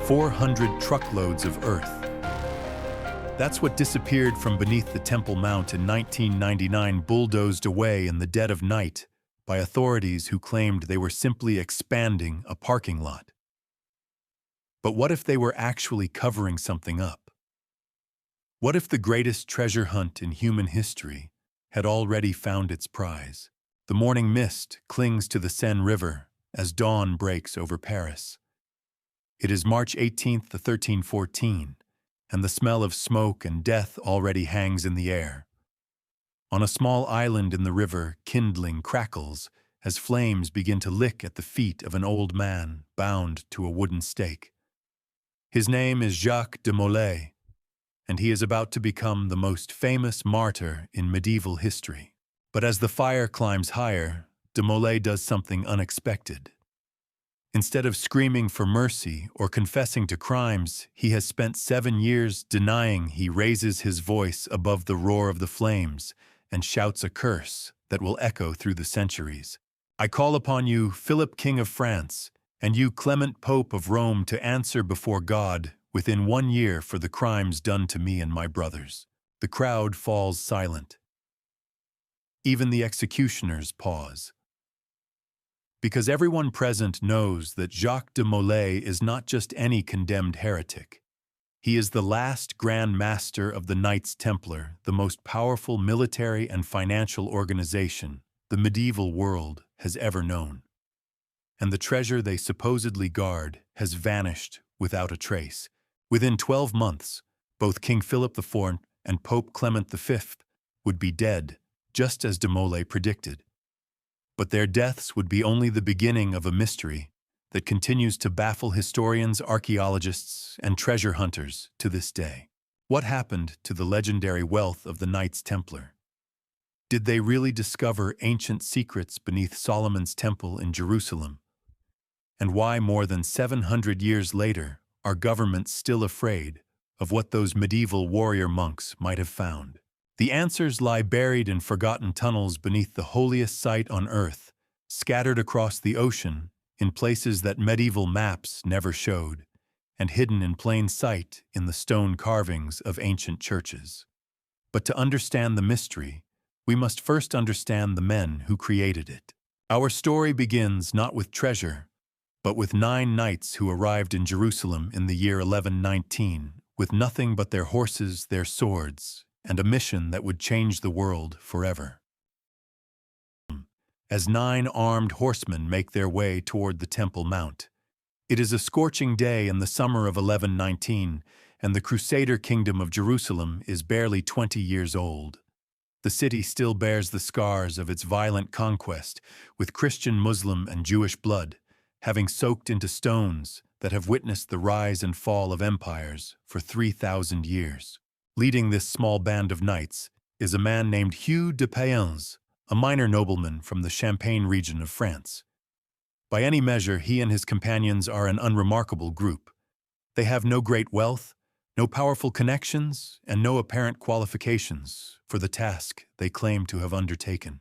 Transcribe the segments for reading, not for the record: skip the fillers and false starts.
400 truckloads of earth. That's what disappeared from beneath the Temple Mount in 1999, bulldozed away in the dead of night by authorities who claimed they were simply expanding a parking lot. But what if they were actually covering something up? What if the greatest treasure hunt in human history had already found its prize? The morning mist clings to the Seine River as dawn breaks over Paris. It is March 18th, 1314, and the smell of smoke and death already hangs in the air. On a small island in the river, kindling crackles as flames begin to lick at the feet of an old man bound to a wooden stake. His name is Jacques de Molay, and he is about to become the most famous martyr in medieval history. But as the fire climbs higher, de Molay does something unexpected. Instead of screaming for mercy or confessing to crimes he has spent 7 years denying, he raises his voice above the roar of the flames and shouts a curse that will echo through the centuries. I call upon you, Philip, King of France, and you, Clement, Pope of Rome, to answer before God within 1 year for the crimes done to me and my brothers. The crowd falls silent. Even the executioners pause. Because everyone present knows that Jacques de Molay is not just any condemned heretic. He is the last Grand Master of the Knights Templar, the most powerful military and financial organization the medieval world has ever known. And the treasure they supposedly guard has vanished without a trace. Within 12 months, both King Philip IV and Pope Clement V would be dead, just as de Molay predicted. But their deaths would be only the beginning of a mystery that continues to baffle historians, archaeologists, and treasure hunters to this day. What happened to the legendary wealth of the Knights Templar? Did they really discover ancient secrets beneath Solomon's Temple in Jerusalem? And why, more than 700 years later, are governments still afraid of what those medieval warrior monks might have found? The answers lie buried in forgotten tunnels beneath the holiest site on earth, scattered across the ocean in places that medieval maps never showed, and hidden in plain sight in the stone carvings of ancient churches. But to understand the mystery, we must first understand the men who created it. Our story begins not with treasure, but with 9 knights who arrived in Jerusalem in the year 1119, with nothing but their horses, their swords, and a mission that would change the world forever. As 9 armed horsemen make their way toward the Temple Mount, it is a scorching day in the summer of 1119, and the Crusader kingdom of Jerusalem is barely 20 years old. The city still bears the scars of its violent conquest, with Christian, Muslim, and Jewish blood, having soaked into stones that have witnessed the rise and fall of empires for 3,000 years. Leading this small band of knights is a man named Hugh de Payens, a minor nobleman from the Champagne region of France. By any measure, he and his companions are an unremarkable group. They have no great wealth, no powerful connections, and no apparent qualifications for the task they claim to have undertaken.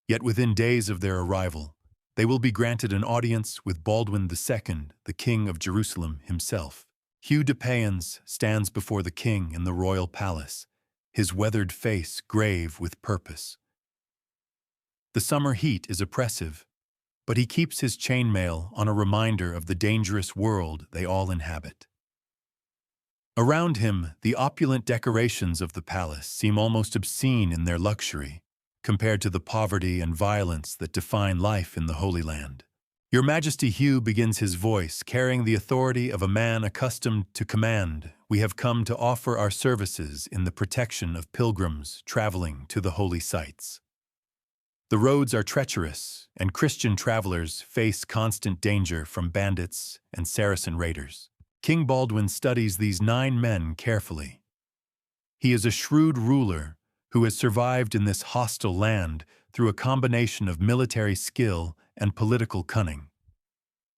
Yet within days of their arrival, they will be granted an audience with Baldwin II, the King of Jerusalem himself. Hugh de Payens stands before the king in the royal palace, his weathered face grave with purpose. The summer heat is oppressive, but he keeps his chainmail on a reminder of the dangerous world they all inhabit. Around him, the opulent decorations of the palace seem almost obscene in their luxury, compared to the poverty and violence that define life in the Holy Land. Your Majesty, Hugh begins his voice, carrying the authority of a man accustomed to command. We have come to offer our services in the protection of pilgrims traveling to the holy sites. The roads are treacherous, and Christian travelers face constant danger from bandits and Saracen raiders. King Baldwin studies these 9 men carefully. He is a shrewd ruler who has survived in this hostile land through a combination of military skill and political cunning.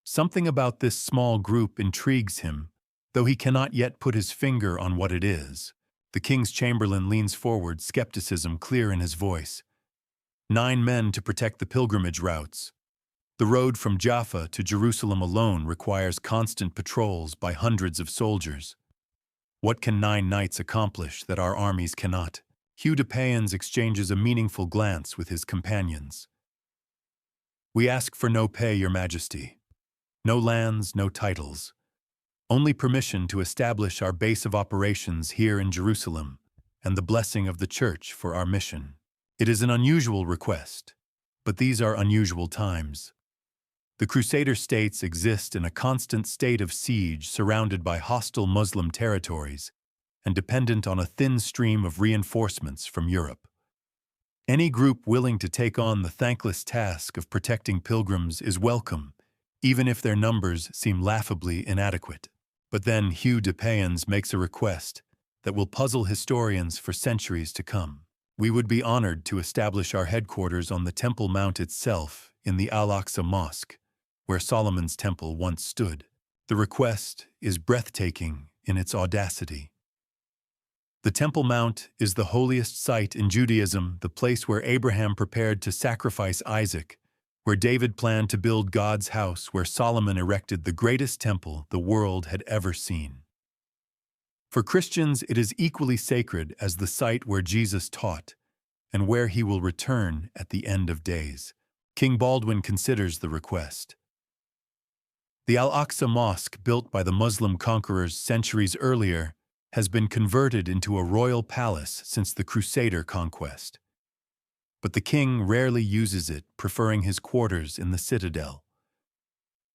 Something about this small group intrigues him, though he cannot yet put his finger on what it is. The king's chamberlain leans forward, skepticism clear in his voice. 9 men to protect the pilgrimage routes. The road from Jaffa to Jerusalem alone requires constant patrols by hundreds of soldiers. What can 9 knights accomplish that our armies cannot? Hugh de Payens exchanges a meaningful glance with his companions. We ask for no pay, your majesty. No lands, no titles. Only permission to establish our base of operations here in Jerusalem and the blessing of the Church for our mission. It is an unusual request, but these are unusual times. The Crusader states exist in a constant state of siege surrounded by hostile Muslim territories and dependent on a thin stream of reinforcements from Europe. Any group willing to take on the thankless task of protecting pilgrims is welcome, even if their numbers seem laughably inadequate. But then Hugh de Payens makes a request that will puzzle historians for centuries to come. We would be honored to establish our headquarters on the Temple Mount itself in the Al-Aqsa Mosque, where Solomon's temple once stood. The request is breathtaking in its audacity. The Temple Mount is the holiest site in Judaism, the place where Abraham prepared to sacrifice Isaac, where David planned to build God's house, where Solomon erected the greatest temple the world had ever seen. For Christians, it is equally sacred as the site where Jesus taught and where he will return at the end of days. King Baldwin considers the request. The Al-Aqsa Mosque, built by the Muslim conquerors centuries earlier, has been converted into a royal palace since the Crusader conquest. But the king rarely uses it, preferring his quarters in the citadel.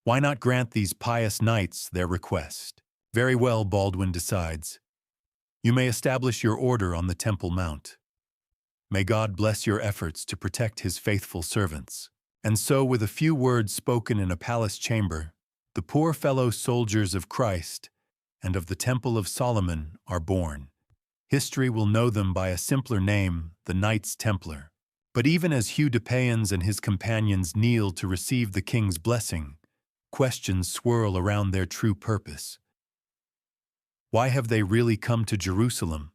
Why not grant these pious knights their request? Very well, Baldwin decides. You may establish your order on the Temple Mount. May God bless your efforts to protect his faithful servants. And so, with a few words spoken in a palace chamber, the poor fellow soldiers of Christ and of the Temple of Solomon are born. History will know them by a simpler name, the Knights Templar. But even as Hugh de Payens and his companions kneel to receive the king's blessing, questions swirl around their true purpose. Why have they really come to Jerusalem?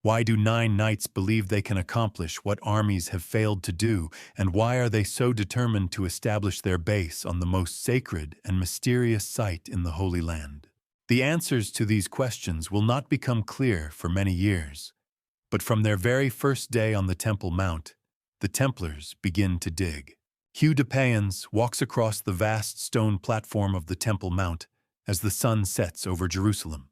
Why do 9 knights believe they can accomplish what armies have failed to do, and why are they so determined to establish their base on the most sacred and mysterious site in the Holy Land? The answers to these questions will not become clear for many years, but from their very first day on the Temple Mount, the Templars begin to dig. Hugh de Payens walks across the vast stone platform of the Temple Mount as the sun sets over Jerusalem.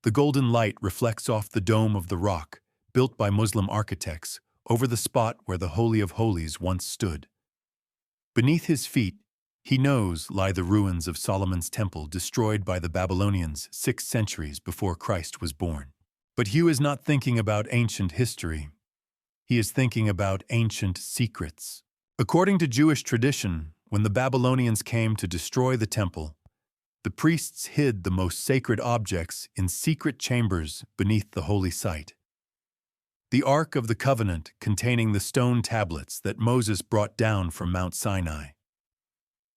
The golden light reflects off the dome of the rock, built by Muslim architects, over the spot where the Holy of Holies once stood. Beneath his feet, he knows, lie the ruins of Solomon's temple destroyed by the Babylonians 6 centuries before Christ was born. But Hugh is not thinking about ancient history. He is thinking about ancient secrets. According to Jewish tradition, when the Babylonians came to destroy the temple, the priests hid the most sacred objects in secret chambers beneath the holy site. The Ark of the Covenant containing the stone tablets that Moses brought down from Mount Sinai.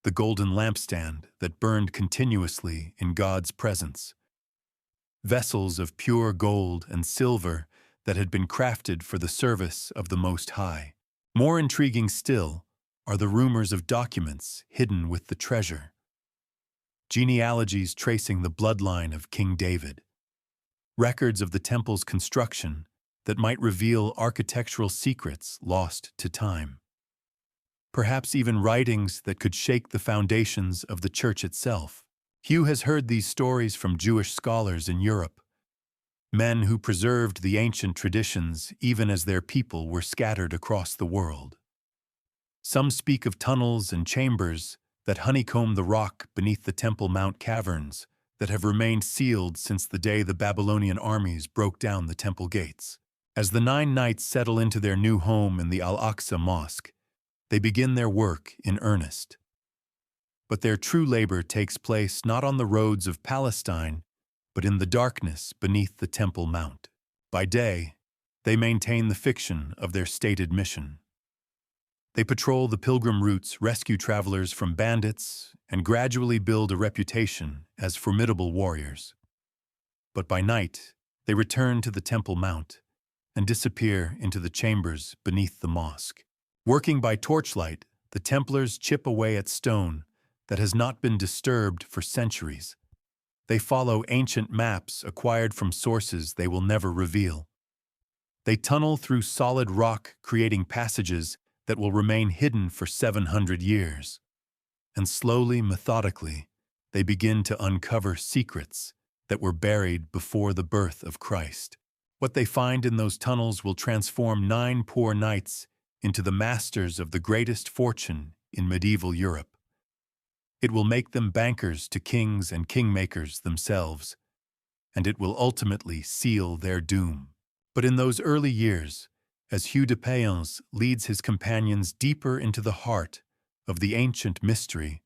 The golden lampstand that burned continuously in God's presence. Vessels of pure gold and silver that had been crafted for the service of the Most High. More intriguing still are the rumors of documents hidden with the treasure. Genealogies tracing the bloodline of King David. Records of the temple's construction that might reveal architectural secrets lost to time. Perhaps even writings that could shake the foundations of the church itself. Hugh has heard these stories from Jewish scholars in Europe, men who preserved the ancient traditions even as their people were scattered across the world. Some speak of tunnels and chambers that honeycomb the rock beneath the Temple Mount caverns that have remained sealed since the day the Babylonian armies broke down the temple gates. As the 9 knights settle into their new home in the Al-Aqsa Mosque, they begin their work in earnest. But their true labor takes place not on the roads of Palestine, but in the darkness beneath the Temple Mount. By day, they maintain the fiction of their stated mission. They patrol the pilgrim routes, rescue travelers from bandits, and gradually build a reputation as formidable warriors. But by night, they return to the Temple Mount and disappear into the chambers beneath the mosque. Working by torchlight, the Templars chip away at stone that has not been disturbed for centuries. They follow ancient maps acquired from sources they will never reveal. They tunnel through solid rock, creating passages that will remain hidden for 700 years. And slowly, methodically, they begin to uncover secrets that were buried before the birth of Christ. What they find in those tunnels will transform 9 poor knights into the masters of the greatest fortune in medieval Europe. It will make them bankers to kings and kingmakers themselves, and it will ultimately seal their doom. But in those early years, as Hugh de Payens leads his companions deeper into the heart of the ancient mystery,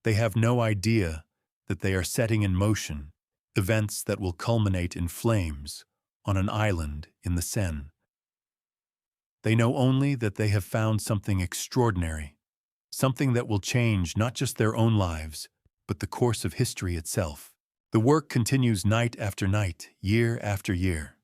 they have no idea that they are setting in motion events that will culminate in flames on an island in the Seine. They know only that they have found something extraordinary, something that will change not just their own lives, but the course of history itself. The work continues night after night, year after year.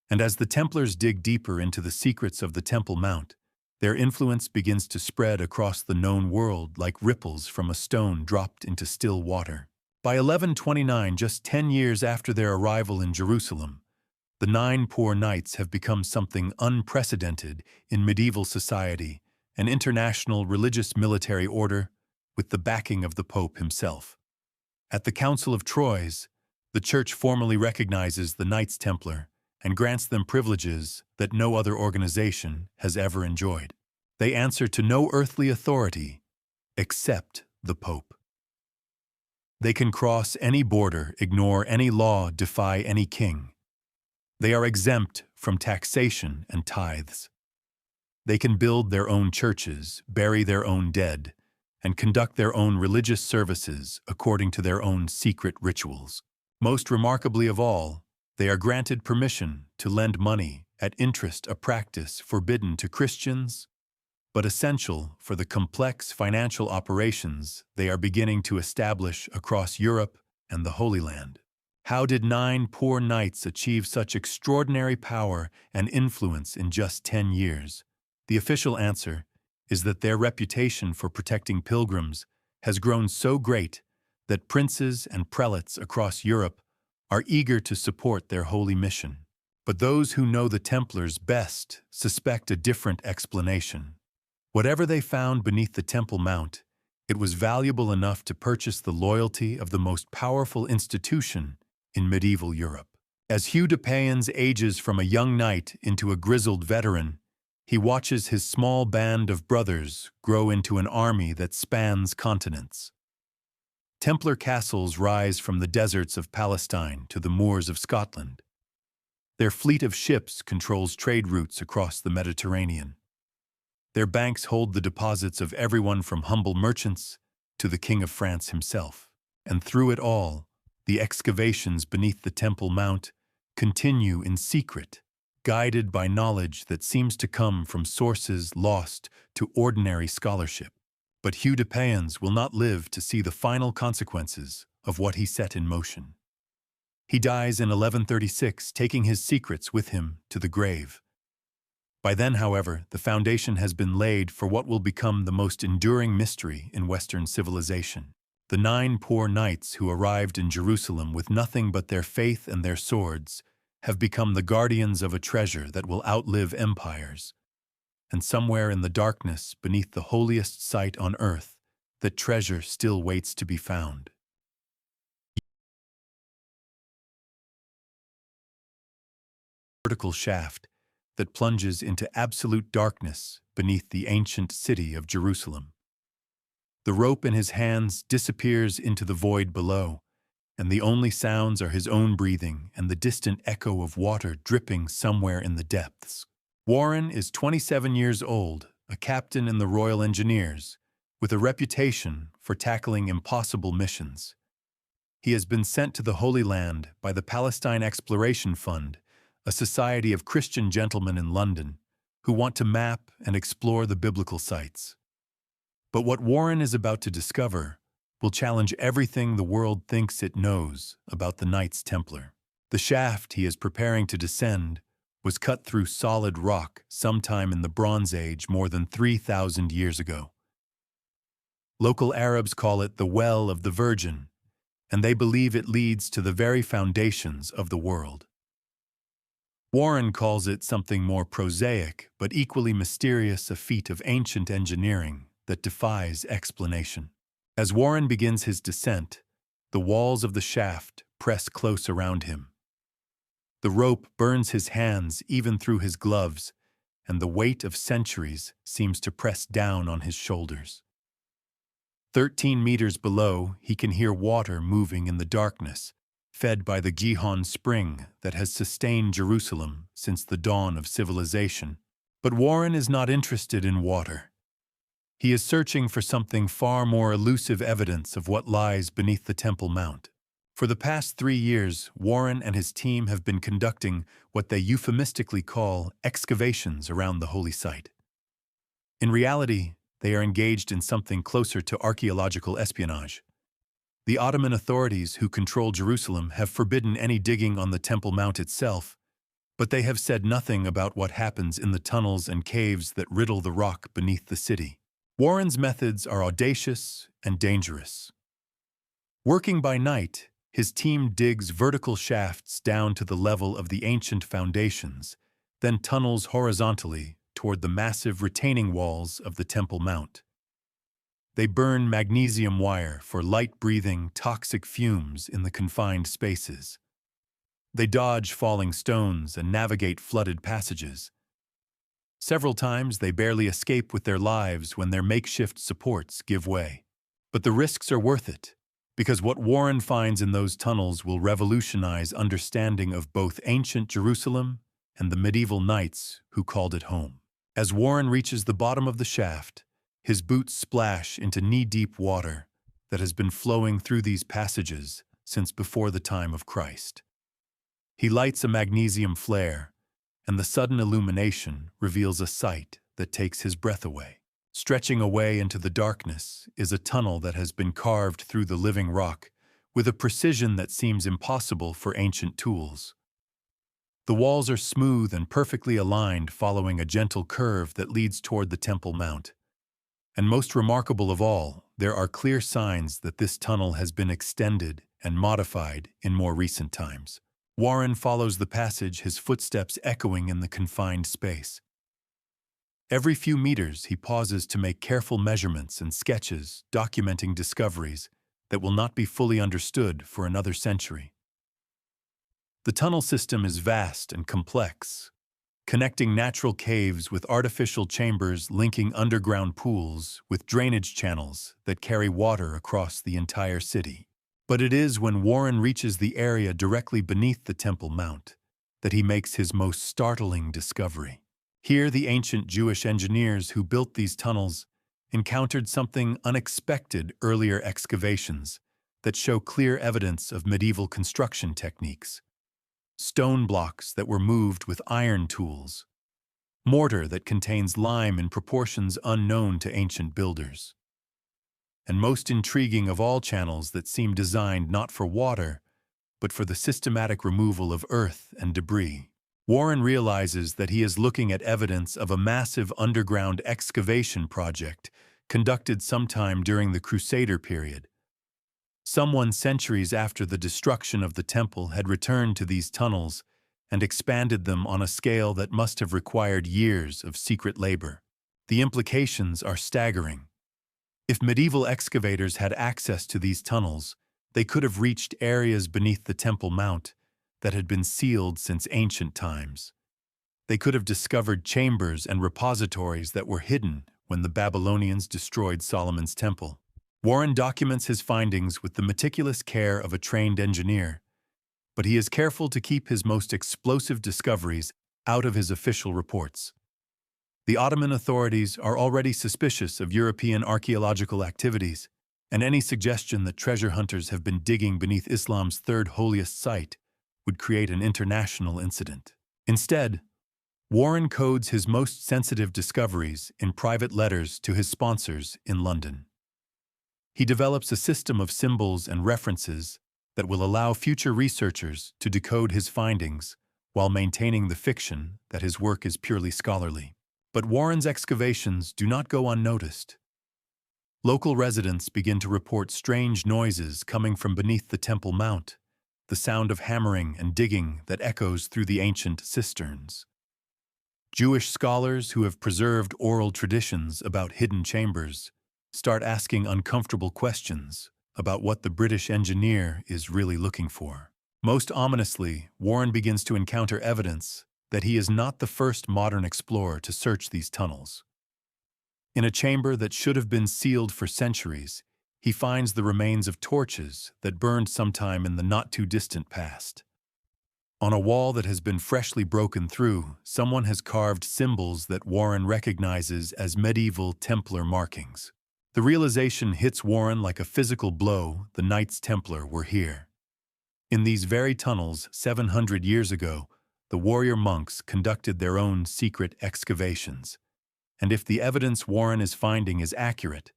And as the Templars dig deeper into the secrets of the Temple Mount, their influence begins to spread across the known world like ripples from a stone dropped into still water. By 1129, just 10 years after their arrival in Jerusalem, the 9 poor knights have become something unprecedented in medieval society, an international religious military order with the backing of the Pope himself. At the Council of Troyes, the Church formally recognizes the Knights Templar and grants them privileges that no other organization has ever enjoyed. They answer to no earthly authority except the Pope. They can cross any border, ignore any law, defy any king. They are exempt from taxation and tithes. They can build their own churches, bury their own dead, and conduct their own religious services according to their own secret rituals. Most remarkably of all, they are granted permission to lend money at interest, a practice forbidden to Christians, but essential for the complex financial operations they are beginning to establish across Europe and the Holy Land. How did 9 poor knights achieve such extraordinary power and influence in just 10 years? The official answer is that their reputation for protecting pilgrims has grown so great that princes and prelates across Europe are eager to support their holy mission. But those who know the Templars best suspect a different explanation. Whatever they found beneath the Temple Mount, it was valuable enough to purchase the loyalty of the most powerful institution in medieval Europe. As Hugh de Payens ages from a young knight into a grizzled veteran, he watches his small band of brothers grow into an army that spans continents. Templar castles rise from the deserts of Palestine to the moors of Scotland. Their fleet of ships controls trade routes across the Mediterranean. Their banks hold the deposits of everyone from humble merchants to the King of France himself. And through it all, the excavations beneath the Temple Mount continue in secret, guided by knowledge that seems to come from sources lost to ordinary scholarship. But Hugh de Payens will not live to see the final consequences of what he set in motion. He dies in 1136, taking his secrets with him to the grave. By then, however, the foundation has been laid for what will become the most enduring mystery in Western civilization. The 9 poor knights who arrived in Jerusalem with nothing but their faith and their swords have become the guardians of a treasure that will outlive empires. And somewhere in the darkness beneath the holiest site on earth, that treasure still waits to be found. Vertical shaft that plunges into absolute darkness beneath the ancient city of Jerusalem. The rope in his hands disappears into the void below, and the only sounds are his own breathing and the distant echo of water dripping somewhere in the depths. Warren is 27 years old, a captain in the Royal Engineers, with a reputation for tackling impossible missions. He has been sent to the Holy Land by the Palestine Exploration Fund, a society of Christian gentlemen in London who want to map and explore the biblical sites. But what Warren is about to discover will challenge everything the world thinks it knows about the Knights Templar. The shaft he is preparing to descend was cut through solid rock sometime in the Bronze Age more than 3,000 years ago. Local Arabs call it the Well of the Virgin, and they believe it leads to the very foundations of the world. Warren calls it something more prosaic but equally mysterious, a feat of ancient engineering that defies explanation. As Warren begins his descent, the walls of the shaft press close around him. The rope burns his hands even through his gloves, and the weight of centuries seems to press down on his shoulders. 13 meters below, he can hear water moving in the darkness, fed by the Gihon spring that has sustained Jerusalem since the dawn of civilization. But Warren is not interested in water. He is searching for something far more elusive, evidence of what lies beneath the Temple Mount. For the past 3 years, Warren and his team have been conducting what they euphemistically call excavations around the holy site. In reality, they are engaged in something closer to archaeological espionage. The Ottoman authorities who control Jerusalem have forbidden any digging on the Temple Mount itself, but they have said nothing about what happens in the tunnels and caves that riddle the rock beneath the city. Warren's methods are audacious and dangerous. Working by night, his team digs vertical shafts down to the level of the ancient foundations, then tunnels horizontally toward the massive retaining walls of the Temple Mount. They burn magnesium wire for light-breathing, toxic fumes in the confined spaces. They dodge falling stones and navigate flooded passages. Several times they barely escape with their lives when their makeshift supports give way. But the risks are worth it, because what Warren finds in those tunnels will revolutionize understanding of both ancient Jerusalem and the medieval knights who called it home. As Warren reaches the bottom of the shaft, his boots splash into knee-deep water that has been flowing through these passages since before the time of Christ. He lights a magnesium flare, and the sudden illumination reveals a sight that takes his breath away. Stretching away into the darkness is a tunnel that has been carved through the living rock with a precision that seems impossible for ancient tools. The walls are smooth and perfectly aligned, following a gentle curve that leads toward the Temple Mount. And most remarkable of all, there are clear signs that this tunnel has been extended and modified in more recent times. Warren follows the passage, his footsteps echoing in the confined space. Every few meters, he pauses to make careful measurements and sketches, documenting discoveries that will not be fully understood for another century. The tunnel system is vast and complex, connecting natural caves with artificial chambers, linking underground pools with drainage channels that carry water across the entire city. But it is when Warren reaches the area directly beneath the Temple Mount that he makes his most startling discovery. Here, the ancient Jewish engineers who built these tunnels encountered something unexpected: earlier excavations that show clear evidence of medieval construction techniques. Stone blocks that were moved with iron tools, mortar that contains lime in proportions unknown to ancient builders. And most intriguing of all, channels that seem designed not for water, but for the systematic removal of earth and debris. Warren realizes that he is looking at evidence of a massive underground excavation project conducted sometime during the Crusader period. Someone centuries after the destruction of the temple had returned to these tunnels and expanded them on a scale that must have required years of secret labor. The implications are staggering. If medieval excavators had access to these tunnels, they could have reached areas beneath the Temple Mount that had been sealed since ancient times. They could have discovered chambers and repositories that were hidden when the Babylonians destroyed Solomon's temple. Warren documents his findings with the meticulous care of a trained engineer, but he is careful to keep his most explosive discoveries out of his official reports. The Ottoman authorities are already suspicious of European archaeological activities, and any suggestion that treasure hunters have been digging beneath Islam's third holiest site would create an international incident. Instead, Warren codes his most sensitive discoveries in private letters to his sponsors in London. He develops a system of symbols and references that will allow future researchers to decode his findings while maintaining the fiction that his work is purely scholarly. But Warren's excavations do not go unnoticed. Local residents begin to report strange noises coming from beneath the Temple Mount, the sound of hammering and digging that echoes through the ancient cisterns. Jewish scholars who have preserved oral traditions about hidden chambers start asking uncomfortable questions about what the British engineer is really looking for. Most ominously, Warren begins to encounter evidence that he is not the first modern explorer to search these tunnels. In a chamber that should have been sealed for centuries, he finds the remains of torches that burned sometime in the not-too-distant past. On a wall that has been freshly broken through, someone has carved symbols that Warren recognizes as medieval Templar markings. The realization hits Warren like a physical blow. The Knights Templar were here. In these very tunnels, 700 years ago, the warrior monks conducted their own secret excavations. And if the evidence Warren is finding is accurate,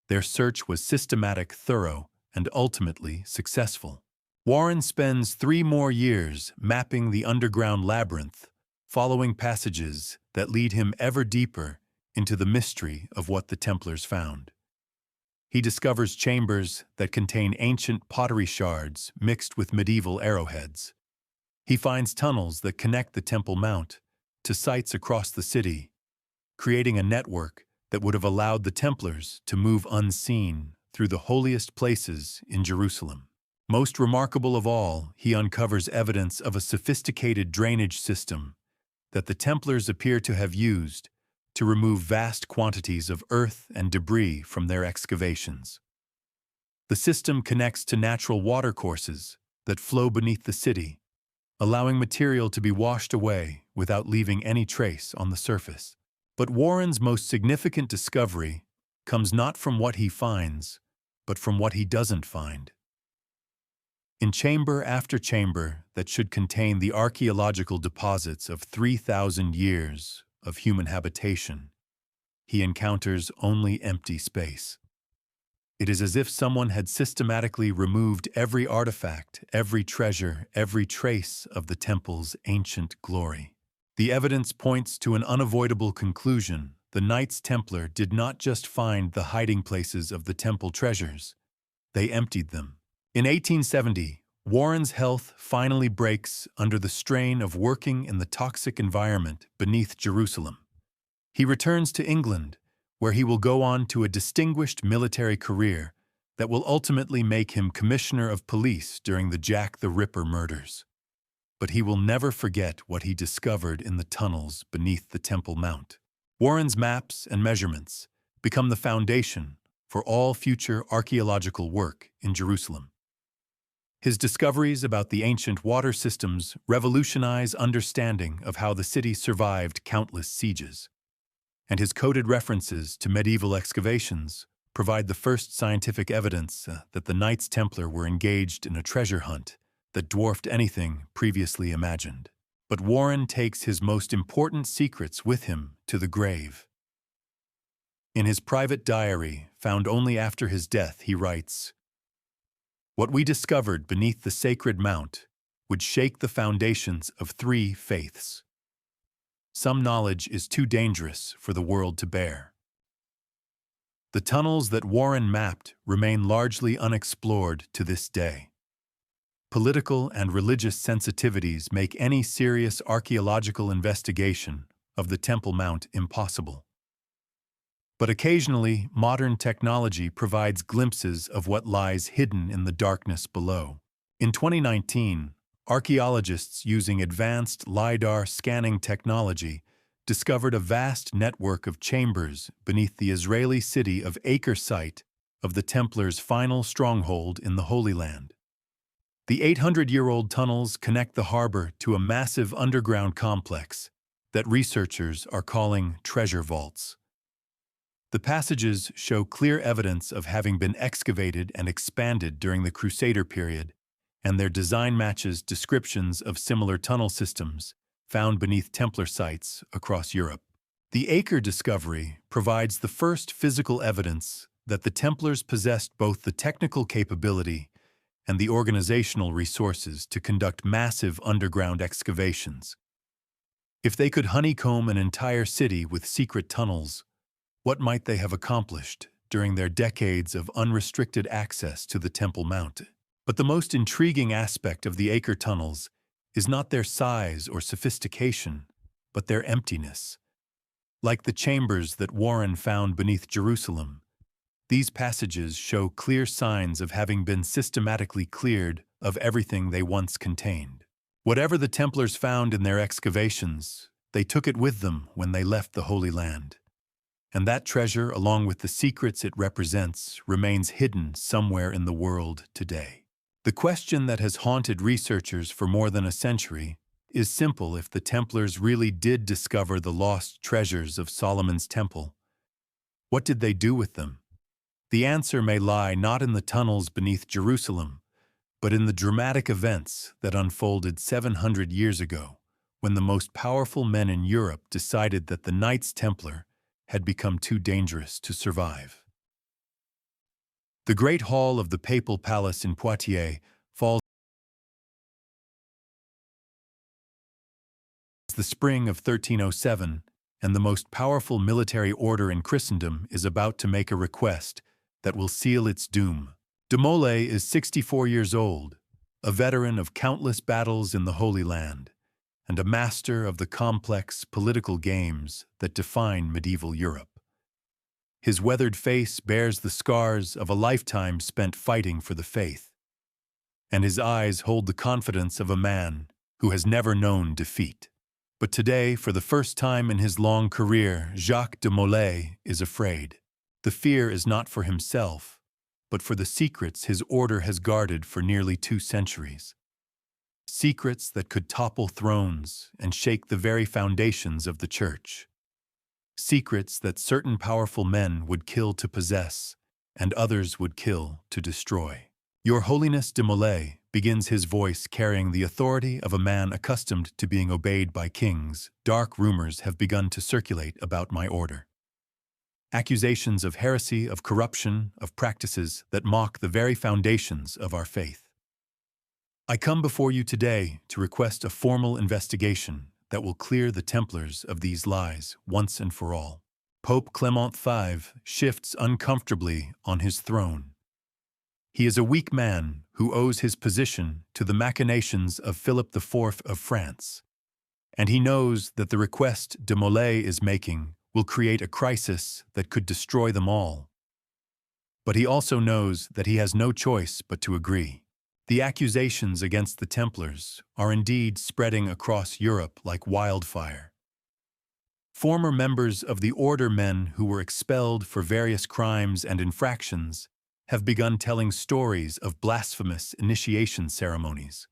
their search was systematic, thorough, and ultimately successful. Warren spends 3 more years mapping the underground labyrinth, following passages that lead him ever deeper into the mystery of what the Templars found. He discovers chambers that contain ancient pottery shards mixed with medieval arrowheads. He finds tunnels that connect the Temple Mount to sites across the city, creating a network that would have allowed the Templars to move unseen through the holiest places in Jerusalem. Most remarkable of all, he uncovers evidence of a sophisticated drainage system that the Templars appear to have used to remove vast quantities of earth and debris from their excavations. The system connects to natural watercourses that flow beneath the city, allowing material to be washed away without leaving any trace on the surface. But Warren's most significant discovery comes not from what he finds, but from what he doesn't find. In chamber after chamber that should contain the archaeological deposits of 3,000 years of human habitation, he encounters only empty space. It is as if someone had systematically removed every artifact, every treasure, every trace of the temple's ancient glory. The evidence points to an unavoidable conclusion. The Knights Templar did not just find the hiding places of the temple treasures, they emptied them. In 1870, Warren's health finally breaks under the strain of working in the toxic environment beneath Jerusalem. He returns to England, where he will go on to a distinguished military career that will ultimately make him Commissioner of Police during the Jack the Ripper murders. But he will never forget what he discovered in the tunnels beneath the Temple Mount. Warren's maps and measurements become the foundation for all future archaeological work in Jerusalem. His discoveries about the ancient water systems revolutionize understanding of how the city survived countless sieges. And his coded references to medieval excavations provide the first scientific evidence that the Knights Templar were engaged in a treasure hunt that dwarfed anything previously imagined. But Warren takes his most important secrets with him to the grave. In his private diary, found only after his death, he writes, "What we discovered beneath the sacred mount would shake the foundations of 3 faiths. Some knowledge is too dangerous for the world to bear." The tunnels that Warren mapped remain largely unexplored to this day. Political and religious sensitivities make any serious archaeological investigation of the Temple Mount impossible. But occasionally, modern technology provides glimpses of what lies hidden in the darkness below. In 2019, archaeologists using advanced LiDAR scanning technology discovered a vast network of chambers beneath the Israeli city of Acre site of the Templars' final stronghold in the Holy Land. The 800-year-old tunnels connect the harbor to a massive underground complex that researchers are calling treasure vaults. The passages show clear evidence of having been excavated and expanded during the Crusader period, and their design matches descriptions of similar tunnel systems found beneath Templar sites across Europe. The Acre discovery provides the first physical evidence that the Templars possessed both the technical capability and the organizational resources to conduct massive underground excavations. If they could honeycomb an entire city with secret tunnels, what might they have accomplished during their decades of unrestricted access to the Temple Mount? But the most intriguing aspect of the Acre tunnels is not their size or sophistication, but their emptiness. Like the chambers that Warren found beneath Jerusalem, these passages show clear signs of having been systematically cleared of everything they once contained. Whatever the Templars found in their excavations, they took it with them when they left the Holy Land. And that treasure, along with the secrets it represents, remains hidden somewhere in the world today. The question that has haunted researchers for more than a century is simple: if the Templars really did discover the lost treasures of Solomon's temple, what did they do with them? The answer may lie not in the tunnels beneath Jerusalem, but in the dramatic events that unfolded 700 years ago, when the most powerful men in Europe decided that the Knights Templar had become too dangerous to survive. The Great Hall of the Papal Palace in Poitiers falls the spring of 1307, and the most powerful military order in Christendom is about to make a request that will seal its doom. De Molay is 64 years old, a veteran of countless battles in the Holy Land, and a master of the complex political games that define medieval Europe. His weathered face bears the scars of a lifetime spent fighting for the faith, and his eyes hold the confidence of a man who has never known defeat. But today, for the first time in his long career, Jacques de Molay is afraid. The fear is not for himself, but for the secrets his order has guarded for nearly 2 centuries. Secrets that could topple thrones and shake the very foundations of the Church. Secrets that certain powerful men would kill to possess, and others would kill to destroy. Your Holiness de Molay, begins his voice carrying the authority of a man accustomed to being obeyed by kings. Dark rumors have begun to circulate about my order. Accusations of heresy, of corruption, of practices that mock the very foundations of our faith. I come before you today to request a formal investigation that will clear the Templars of these lies once and for all. Pope Clement V shifts uncomfortably on his throne. He is a weak man who owes his position to the machinations of Philip IV of France, and he knows that the request de Molay is making will create a crisis that could destroy them all. But he also knows that he has no choice but to agree. The accusations against the Templars are indeed spreading across Europe like wildfire. Former members of the order, men who were expelled for various crimes and infractions, have begun telling stories of blasphemous initiation ceremonies.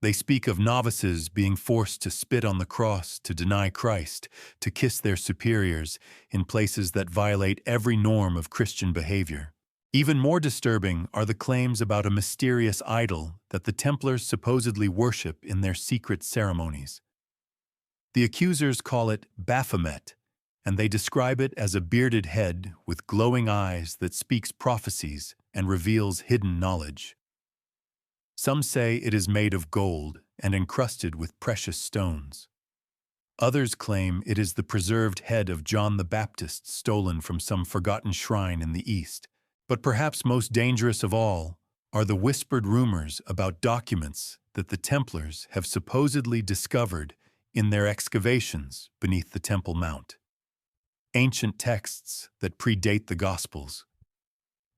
They speak of novices being forced to spit on the cross, to deny Christ, to kiss their superiors in places that violate every norm of Christian behavior. Even more disturbing are the claims about a mysterious idol that the Templars supposedly worship in their secret ceremonies. The accusers call it Baphomet, and they describe it as a bearded head with glowing eyes that speaks prophecies and reveals hidden knowledge. Some say it is made of gold and encrusted with precious stones. Others claim it is the preserved head of John the Baptist stolen from some forgotten shrine in the East. But perhaps most dangerous of all are the whispered rumors about documents that the Templars have supposedly discovered in their excavations beneath the Temple Mount. Ancient texts that predate the Gospels,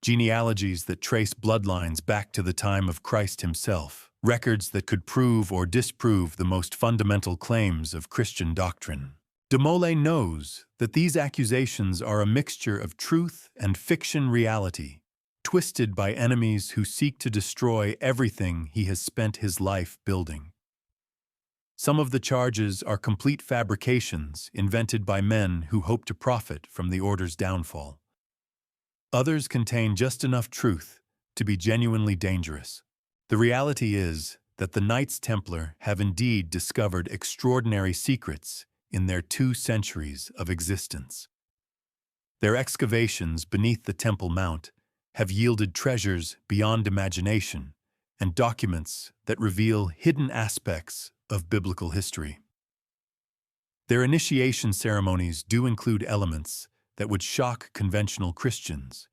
genealogies that trace bloodlines back to the time of Christ himself, records that could prove or disprove the most fundamental claims of Christian doctrine. De Molay knows that these accusations are a mixture of truth and fiction reality, twisted by enemies who seek to destroy everything he has spent his life building. Some of the charges are complete fabrications invented by men who hope to profit from the order's downfall. Others contain just enough truth to be genuinely dangerous. The reality is that the Knights Templar have indeed discovered extraordinary secrets in their 2 centuries of existence. Their excavations beneath the Temple Mount have yielded treasures beyond imagination and documents that reveal hidden aspects of biblical history. Their initiation ceremonies do include elements that would shock conventional Christians,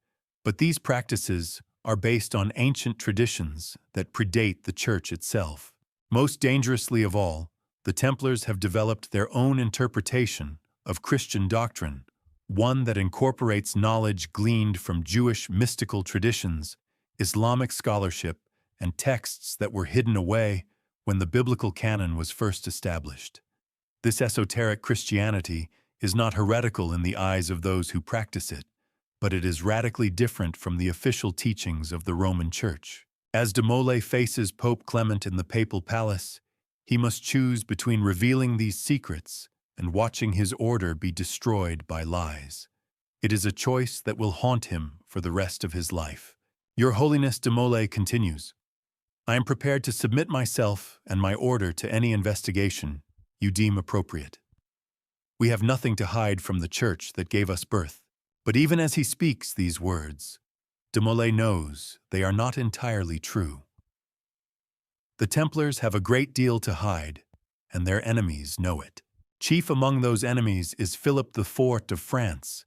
but these practices are based on ancient traditions that predate the Church itself. Most dangerously of all, the Templars have developed their own interpretation of Christian doctrine, one that incorporates knowledge gleaned from Jewish mystical traditions, Islamic scholarship, and texts that were hidden away when the biblical canon was first established. This esoteric Christianity is not heretical in the eyes of those who practice it, but it is radically different from the official teachings of the Roman Church. As de Molay faces Pope Clement in the papal palace, he must choose between revealing these secrets and watching his order be destroyed by lies. It is a choice that will haunt him for the rest of his life. Your Holiness, de Molay continues, I am prepared to submit myself and my order to any investigation you deem appropriate. We have nothing to hide from the Church that gave us birth. But even as he speaks these words, de Molay knows they are not entirely true. The Templars have a great deal to hide, and their enemies know it. Chief among those enemies is Philip IV of France,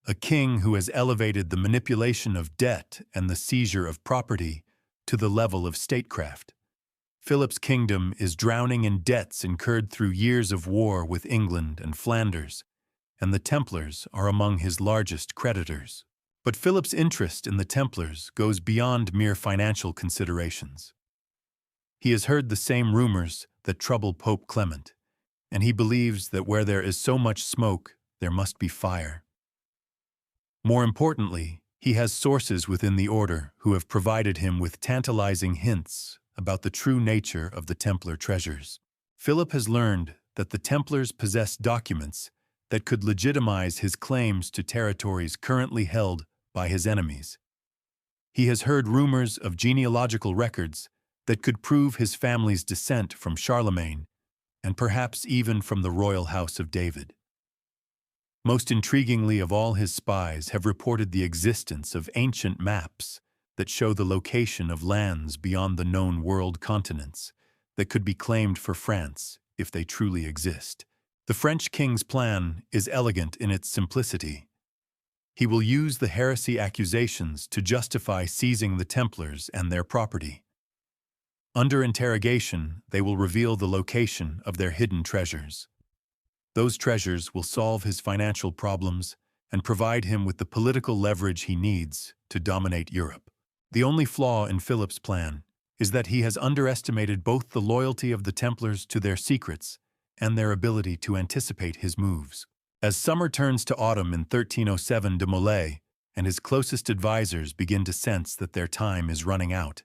a king who has elevated the manipulation of debt and the seizure of property to the level of statecraft. Philip's kingdom is drowning in debts incurred through years of war with England and Flanders, and the Templars are among his largest creditors. But Philip's interest in the Templars goes beyond mere financial considerations. He has heard the same rumors that trouble Pope Clement, and he believes that where there is so much smoke, there must be fire. More importantly, he has sources within the order who have provided him with tantalizing hints about the true nature of the Templar treasures. Philip has learned that the Templars possess documents that could legitimize his claims to territories currently held by his enemies. He has heard rumors of genealogical records that could prove his family's descent from Charlemagne, and perhaps even from the royal house of David. Most intriguingly of all, his spies have reported the existence of ancient maps that show the location of lands beyond the known world continents that could be claimed for France if they truly exist. The French king's plan is elegant in its simplicity. He will use the heresy accusations to justify seizing the Templars and their property. Under interrogation, they will reveal the location of their hidden treasures. Those treasures will solve his financial problems and provide him with the political leverage he needs to dominate Europe. The only flaw in Philip's plan is that he has underestimated both the loyalty of the Templars to their secrets and their ability to anticipate his moves. As summer turns to autumn in 1307, de Molay and his closest advisors begin to sense that their time is running out.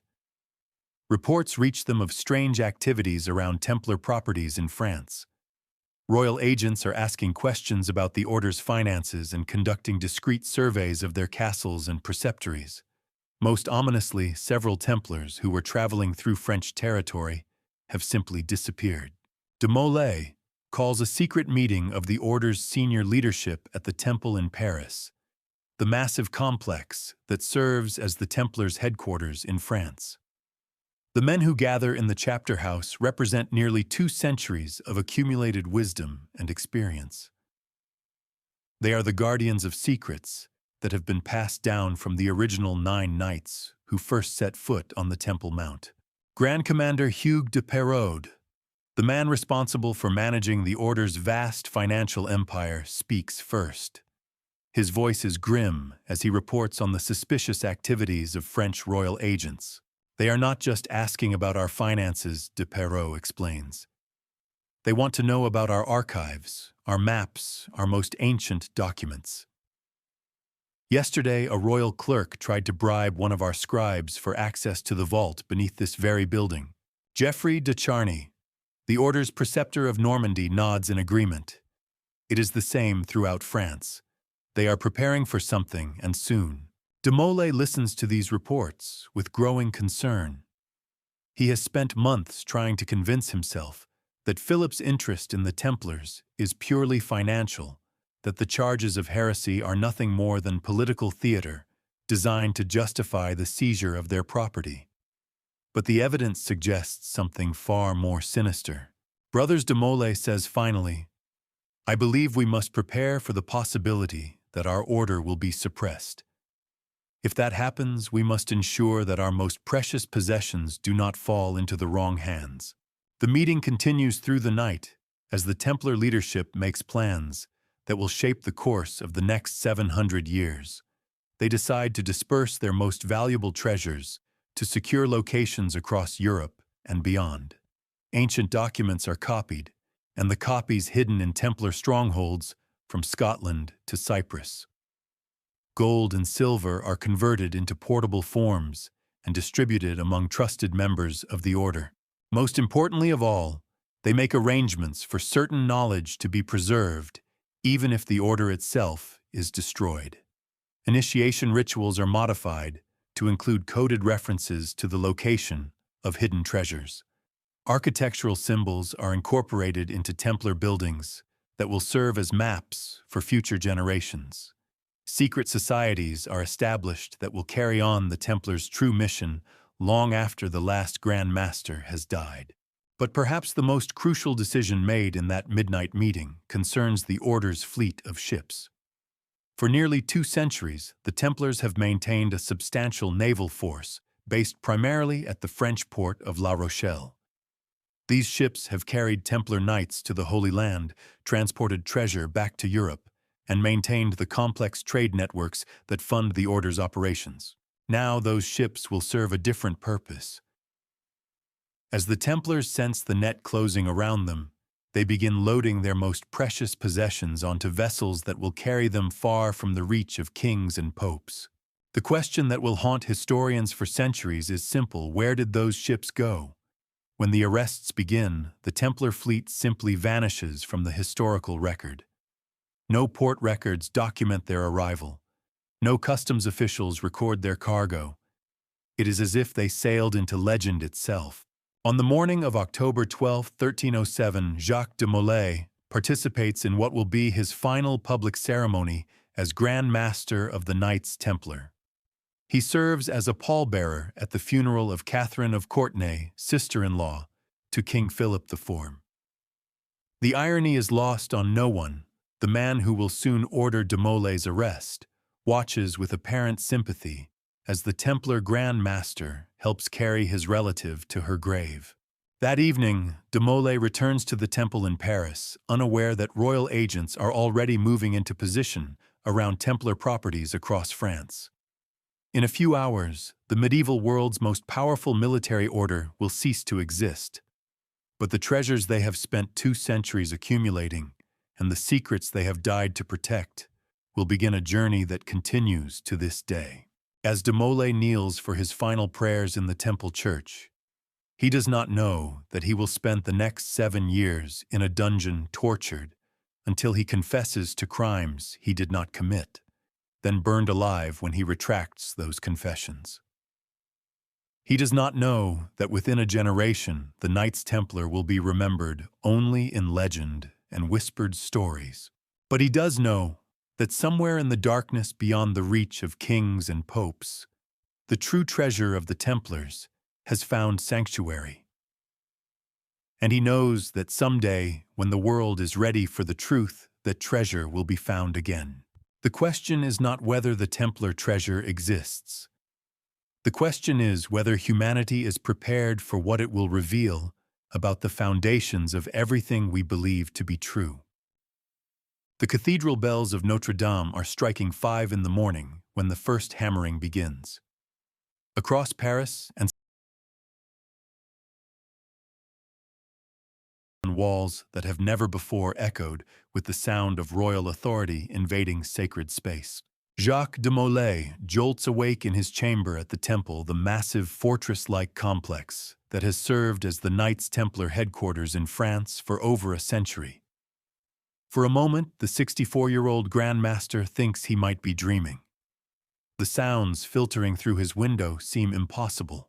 Reports reach them of strange activities around Templar properties in France. Royal agents are asking questions about the order's finances and conducting discreet surveys of their castles and preceptories. Most ominously, several Templars who were traveling through French territory have simply disappeared. De Molay calls a secret meeting of the order's senior leadership at the Temple in Paris, the massive complex that serves as the Templars' headquarters in France. The men who gather in the chapter house represent nearly 2 centuries of accumulated wisdom and experience. They are the guardians of secrets that have been passed down from the original 9 knights who first set foot on the Temple Mount. Grand Commander Hugues de Perraud, the man responsible for managing the Order's vast financial empire, speaks first. His voice is grim as he reports on the suspicious activities of French royal agents. They are not just asking about our finances, de Perraud explains. They want to know about our archives, our maps, our most ancient documents. Yesterday, a royal clerk tried to bribe one of our scribes for access to the vault beneath this very building. Geoffrey de Charny, the Order's preceptor of Normandy, nods in agreement. It is the same throughout France. They are preparing for something, and soon. De Molay listens to these reports with growing concern. He has spent months trying to convince himself that Philip's interest in the Templars is purely financial, that the charges of heresy are nothing more than political theater designed to justify the seizure of their property. But the evidence suggests something far more sinister. Brothers de Molay says finally, "I believe we must prepare for the possibility that our order will be suppressed. If that happens, we must ensure that our most precious possessions do not fall into the wrong hands." The meeting continues through the night as the Templar leadership makes plans that will shape the course of the next 700 years. They decide to disperse their most valuable treasures to secure locations across Europe and beyond. Ancient documents are copied, and the copies hidden in Templar strongholds from Scotland to Cyprus. Gold and silver are converted into portable forms and distributed among trusted members of the order. Most importantly of all, they make arrangements for certain knowledge to be preserved, even if the order itself is destroyed. Initiation rituals are modified to include coded references to the location of hidden treasures. Architectural symbols are incorporated into Templar buildings that will serve as maps for future generations. Secret societies are established that will carry on the Templars' true mission long after the last Grand Master has died. But perhaps the most crucial decision made in that midnight meeting concerns the Order's fleet of ships. For nearly 2 centuries, the Templars have maintained a substantial naval force based primarily at the French port of La Rochelle. These ships have carried Templar knights to the Holy Land, transported treasure back to Europe, and maintained the complex trade networks that fund the Order's operations. Now those ships will serve a different purpose. As the Templars sense the net closing around them, they begin loading their most precious possessions onto vessels that will carry them far from the reach of kings and popes. The question that will haunt historians for centuries is simple: where did those ships go? When the arrests begin, the Templar fleet simply vanishes from the historical record. No port records document their arrival. No customs officials record their cargo. It is as if they sailed into legend itself. On the morning of October 12, 1307, Jacques de Molay participates in what will be his final public ceremony as Grand Master of the Knights Templar. He serves as a pallbearer at the funeral of Catherine of Courtenay, sister-in-law to King Philip IV. The irony is lost on no one. The man who will soon order de Molay's arrest watches with apparent sympathy as the Templar Grand Master helps carry his relative to her grave. That evening, de Molay returns to the temple in Paris, unaware that royal agents are already moving into position around Templar properties across France. In a few hours, the medieval world's most powerful military order will cease to exist. But the treasures they have spent 2 centuries accumulating and the secrets they have died to protect will begin a journey that continues to this day. As de Molay kneels for his final prayers in the temple church, he does not know that he will spend the next 7 years in a dungeon tortured until he confesses to crimes he did not commit, then burned alive when he retracts those confessions. He does not know that within a generation the Knights Templar will be remembered only in legend and whispered stories. But he does know that somewhere in the darkness beyond the reach of kings and popes, the true treasure of the Templars has found sanctuary. And he knows that someday, when the world is ready for the truth, that treasure will be found again. The question is not whether the Templar treasure exists. The question is whether humanity is prepared for what it will reveal about the foundations of everything we believe to be true. The cathedral bells of Notre Dame are striking 5 in the morning when the first hammering begins. Across Paris and walls that have never before echoed with the sound of royal authority invading sacred space. Jacques de Molay jolts awake in his chamber at the temple, the massive fortress-like complex that has served as the Knights Templar headquarters in France for over a century. For a moment, the 64-year-old Grand Master thinks he might be dreaming. The sounds filtering through his window seem impossible.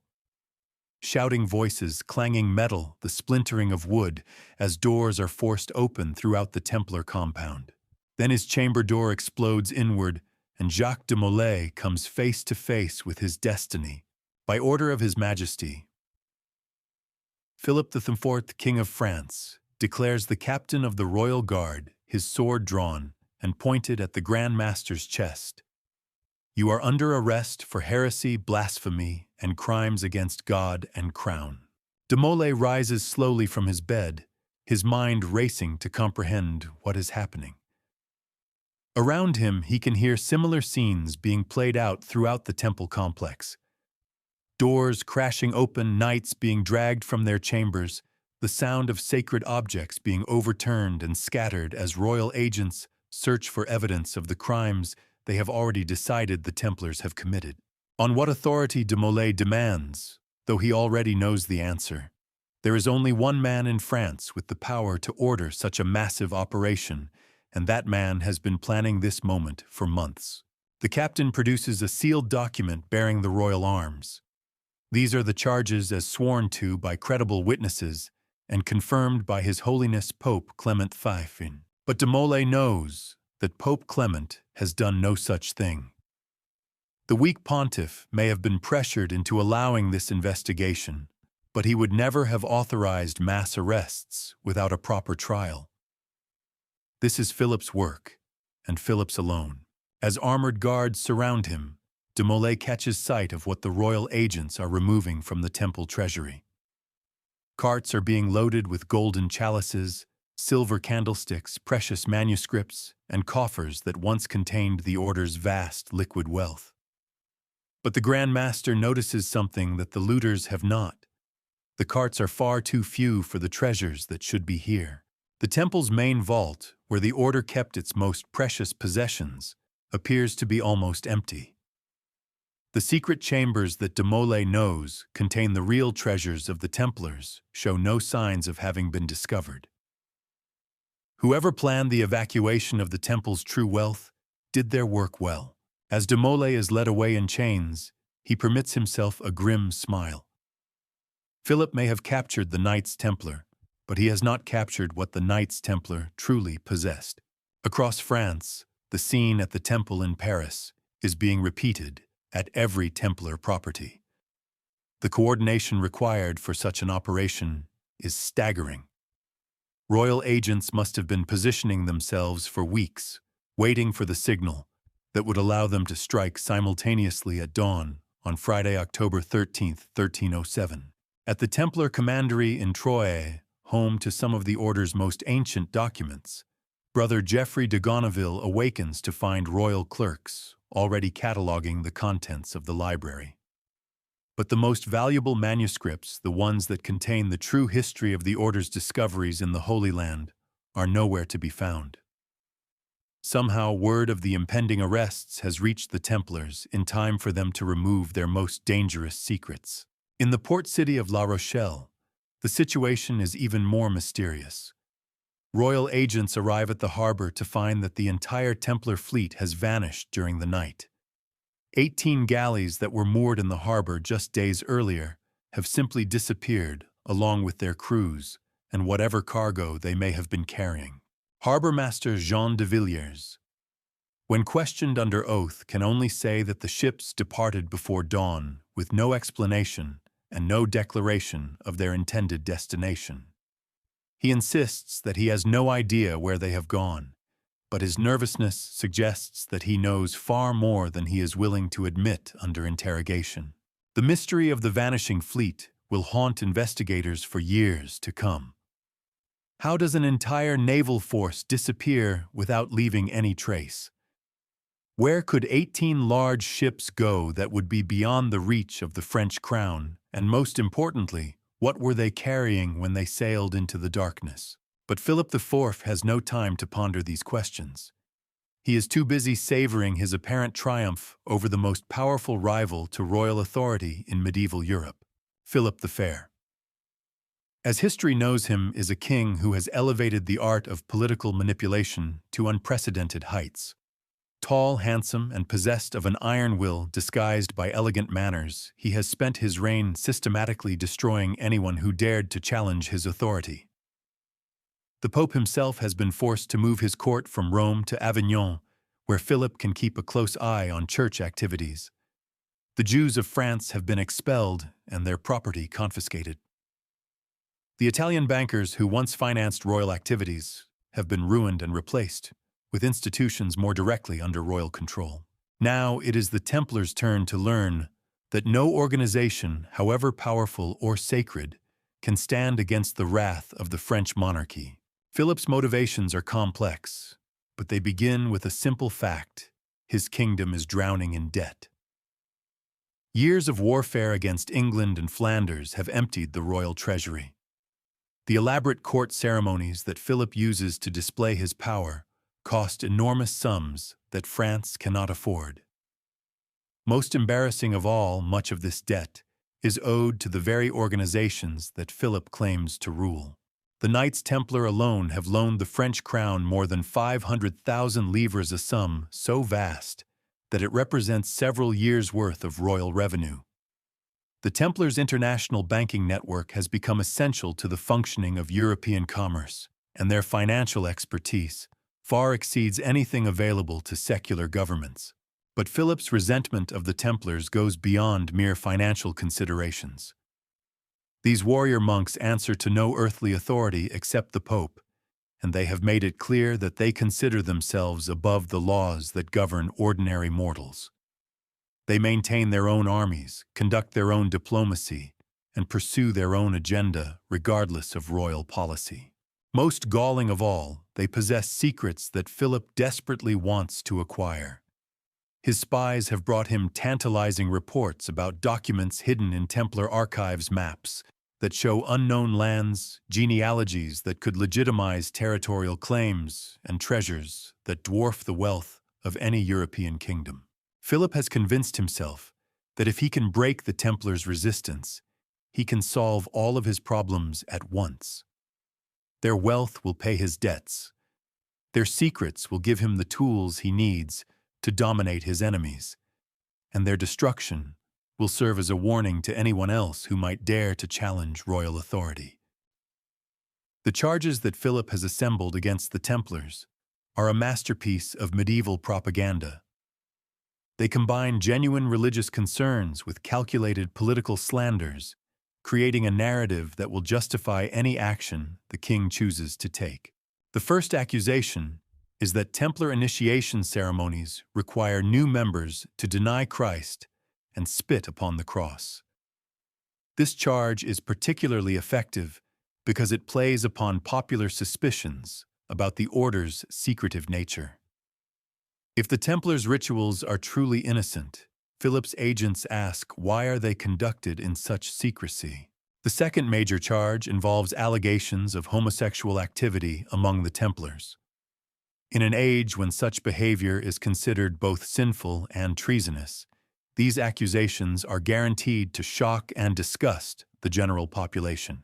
Shouting voices, clanging metal, the splintering of wood as doors are forced open throughout the Templar compound. Then his chamber door explodes inward and Jacques de Molay comes face to face with his destiny. By order of His Majesty, Philip IV, King of France, declares the captain of the royal guard, his sword drawn and pointed at the Grand Master's chest. You are under arrest for heresy, blasphemy, and crimes against God and crown. De Molay rises slowly from his bed, his mind racing to comprehend what is happening. Around him, he can hear similar scenes being played out throughout the temple complex. Doors crashing open, knights being dragged from their chambers, the sound of sacred objects being overturned and scattered as royal agents search for evidence of the crimes they have already decided the Templars have committed. On what authority de Molay demands, though he already knows the answer. There is only one man in France with the power to order such a massive operation, and that man has been planning this moment for months. The captain produces a sealed document bearing the royal arms. These are the charges as sworn to by credible witnesses and confirmed by His Holiness Pope Clement V. But de Molay knows that Pope Clement has done no such thing. The weak pontiff may have been pressured into allowing this investigation, but he would never have authorized mass arrests without a proper trial. This is Philip's work, and Philip's alone. As armored guards surround him, de Molay catches sight of what the royal agents are removing from the temple treasury. Carts are being loaded with golden chalices, silver candlesticks, precious manuscripts, and coffers that once contained the order's vast liquid wealth. But the Grand Master notices something that the looters have not. The carts are far too few for the treasures that should be here. The temple's main vault, where the order kept its most precious possessions, appears to be almost empty. The secret chambers that de Molay knows contain the real treasures of the Templars show no signs of having been discovered. Whoever planned the evacuation of the temple's true wealth did their work well. As de Molay is led away in chains, he permits himself a grim smile. Philip may have captured the Knights Templar, but he has not captured what the Knights Templar truly possessed. Across France, the scene at the temple in Paris is being repeated at every Templar property. The coordination required for such an operation is staggering. Royal agents must have been positioning themselves for weeks, waiting for the signal that would allow them to strike simultaneously at dawn on Friday, October 13, 1307. At the Templar commandery in Troyes, home to some of the order's most ancient documents, Brother Geoffrey de Gonneville awakens to find royal clerks already cataloging the contents of the library. But the most valuable manuscripts, the ones that contain the true history of the order's discoveries in the Holy Land, are nowhere to be found. Somehow, word of the impending arrests has reached the Templars in time for them to remove their most dangerous secrets. In the port city of La Rochelle, the situation is even more mysterious. Royal agents arrive at the harbor to find that the entire Templar fleet has vanished during the night. 18 galleys that were moored in the harbor just days earlier have simply disappeared along with their crews and whatever cargo they may have been carrying. Harbor Master Jean de Villiers, when questioned under oath, can only say that the ships departed before dawn with no explanation and no declaration of their intended destination. He insists that he has no idea where they have gone, but his nervousness suggests that he knows far more than he is willing to admit under interrogation. The mystery of the vanishing fleet will haunt investigators for years to come. How does an entire naval force disappear without leaving any trace? Where could 18 large ships go that would be beyond the reach of the French crown, and most importantly, what were they carrying when they sailed into the darkness? But Philip IV has no time to ponder these questions. He is too busy savoring his apparent triumph over the most powerful rival to royal authority in medieval Europe, Philip the Fair. As history knows him, is a king who has elevated the art of political manipulation to unprecedented heights. Tall, handsome, and possessed of an iron will disguised by elegant manners, he has spent his reign systematically destroying anyone who dared to challenge his authority. The Pope himself has been forced to move his court from Rome to Avignon, where Philip can keep a close eye on church activities. The Jews of France have been expelled and their property confiscated. The Italian bankers who once financed royal activities have been ruined and replaced with institutions more directly under royal control. Now it is the Templars' turn to learn that no organization, however powerful or sacred, can stand against the wrath of the French monarchy. Philip's motivations are complex, but they begin with a simple fact: his kingdom is drowning in debt. Years of warfare against England and Flanders have emptied the royal treasury. The elaborate court ceremonies that Philip uses to display his power cost enormous sums that France cannot afford. Most embarrassing of all, much of this debt is owed to the very organizations that Philip claims to rule. The Knights Templar alone have loaned the French crown more than 500,000 livres, a sum so vast that it represents several years' worth of royal revenue. The Templars' international banking network has become essential to the functioning of European commerce, and their financial expertise far exceeds anything available to secular governments. But Philip's resentment of the Templars goes beyond mere financial considerations. These warrior monks answer to no earthly authority except the Pope, and they have made it clear that they consider themselves above the laws that govern ordinary mortals. They maintain their own armies, conduct their own diplomacy, and pursue their own agenda regardless of royal policy. Most galling of all, they possess secrets that Philip desperately wants to acquire. His spies have brought him tantalizing reports about documents hidden in Templar archives, maps that show unknown lands, genealogies that could legitimize territorial claims, and treasures that dwarf the wealth of any European kingdom. Philip has convinced himself that if he can break the Templars' resistance, he can solve all of his problems at once. Their wealth will pay his debts. Their secrets will give him the tools he needs to dominate his enemies, and their destruction will serve as a warning to anyone else who might dare to challenge royal authority. The charges that Philip has assembled against the Templars are a masterpiece of medieval propaganda. They combine genuine religious concerns with calculated political slanders, creating a narrative that will justify any action the king chooses to take. The first accusation is that Templar initiation ceremonies require new members to deny Christ and spit upon the cross. This charge is particularly effective because it plays upon popular suspicions about the order's secretive nature. If the Templars' rituals are truly innocent, Philip's agents ask, why are they conducted in such secrecy? The second major charge involves allegations of homosexual activity among the Templars. In an age when such behavior is considered both sinful and treasonous, these accusations are guaranteed to shock and disgust the general population.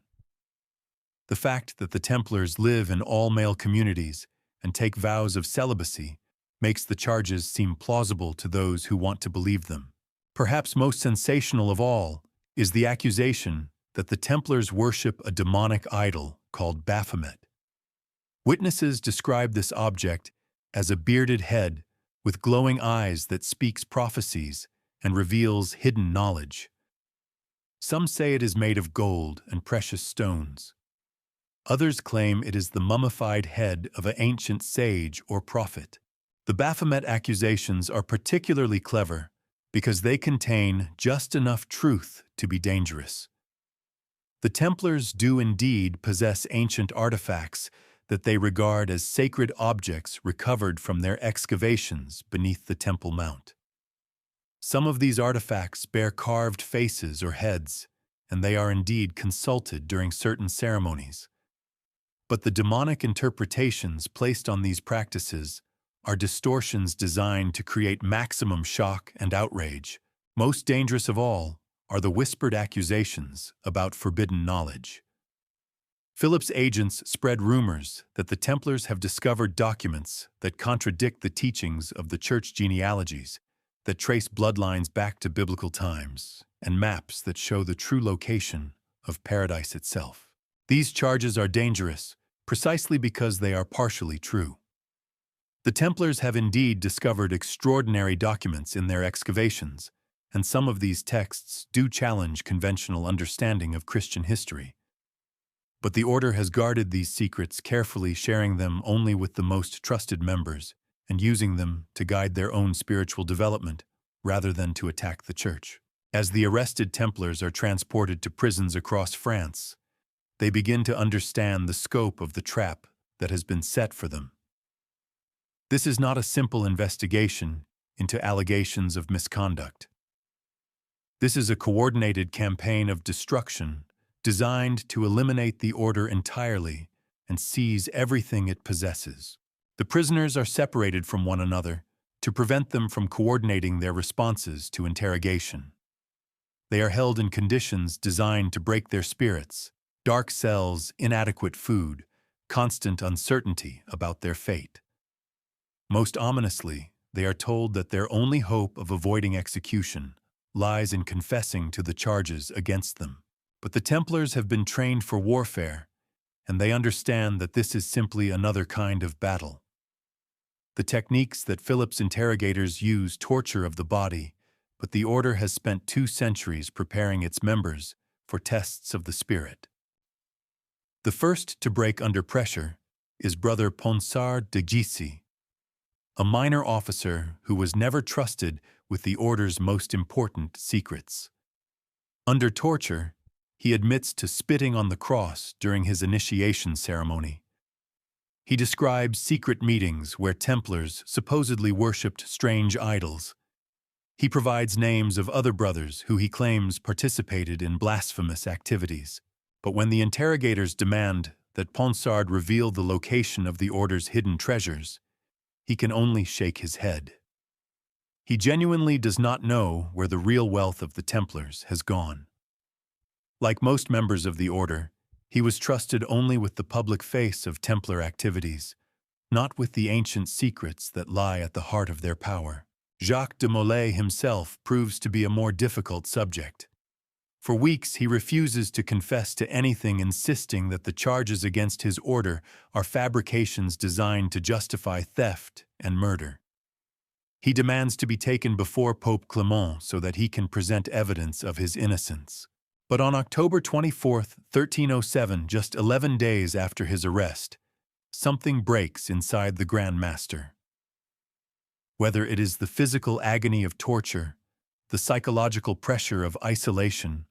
The fact that the Templars live in all-male communities and take vows of celibacy makes the charges seem plausible to those who want to believe them. Perhaps most sensational of all is the accusation that the Templars worship a demonic idol called Baphomet. Witnesses describe this object as a bearded head with glowing eyes that speaks prophecies and reveals hidden knowledge. Some say it is made of gold and precious stones. Others claim it is the mummified head of an ancient sage or prophet. The Baphomet accusations are particularly clever because they contain just enough truth to be dangerous. The Templars do indeed possess ancient artifacts that they regard as sacred objects recovered from their excavations beneath the Temple Mount. Some of these artifacts bear carved faces or heads, and they are indeed consulted during certain ceremonies. But the demonic interpretations placed on these practices are distortions designed to create maximum shock and outrage. Most dangerous of all are the whispered accusations about forbidden knowledge. Philip's agents spread rumors that the Templars have discovered documents that contradict the teachings of the church genealogies, that trace bloodlines back to biblical times, and maps that show the true location of paradise itself. These charges are dangerous precisely because they are partially true. The Templars have indeed discovered extraordinary documents in their excavations, and some of these texts do challenge conventional understanding of Christian history. But the Order has guarded these secrets, carefully sharing them only with the most trusted members and using them to guide their own spiritual development rather than to attack the Church. As the arrested Templars are transported to prisons across France, they begin to understand the scope of the trap that has been set for them. This is not a simple investigation into allegations of misconduct. This is a coordinated campaign of destruction designed to eliminate the Order entirely and seize everything it possesses. The prisoners are separated from one another to prevent them from coordinating their responses to interrogation. They are held in conditions designed to break their spirits: dark cells, inadequate food, constant uncertainty about their fate. Most ominously, they are told that their only hope of avoiding execution lies in confessing to the charges against them. But the Templars have been trained for warfare, and they understand that this is simply another kind of battle. The techniques that Philip's interrogators use torture of the body, but the Order has spent 2 centuries preparing its members for tests of the spirit. The first to break under pressure is Brother Ponsard de Gicy, a minor officer who was never trusted with the Order's most important secrets. Under torture, he admits to spitting on the cross during his initiation ceremony. He describes secret meetings where Templars supposedly worshipped strange idols. He provides names of other brothers who he claims participated in blasphemous activities. But when the interrogators demand that Ponsard reveal the location of the Order's hidden treasures, he can only shake his head. He genuinely does not know where the real wealth of the Templars has gone. Like most members of the Order, he was trusted only with the public face of Templar activities, not with the ancient secrets that lie at the heart of their power. Jacques de Molay himself proves to be a more difficult subject. For weeks he refuses to confess to anything, insisting that the charges against his Order are fabrications designed to justify theft and murder. He demands to be taken before Pope Clement so that he can present evidence of his innocence. But on October 24, 1307, just 11 days after his arrest, something breaks inside the Grand Master. Whether it is the physical agony of torture, the psychological pressure of isolation,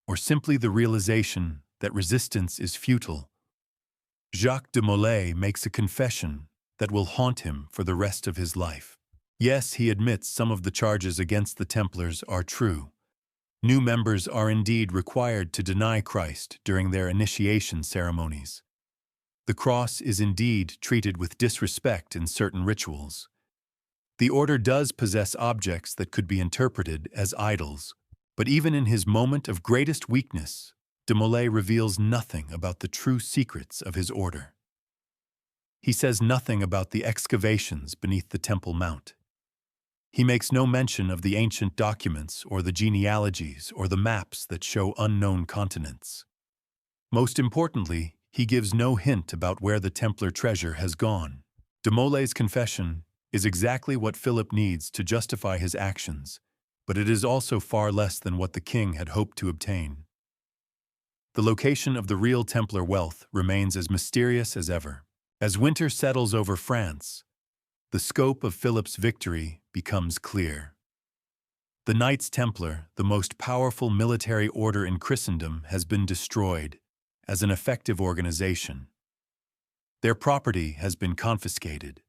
or simply the realization that resistance is futile, Jacques de Molay makes a confession that will haunt him for the rest of his life. Yes, he admits some of the charges against the Templars are true. New members are indeed required to deny Christ during their initiation ceremonies. The cross is indeed treated with disrespect in certain rituals. The Order does possess objects that could be interpreted as idols, but even in his moment of greatest weakness, de Molay reveals nothing about the true secrets of his Order. He says nothing about the excavations beneath the Temple Mount. He makes no mention of the ancient documents or the genealogies or the maps that show unknown continents. Most importantly, he gives no hint about where the Templar treasure has gone. De Molay's confession is exactly what Philip needs to justify his actions, but it is also far less than what the king had hoped to obtain. The location of the real Templar wealth remains as mysterious as ever. As winter settles over France, the scope of Philip's victory becomes clear. The Knights Templar, the most powerful military order in Christendom, has been destroyed as an effective organization. Their property has been confiscated.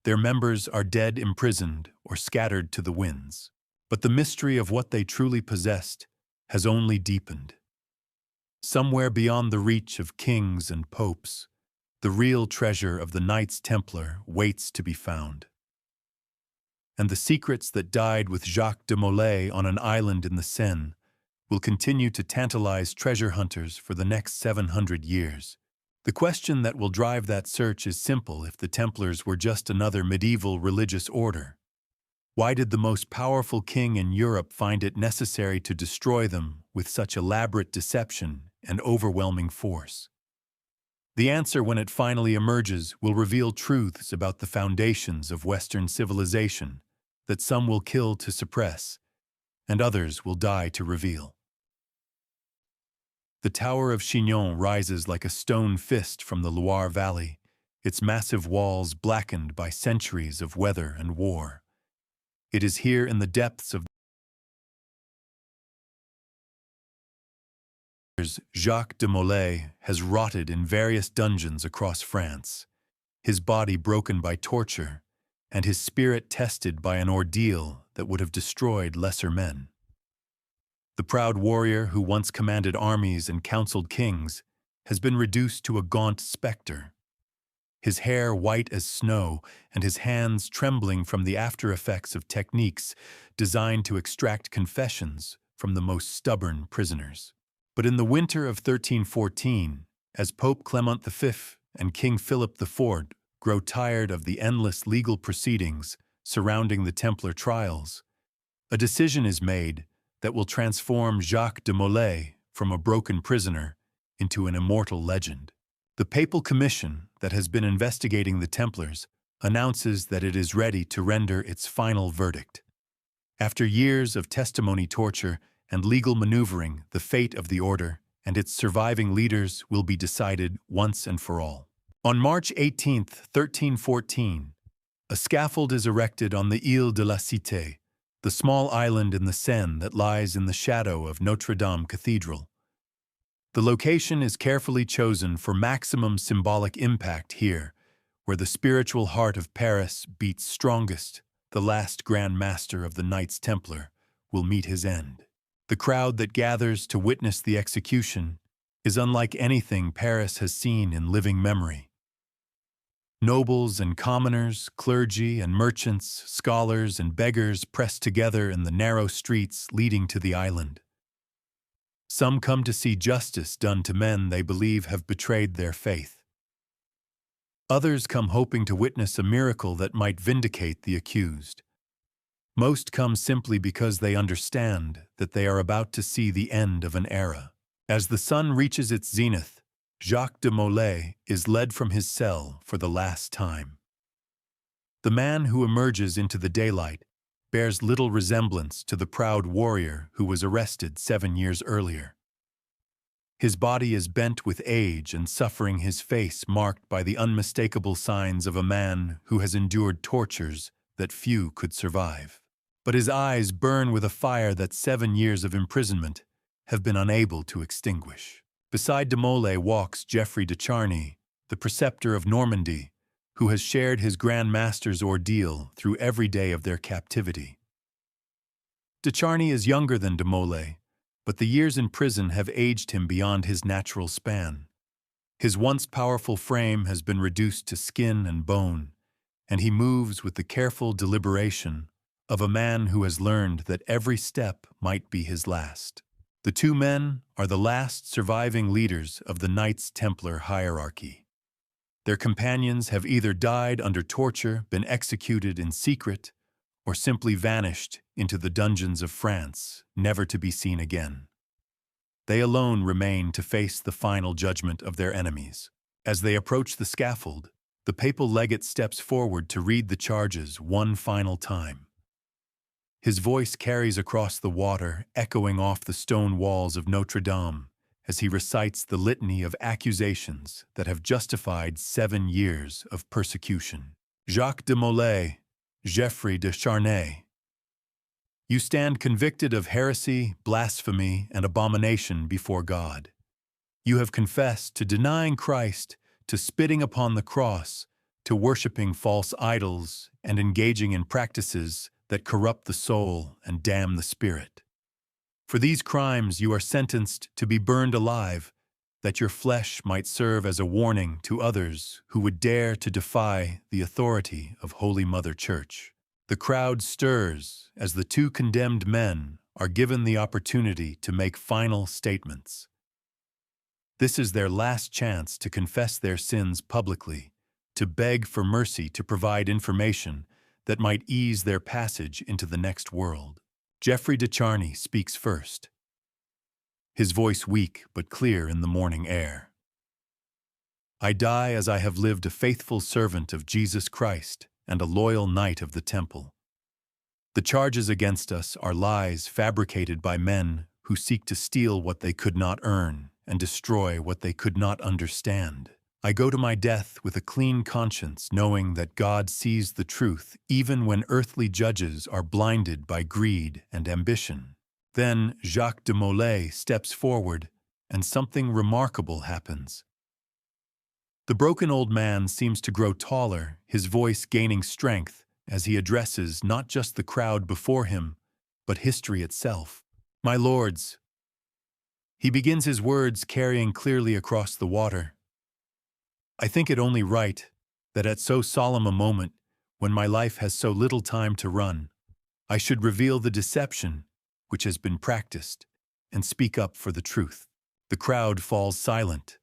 Their members are dead, imprisoned, or scattered to the winds. But the mystery of what they truly possessed has only deepened. Somewhere beyond the reach of kings and popes, the real treasure of the Knights Templar waits to be found. And the secrets that died with Jacques de Molay on an island in the Seine will continue to tantalize treasure hunters for the next 700 years. The question that will drive that search is simple: if the Templars were just another medieval religious order, why did the most powerful king in Europe find it necessary to destroy them with such elaborate deception and overwhelming force? The answer, when it finally emerges, will reveal truths about the foundations of Western civilization that some will kill to suppress, and others will die to reveal. The Tower of Chinon rises like a stone fist from the Loire Valley, its massive walls blackened by centuries of weather and war. It is here in the depths of Jacques de Molay has rotted in various dungeons across France, his body broken by torture, and his spirit tested by an ordeal that would have destroyed lesser men. The proud warrior who once commanded armies and counseled kings has been reduced to a gaunt specter, his hair white as snow and his hands trembling from the after-effects of techniques designed to extract confessions from the most stubborn prisoners. But in the winter of 1314, as Pope Clement V and King Philip IV grow tired of the endless legal proceedings surrounding the Templar trials, a decision is made that will transform Jacques de Molay from a broken prisoner into an immortal legend. The Papal Commission that has been investigating the Templars announces that it is ready to render its final verdict. After years of testimony torture and legal maneuvering, the fate of the order and its surviving leaders will be decided once and for all. On March 18, 1314, a scaffold is erected on the Ile de la Cité, the small island in the Seine that lies in the shadow of Notre Dame Cathedral. The location is carefully chosen for maximum symbolic impact here, where the spiritual heart of Paris beats strongest. The last Grand Master of the Knights Templar will meet his end. The crowd that gathers to witness the execution is unlike anything Paris has seen in living memory. Nobles and commoners, clergy and merchants, scholars and beggars press together in the narrow streets leading to the island. Some come to see justice done to men they believe have betrayed their faith. Others come hoping to witness a miracle that might vindicate the accused. Most come simply because they understand that they are about to see the end of an era. As the sun reaches its zenith, Jacques de Molay is led from his cell for the last time. The man who emerges into the daylight bears little resemblance to the proud warrior who was arrested 7 years earlier. His body is bent with age and suffering, his face marked by the unmistakable signs of a man who has endured tortures that few could survive. But his eyes burn with a fire that 7 years of imprisonment have been unable to extinguish. Beside de Molay walks Geoffrey de Charny, the preceptor of Normandy, who has shared his Grand Master's ordeal through every day of their captivity. De Charny is younger than de Molay, but the years in prison have aged him beyond his natural span. His once powerful frame has been reduced to skin and bone, and he moves with the careful deliberation of a man who has learned that every step might be his last. The two men are the last surviving leaders of the Knights Templar hierarchy. Their companions have either died under torture, been executed in secret, or simply vanished into the dungeons of France, never to be seen again. They alone remain to face the final judgment of their enemies. As they approach the scaffold, the papal legate steps forward to read the charges one final time. His voice carries across the water, echoing off the stone walls of Notre Dame, as he recites the litany of accusations that have justified 7 years of persecution. Jacques de Molay, Geoffrey de Charny, you stand convicted of heresy, blasphemy, and abomination before God. You have confessed to denying Christ, to spitting upon the cross, to worshiping false idols, and engaging in practices that corrupt the soul and damn the spirit. For these crimes you are sentenced to be burned alive, that your flesh might serve as a warning to others who would dare to defy the authority of Holy Mother Church. The crowd stirs as the two condemned men are given the opportunity to make final statements. This is their last chance to confess their sins publicly, to beg for mercy, to provide information that might ease their passage into the next world. Geoffrey de Charny speaks first, his voice weak but clear in the morning air. I die as I have lived a faithful servant of Jesus Christ and a loyal knight of the temple. The charges against us are lies fabricated by men who seek to steal what they could not earn and destroy what they could not understand. I go to my death with a clean conscience, knowing that God sees the truth even when earthly judges are blinded by greed and ambition. Then Jacques de Molay steps forward, and something remarkable happens. The broken old man seems to grow taller, his voice gaining strength as he addresses not just the crowd before him, but history itself. My lords, he begins his words carrying clearly across the water. I think it only right that at so solemn a moment, when my life has so little time to run, I should reveal the deception which has been practiced and speak up for the truth. The crowd falls silent.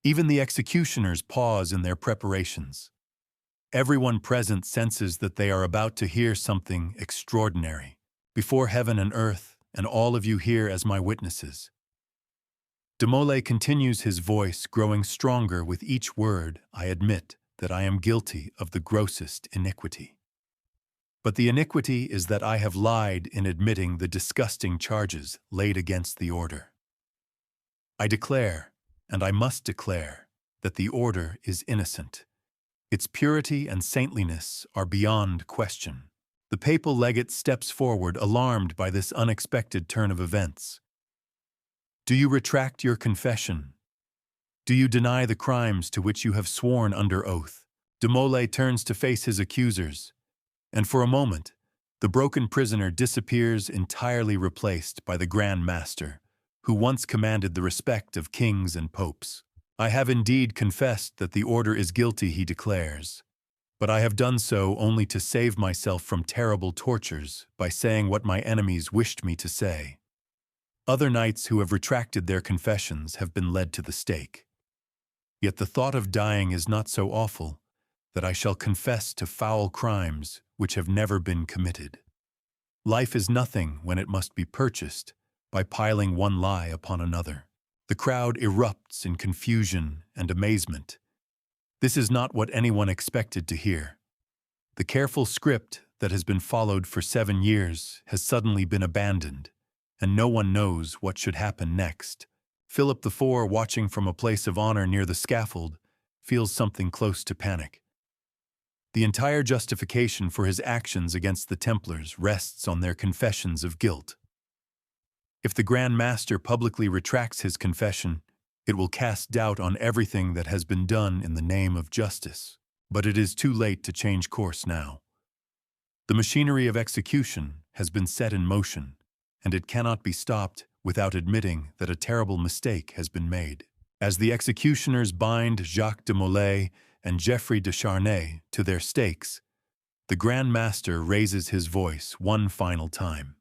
Even the executioners pause in their preparations. Everyone present senses that they are about to hear something extraordinary. Before heaven and earth, and all of you here as my witnesses. De Molay continues, his voice growing stronger with each word. I admit that I am guilty of the grossest iniquity. But the iniquity is that I have lied in admitting the disgusting charges laid against the order. I declare, and I must declare, that the order is innocent. Its purity and saintliness are beyond question. The papal legate steps forward, alarmed by this unexpected turn of events. Do you retract your confession? Do you deny the crimes to which you have sworn under oath? De Molay turns to face his accusers, and for a moment, the broken prisoner disappears, entirely replaced by the Grand Master, who once commanded the respect of kings and popes. I have indeed confessed that the order is guilty, he declares, but I have done so only to save myself from terrible tortures by saying what my enemies wished me to say. Other knights who have retracted their confessions have been led to the stake. Yet the thought of dying is not so awful that I shall confess to foul crimes which have never been committed. Life is nothing when it must be purchased by piling one lie upon another. The crowd erupts in confusion and amazement. This is not what anyone expected to hear. The careful script that has been followed for 7 years has suddenly been abandoned, and no one knows what should happen next. Philip IV, watching from a place of honor near the scaffold, feels something close to panic. The entire justification for his actions against the Templars rests on their confessions of guilt. If the Grand Master publicly retracts his confession, it will cast doubt on everything that has been done in the name of justice. But it is too late to change course now. The machinery of execution has been set in motion, and it cannot be stopped without admitting that a terrible mistake has been made. As the executioners bind Jacques de Molay and Geoffrey de Charnay to their stakes, the Grand Master raises his voice one final time.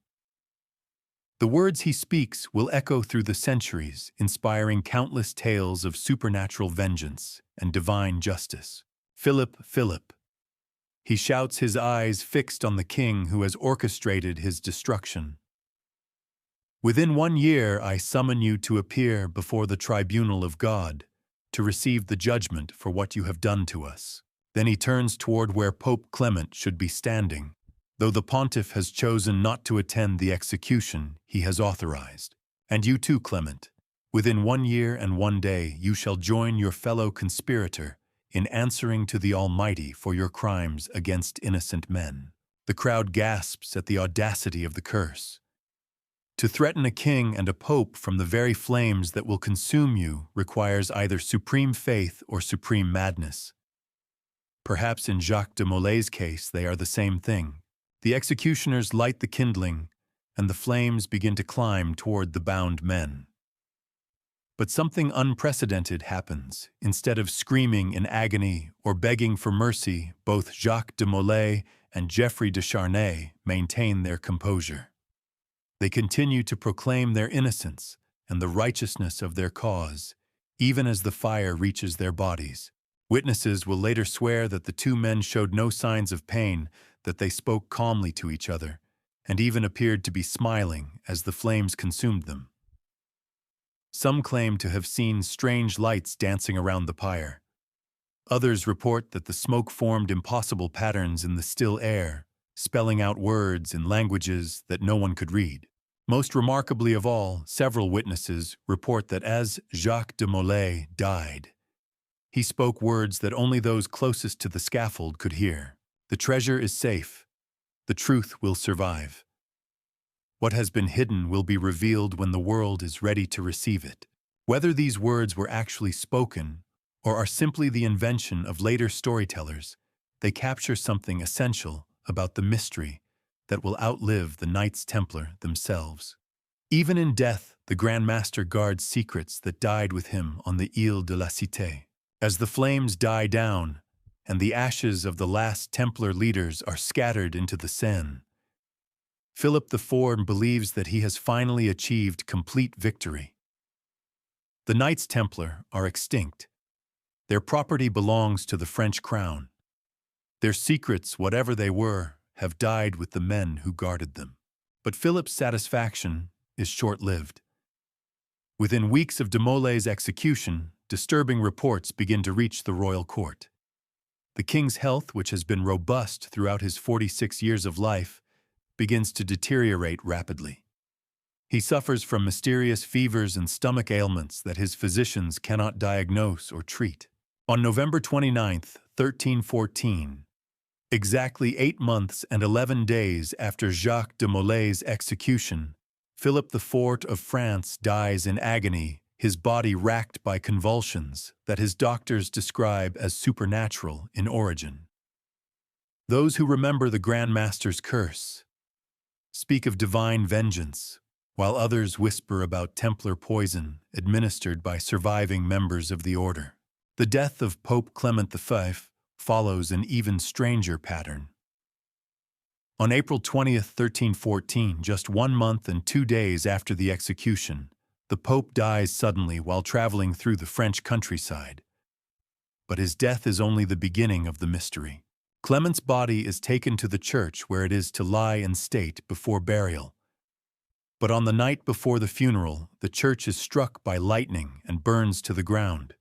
The words he speaks will echo through the centuries, inspiring countless tales of supernatural vengeance and divine justice. Philip, Philip. He shouts, his eyes fixed on the king who has orchestrated his destruction. Within 1 year I summon you to appear before the tribunal of God, to receive the judgment for what you have done to us. Then he turns toward where Pope Clement should be standing, though the pontiff has chosen not to attend the execution he has authorized. And you too, Clement, within 1 year and 1 day you shall join your fellow conspirator in answering to the Almighty for your crimes against innocent men. The crowd gasps at the audacity of the curse. To threaten a king and a pope from the very flames that will consume you requires either supreme faith or supreme madness. Perhaps in Jacques de Molay's case they are the same thing. The executioners light the kindling, and the flames begin to climb toward the bound men. But something unprecedented happens. Instead of screaming in agony or begging for mercy, both Jacques de Molay and Geoffrey de Charnay maintain their composure. They continue to proclaim their innocence and the righteousness of their cause, even as the fire reaches their bodies. Witnesses will later swear that the two men showed no signs of pain, that they spoke calmly to each other, and even appeared to be smiling as the flames consumed them. Some claim to have seen strange lights dancing around the pyre. Others report that the smoke formed impossible patterns in the still air, spelling out words in languages that no one could read. Most remarkably of all, several witnesses report that as Jacques de Molay died, he spoke words that only those closest to the scaffold could hear. The treasure is safe. The truth will survive. What has been hidden will be revealed when the world is ready to receive it. Whether these words were actually spoken or are simply the invention of later storytellers, they capture something essential about the mystery that will outlive the Knights Templar themselves. Even in death, the Grand Master guards secrets that died with him on the Île de la Cité. As the flames die down and the ashes of the last Templar leaders are scattered into the Seine, Philip IV believes that he has finally achieved complete victory. The Knights Templar are extinct. Their property belongs to the French crown. Their secrets, whatever they were, have died with the men who guarded them. But Philip's satisfaction is short-lived. Within weeks of de Molay's execution, disturbing reports begin to reach the royal court. The king's health, which has been robust throughout his 46 years of life, begins to deteriorate rapidly. He suffers from mysterious fevers and stomach ailments that his physicians cannot diagnose or treat. On November 29, 1314, exactly 8 months and 11 days after Jacques de Molay's execution, Philip IV of France dies in agony, his body racked by convulsions that his doctors describe as supernatural in origin. Those who remember the Grand Master's curse speak of divine vengeance, while others whisper about Templar poison administered by surviving members of the order. The death of Pope Clement V follows an even stranger pattern. On April 20, 1314, just 1 month and 2 days after the execution, the Pope dies suddenly while traveling through the French countryside. But his death is only the beginning of the mystery. Clement's body is taken to the church where it is to lie in state before burial. But on the night before the funeral, the church is struck by lightning and burns to the ground.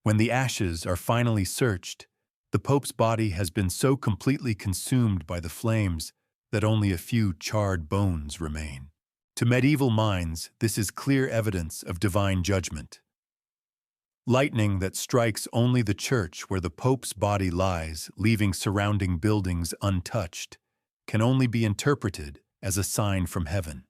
When the ashes are finally searched, the Pope's body has been so completely consumed by the flames that only a few charred bones remain. To medieval minds, this is clear evidence of divine judgment. Lightning that strikes only the church where the Pope's body lies, leaving surrounding buildings untouched, can only be interpreted as a sign from heaven.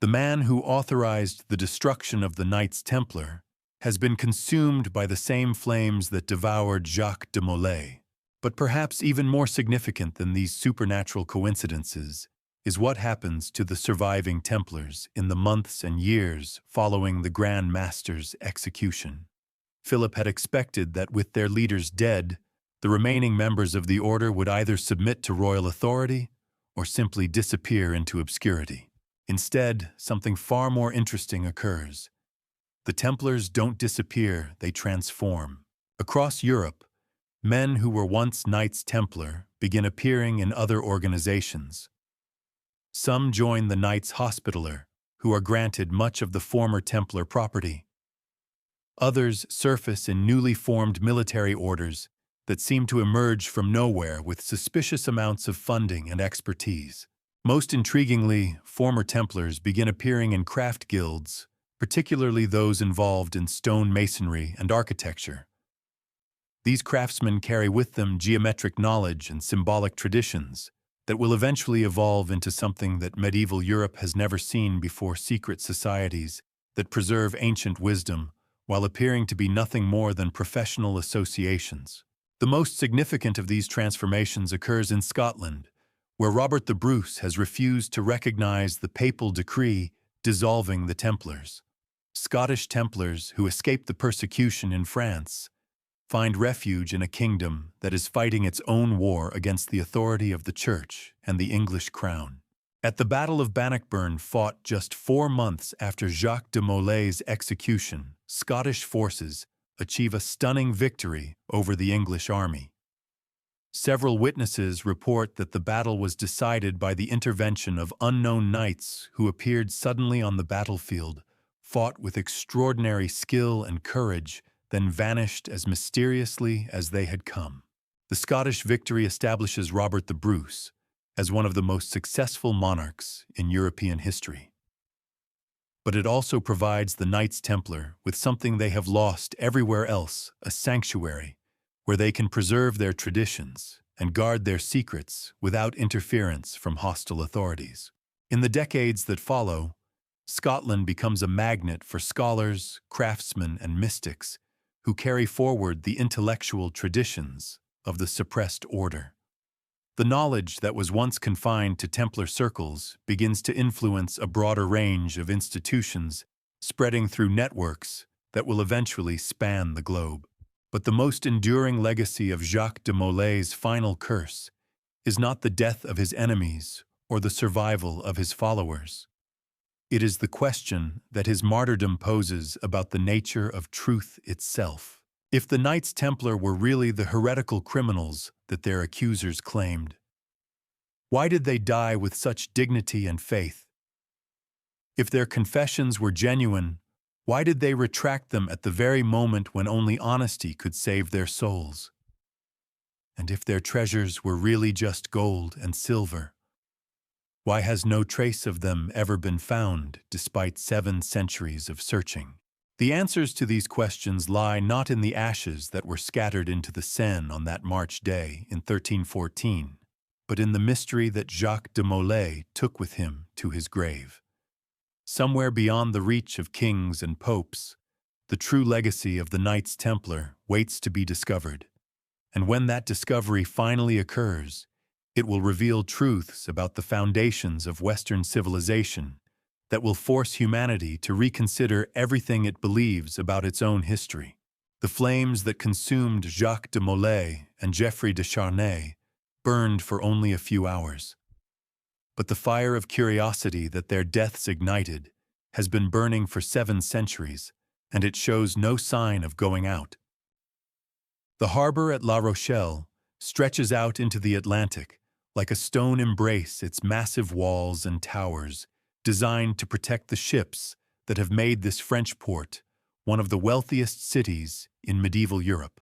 The man who authorized the destruction of the Knights Templar has been consumed by the same flames that devoured Jacques de Molay. But perhaps even more significant than these supernatural coincidences is what happens to the surviving Templars in the months and years following the Grand Master's execution. Philip had expected that with their leaders dead, the remaining members of the order would either submit to royal authority or simply disappear into obscurity. Instead, something far more interesting occurs. The Templars don't disappear, they transform. Across Europe, men who were once Knights Templar begin appearing in other organizations. Some join the Knights Hospitaller, who are granted much of the former Templar property. Others surface in newly formed military orders that seem to emerge from nowhere with suspicious amounts of funding and expertise. Most intriguingly, former Templars begin appearing in craft guilds, particularly those involved in stone masonry and architecture. These craftsmen carry with them geometric knowledge and symbolic traditions that will eventually evolve into something that medieval Europe has never seen before: secret societies that preserve ancient wisdom while appearing to be nothing more than professional associations. The most significant of these transformations occurs in Scotland, where Robert the Bruce has refused to recognize the papal decree dissolving the Templars. Scottish Templars who escaped the persecution in France find refuge in a kingdom that is fighting its own war against the authority of the Church and the English crown. At the Battle of Bannockburn, fought just 4 months after Jacques de Molay's execution, Scottish forces achieve a stunning victory over the English army. Several witnesses report that the battle was decided by the intervention of unknown knights who appeared suddenly on the battlefield, fought with extraordinary skill and courage, then vanished as mysteriously as they had come. The Scottish victory establishes Robert the Bruce as one of the most successful monarchs in European history. But it also provides the Knights Templar with something they have lost everywhere else, a sanctuary where they can preserve their traditions and guard their secrets without interference from hostile authorities. In the decades that follow, Scotland becomes a magnet for scholars, craftsmen, and mystics who carry forward the intellectual traditions of the suppressed order. The knowledge that was once confined to Templar circles begins to influence a broader range of institutions, spreading through networks that will eventually span the globe. But the most enduring legacy of Jacques de Molay's final curse is not the death of his enemies or the survival of his followers. It is the question that his martyrdom poses about the nature of truth itself. If the Knights Templar were really the heretical criminals that their accusers claimed, why did they die with such dignity and faith? If their confessions were genuine, why did they retract them at the very moment when only honesty could save their souls? And if their treasures were really just gold and silver, why has no trace of them ever been found despite 7 centuries of searching? The answers to these questions lie not in the ashes that were scattered into the Seine on that March day in 1314, but in the mystery that Jacques de Molay took with him to his grave. Somewhere beyond the reach of kings and popes, the true legacy of the Knights Templar waits to be discovered. And when that discovery finally occurs, it will reveal truths about the foundations of Western civilization that will force humanity to reconsider everything it believes about its own history. The flames that consumed Jacques de Molay and Geoffrey de Charnay burned for only a few hours. But the fire of curiosity that their deaths ignited has been burning for 7 centuries, and it shows no sign of going out. The harbor at La Rochelle stretches out into the Atlantic like a stone embrace, its massive walls and towers, designed to protect the ships that have made this French port one of the wealthiest cities in medieval Europe.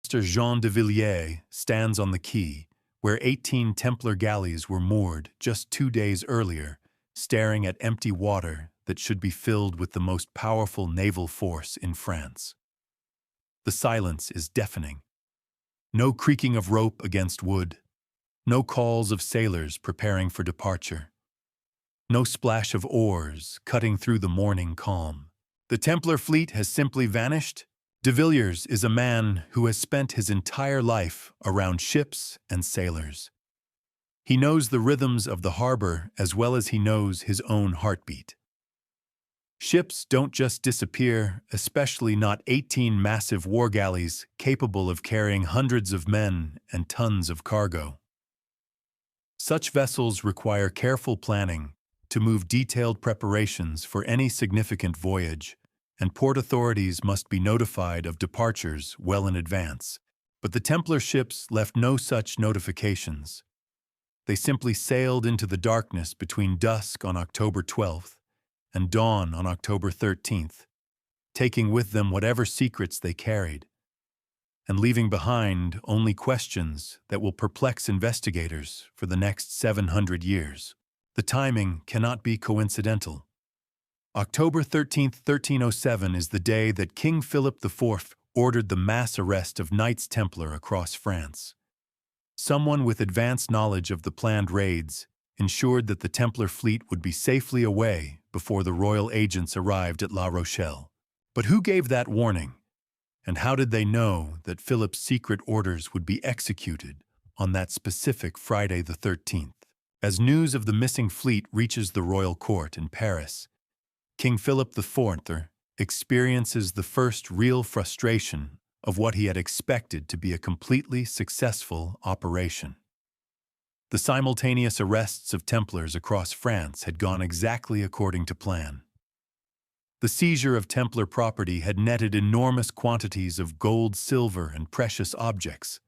Mr. Jean de Villiers stands on the quay, where 18 Templar galleys were moored just 2 days earlier, staring at empty water that should be filled with the most powerful naval force in France. The silence is deafening. No creaking of rope against wood. No calls of sailors preparing for departure. No splash of oars cutting through the morning calm. The Templar fleet has simply vanished. De Villiers is a man who has spent his entire life around ships and sailors. He knows the rhythms of the harbor as well as he knows his own heartbeat. Ships don't just disappear, especially not 18 massive war galleys capable of carrying hundreds of men and tons of cargo. Such vessels require careful planning to move detailed preparations for any significant voyage, and port authorities must be notified of departures well in advance. But the Templar ships left no such notifications. They simply sailed into the darkness between dusk on October 12th and dawn on October 13th, taking with them whatever secrets they carried, and leaving behind only questions that will perplex investigators for the next 700 years. The timing cannot be coincidental. October 13, 1307 is the day that King Philip IV ordered the mass arrest of Knights Templar across France. Someone with advanced knowledge of the planned raids ensured that the Templar fleet would be safely away before the royal agents arrived at La Rochelle. But who gave that warning? And how did they know that Philip's secret orders would be executed on that specific Friday the 13th? As news of the missing fleet reaches the royal court in Paris, King Philip IV experiences the first real frustration of what he had expected to be a completely successful operation. The simultaneous arrests of Templars across France had gone exactly according to plan. The seizure of Templar property had netted enormous quantities of gold, silver, and precious objects.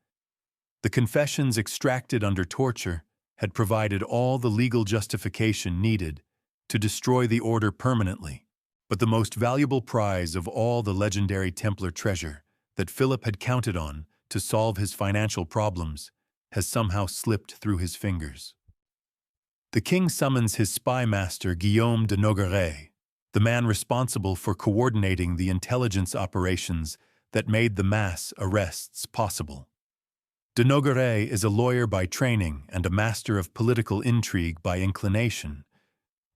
The confessions extracted under torture had provided all the legal justification needed to destroy the order permanently. But the most valuable prize of all the legendary Templar treasure that Philip had counted on to solve his financial problems has somehow slipped through his fingers. The king summons his spy master Guillaume de Nogaret, the man responsible for coordinating the intelligence operations that made the mass arrests possible. De Nogaret is a lawyer by training and a master of political intrigue by inclination,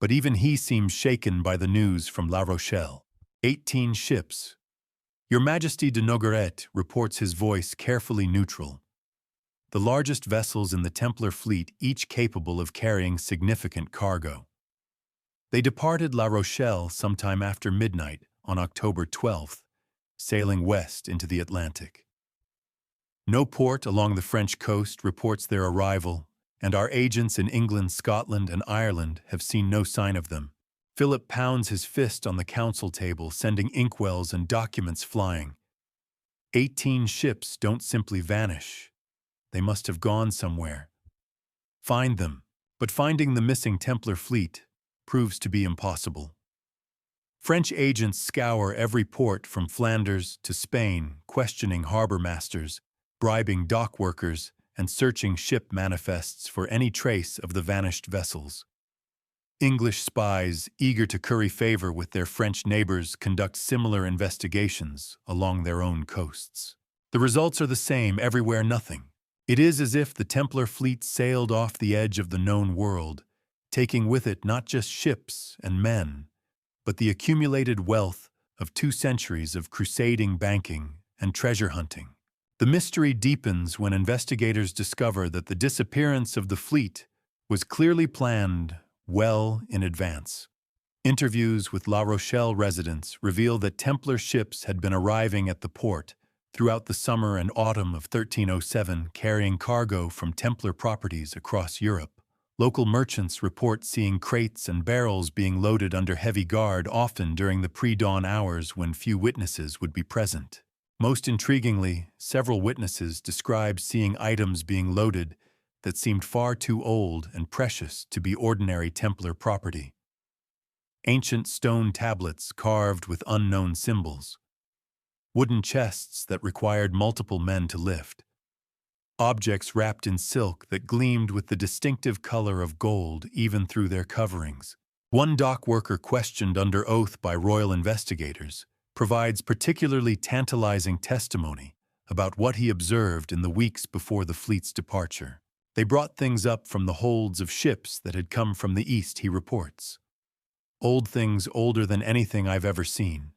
but even he seems shaken by the news from La Rochelle. 18 ships. Your Majesty de Nogaret reports, his voice carefully neutral. The largest vessels in the Templar fleet, each capable of carrying significant cargo. They departed La Rochelle sometime after midnight on October 12th, sailing west into the Atlantic. No port along the French coast reports their arrival, and our agents in England, Scotland, and Ireland have seen no sign of them. Philip pounds his fist on the council table, sending inkwells and documents flying. 18 ships don't simply vanish. They must have gone somewhere. Find them, but finding the missing Templar fleet proves to be impossible. French agents scour every port from Flanders to Spain, questioning harbor masters, bribing dock workers, and searching ship manifests for any trace of the vanished vessels. English spies, eager to curry favor with their French neighbors, conduct similar investigations along their own coasts. The results are the same everywhere: nothing. It is as if the Templar fleet sailed off the edge of the known world, taking with it not just ships and men, but the accumulated wealth of 2 centuries of crusading, banking, and treasure hunting. The mystery deepens when investigators discover that the disappearance of the fleet was clearly planned well in advance. Interviews with La Rochelle residents reveal that Templar ships had been arriving at the port throughout the summer and autumn of 1307, carrying cargo from Templar properties across Europe. Local merchants report seeing crates and barrels being loaded under heavy guard, often during the pre-dawn hours when few witnesses would be present. Most intriguingly, several witnesses described seeing items being loaded that seemed far too old and precious to be ordinary Templar property. Ancient stone tablets carved with unknown symbols, wooden chests that required multiple men to lift, objects wrapped in silk that gleamed with the distinctive color of gold even through their coverings. One dock worker, questioned under oath by royal investigators, provides particularly tantalizing testimony about what he observed in the weeks before the fleet's departure. They brought things up from the holds of ships that had come from the east, he reports. Old things, older than anything I've ever seen.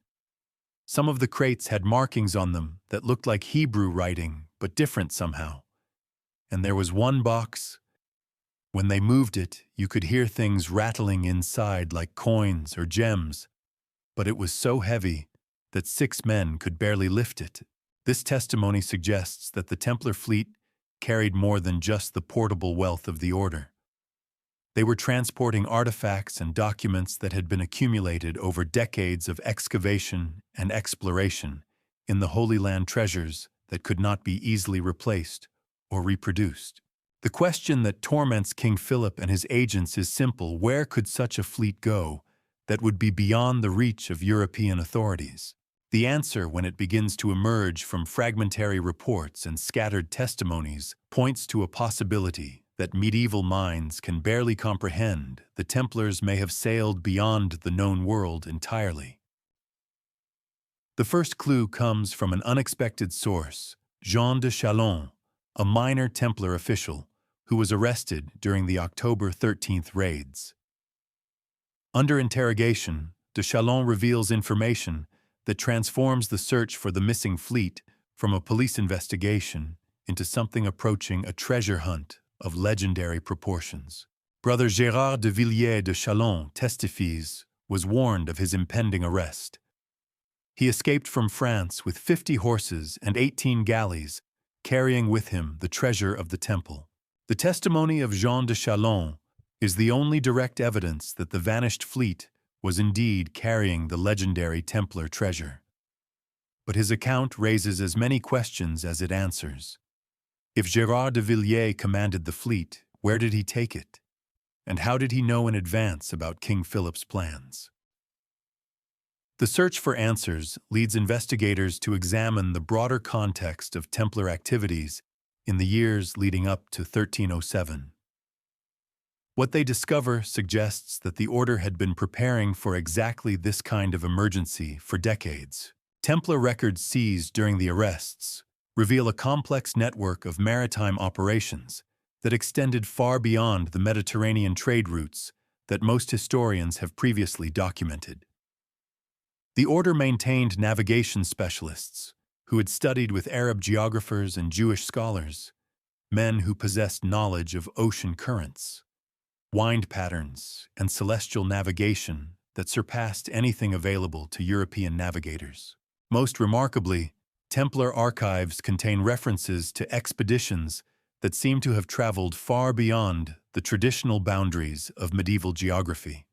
Some of the crates had markings on them that looked like Hebrew writing, but different somehow. And there was one box. When they moved it, you could hear things rattling inside like coins or gems, but it was so heavy that 6 men could barely lift it. This testimony suggests that the Templar fleet carried more than just the portable wealth of the order. They were transporting artifacts and documents that had been accumulated over decades of excavation and exploration in the Holy Land, treasures that could not be easily replaced or reproduced. The question that torments King Philip and his agents is simple: where could such a fleet go that would be beyond the reach of European authorities? The answer, when it begins to emerge from fragmentary reports and scattered testimonies, points to a possibility that medieval minds can barely comprehend. The Templars may have sailed beyond the known world entirely. The first clue comes from an unexpected source: Jean de Chalon, a minor Templar official who was arrested during the October 13th raids. Under interrogation, de Chalon reveals information that transforms the search for the missing fleet from a police investigation into something approaching a treasure hunt of legendary proportions. Brother Gérard de Villiers de Chalon testifies, was warned of his impending arrest. He escaped from France with 50 horses and 18 galleys, carrying with him the treasure of the temple. The testimony of Jean de Chalon is the only direct evidence that the vanished fleet was indeed carrying the legendary Templar treasure. But his account raises as many questions as it answers. If Gérard de Villiers commanded the fleet, Where did he take it? And how did he know in advance about King Philip's plans? The search for answers leads investigators to examine the broader context of Templar activities in the years leading up to 1307. What they discover suggests that the order had been preparing for exactly this kind of emergency for decades. Templar records seized during the arrests reveal a complex network of maritime operations that extended far beyond the Mediterranean trade routes that most historians have previously documented. The order maintained navigation specialists who had studied with Arab geographers and Jewish scholars, men who possessed knowledge of ocean currents, wind patterns, and celestial navigation that surpassed anything available to European navigators. Most remarkably, Templar archives contain references to expeditions that seem to have traveled far beyond the traditional boundaries of medieval geography.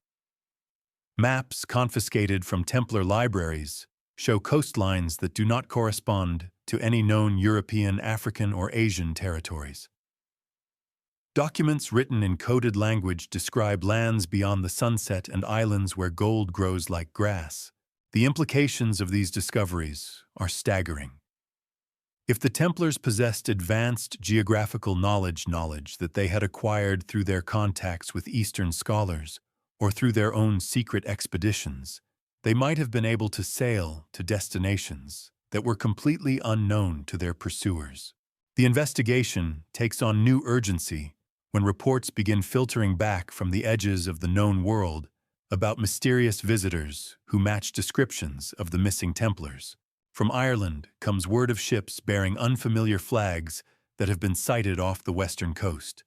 Maps confiscated from Templar libraries show coastlines that do not correspond to any known European, African, or Asian territories. Documents written in coded language describe lands beyond the sunset and islands where gold grows like grass. The implications of these discoveries are staggering. If the Templars possessed advanced geographical knowledge that they had acquired through their contacts with Eastern scholars or through their own secret expeditions, they might have been able to sail to destinations that were completely unknown to their pursuers. The investigation takes on new urgency when reports begin filtering back from the edges of the known world about mysterious visitors who match descriptions of the missing Templars. From Ireland comes word of ships bearing unfamiliar flags that have been sighted off the western coast.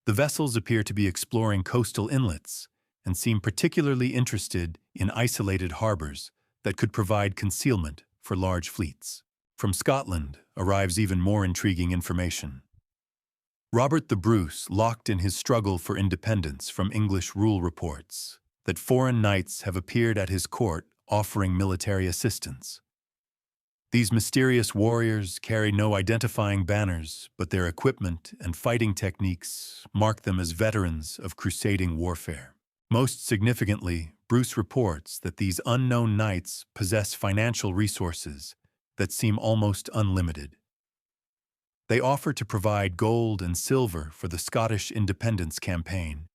The vessels appear to be exploring coastal inlets and seem particularly interested in isolated harbors that could provide concealment for large fleets. From Scotland arrives even more intriguing information. Robert the Bruce locked in his struggle for independence from English rule reports that foreign knights have appeared at his court offering military assistance. These mysterious warriors carry no identifying banners, but their equipment and fighting techniques mark them as veterans of crusading warfare. Most significantly, Bruce reports that these unknown knights possess financial resources that seem almost unlimited. They offer to provide gold and silver for the Scottish independence campaign,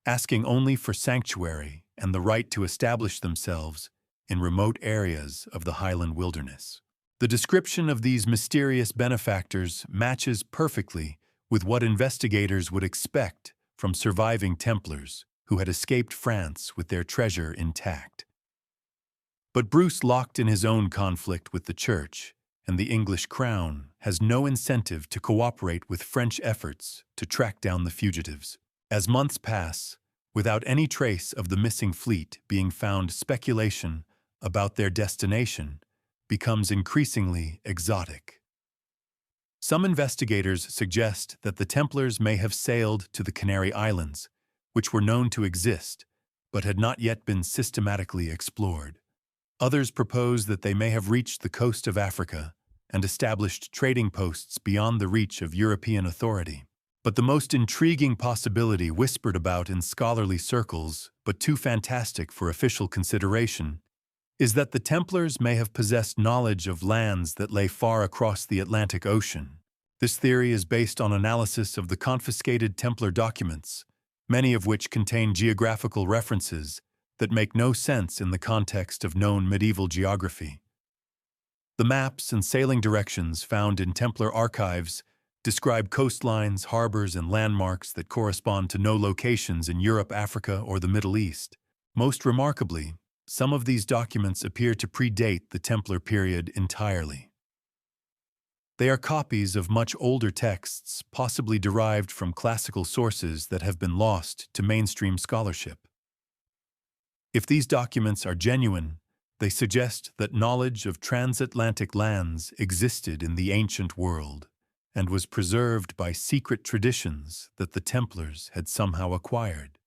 asking only for sanctuary and the right to establish themselves in remote areas of the Highland wilderness. The description of these mysterious benefactors matches perfectly with what investigators would expect from surviving Templars who had escaped France with their treasure intact. But Bruce, locked in his own conflict with the Church and the English crown, has no incentive to cooperate with French efforts to track down the fugitives. As months pass, without any trace of the missing fleet being found, speculation about their destination becomes increasingly exotic. Some investigators suggest that the Templars may have sailed to the Canary Islands, which were known to exist, but had not yet been systematically explored. Others propose that they may have reached the coast of Africa and established trading posts beyond the reach of European authority. But the most intriguing possibility whispered about in scholarly circles, but too fantastic for official consideration, is that the Templars may have possessed knowledge of lands that lay far across the Atlantic Ocean. This theory is based on analysis of the confiscated Templar documents, many of which contain geographical references that make no sense in the context of known medieval geography. The maps and sailing directions found in Templar archives describe coastlines, harbors, and landmarks that correspond to no locations in Europe, Africa, or the Middle East. Most remarkably, some of these documents appear to predate the Templar period entirely. They are copies of much older texts, possibly derived from classical sources that have been lost to mainstream scholarship. If these documents are genuine, they suggest that knowledge of transatlantic lands existed in the ancient world and was preserved by secret traditions that the Templars had somehow acquired.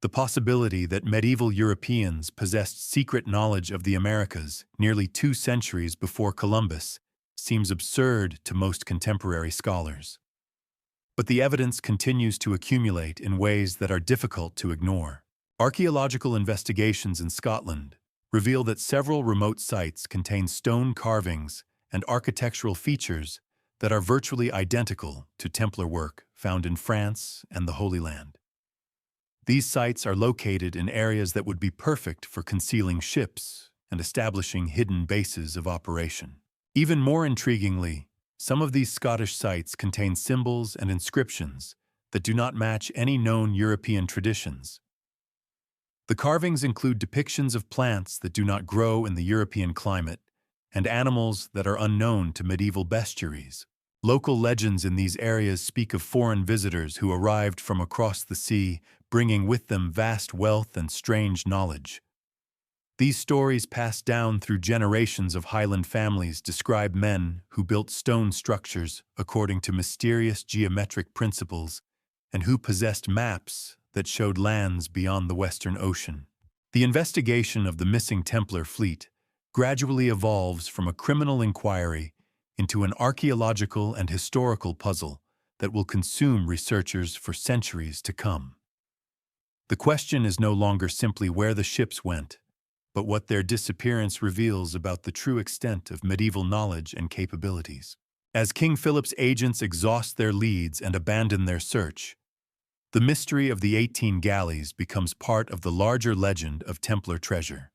The possibility that medieval Europeans possessed secret knowledge of the Americas nearly 2 centuries before Columbus seems absurd to most contemporary scholars. But the evidence continues to accumulate in ways that are difficult to ignore. Archaeological investigations in Scotland reveal that several remote sites contain stone carvings and architectural features that are virtually identical to Templar work found in France and the Holy Land. These sites are located in areas that would be perfect for concealing ships and establishing hidden bases of operation. Even more intriguingly, some of these Scottish sites contain symbols and inscriptions that do not match any known European traditions. The carvings include depictions of plants that do not grow in the European climate and animals that are unknown to medieval bestiaries. Local legends in these areas speak of foreign visitors who arrived from across the sea, bringing with them vast wealth and strange knowledge. These stories passed down through generations of Highland families describe men who built stone structures according to mysterious geometric principles and who possessed maps that showed lands beyond the Western Ocean. The investigation of the missing Templar fleet gradually evolves from a criminal inquiry into an archaeological and historical puzzle that will consume researchers for centuries to come. The question is no longer simply where the ships went, but what their disappearance reveals about the true extent of medieval knowledge and capabilities. As King Philip's agents exhaust their leads and abandon their search, the mystery of the 18 galleys becomes part of the larger legend of Templar treasure.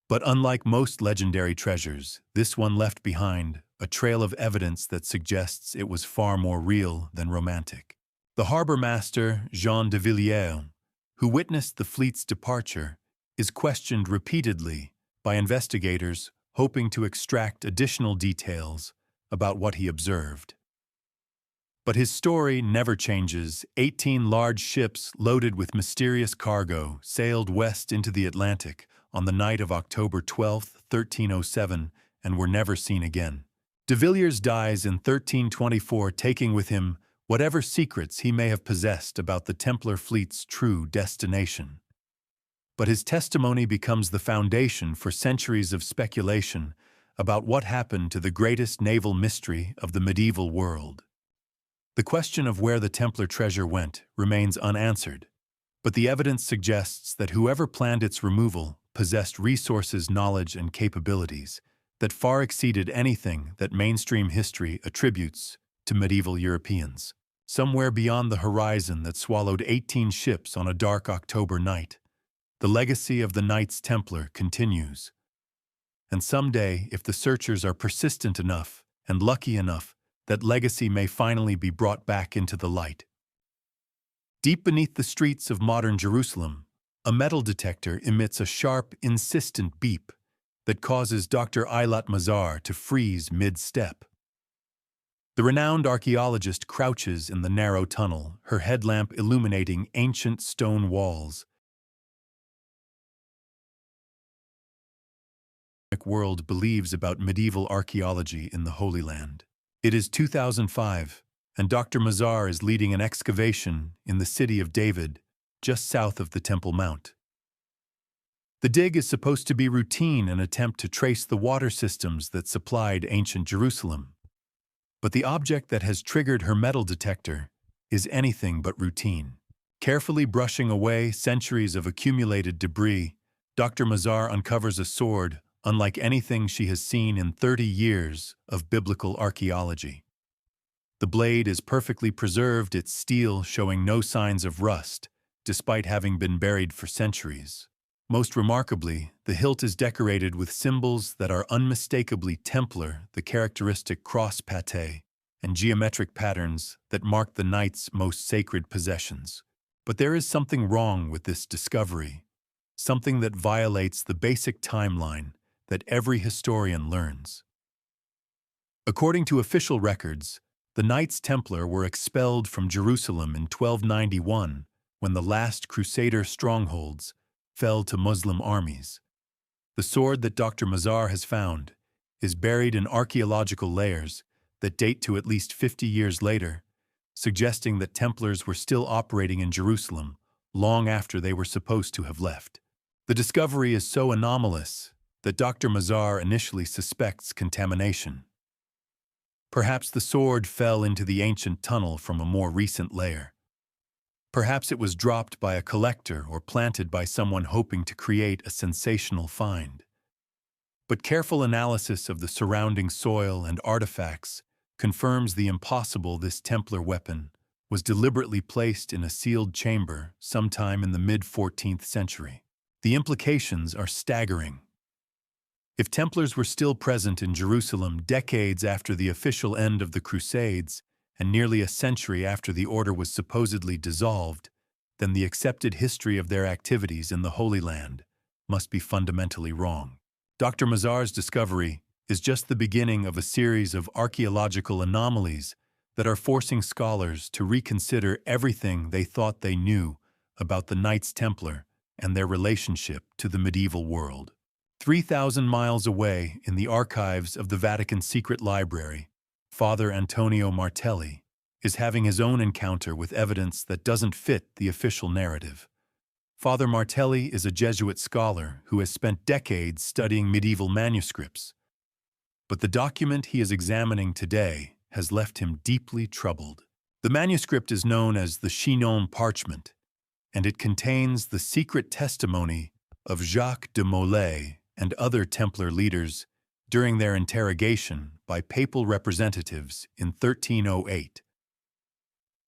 But unlike most legendary treasures, this one left behind a trail of evidence that suggests it was far more real than romantic. The harbor master, Jean de Villiers, who witnessed the fleet's departure, is questioned repeatedly by investigators hoping to extract additional details about what he observed. But his story never changes. 18 large ships loaded with mysterious cargo sailed west into the Atlantic on the night of October 12, 1307, and were never seen again. De Villiers dies in 1324, taking with him whatever secrets he may have possessed about the Templar fleet's true destination. But his testimony becomes the foundation for centuries of speculation about what happened to the greatest naval mystery of the medieval world. The question of where the Templar treasure went remains unanswered, but the evidence suggests that whoever planned its removal possessed resources, knowledge, and capabilities that far exceeded anything that mainstream history attributes to medieval Europeans. Somewhere beyond the horizon that swallowed 18 ships on a dark October night, the legacy of the Knights Templar continues. And someday, if the searchers are persistent enough and lucky enough, that legacy may finally be brought back into the light. Deep beneath the streets of modern Jerusalem, a metal detector emits a sharp, insistent beep that causes Dr. Eilat Mazar to freeze mid-step. The renowned archaeologist crouches in the narrow tunnel, her headlamp illuminating ancient stone walls. The world believes about medieval archaeology in the Holy Land. It is 2005, and Dr. Mazar is leading an excavation in the city of David, just south of the Temple Mount. The dig is supposed to be routine, an attempt to trace the water systems that supplied ancient Jerusalem. But the object that has triggered her metal detector is anything but routine. Carefully brushing away centuries of accumulated debris, Dr. Mazar uncovers a sword unlike anything she has seen in 30 years of biblical archaeology. The blade is perfectly preserved, its steel showing no signs of rust, despite having been buried for centuries. Most remarkably, the hilt is decorated with symbols that are unmistakably Templar, the characteristic cross pate, and geometric patterns that mark the knight's most sacred possessions. But there is something wrong with this discovery, something that violates the basic timeline that every historian learns. According to official records, the Knights Templar were expelled from Jerusalem in 1291 when the last Crusader strongholds fell to Muslim armies. The sword that Dr. Mazar has found is buried in archaeological layers that date to at least 50 years later, suggesting that Templars were still operating in Jerusalem long after they were supposed to have left. The discovery is so anomalous that Dr. Mazar initially suspects contamination. Perhaps the sword fell into the ancient tunnel from a more recent layer. Perhaps it was dropped by a collector or planted by someone hoping to create a sensational find. But careful analysis of the surrounding soil and artifacts confirms the impossible. This Templar weapon was deliberately placed in a sealed chamber sometime in the mid-14th century. The implications are staggering. If Templars were still present in Jerusalem decades after the official end of the Crusades and nearly a century after the order was supposedly dissolved, then the accepted history of their activities in the Holy Land must be fundamentally wrong. Dr. Mazar's discovery is just the beginning of a series of archaeological anomalies that are forcing scholars to reconsider everything they thought they knew about the Knights Templar and their relationship to the medieval world. 3,000 miles away, in the archives of the Vatican Secret Library, Father Antonio Martelli is having his own encounter with evidence that doesn't fit the official narrative. Father Martelli is a Jesuit scholar who has spent decades studying medieval manuscripts, but the document he is examining today has left him deeply troubled. The manuscript is known as the Chinon parchment, and it contains the secret testimony of Jacques de Molay and other Templar leaders during their interrogation by papal representatives in 1308.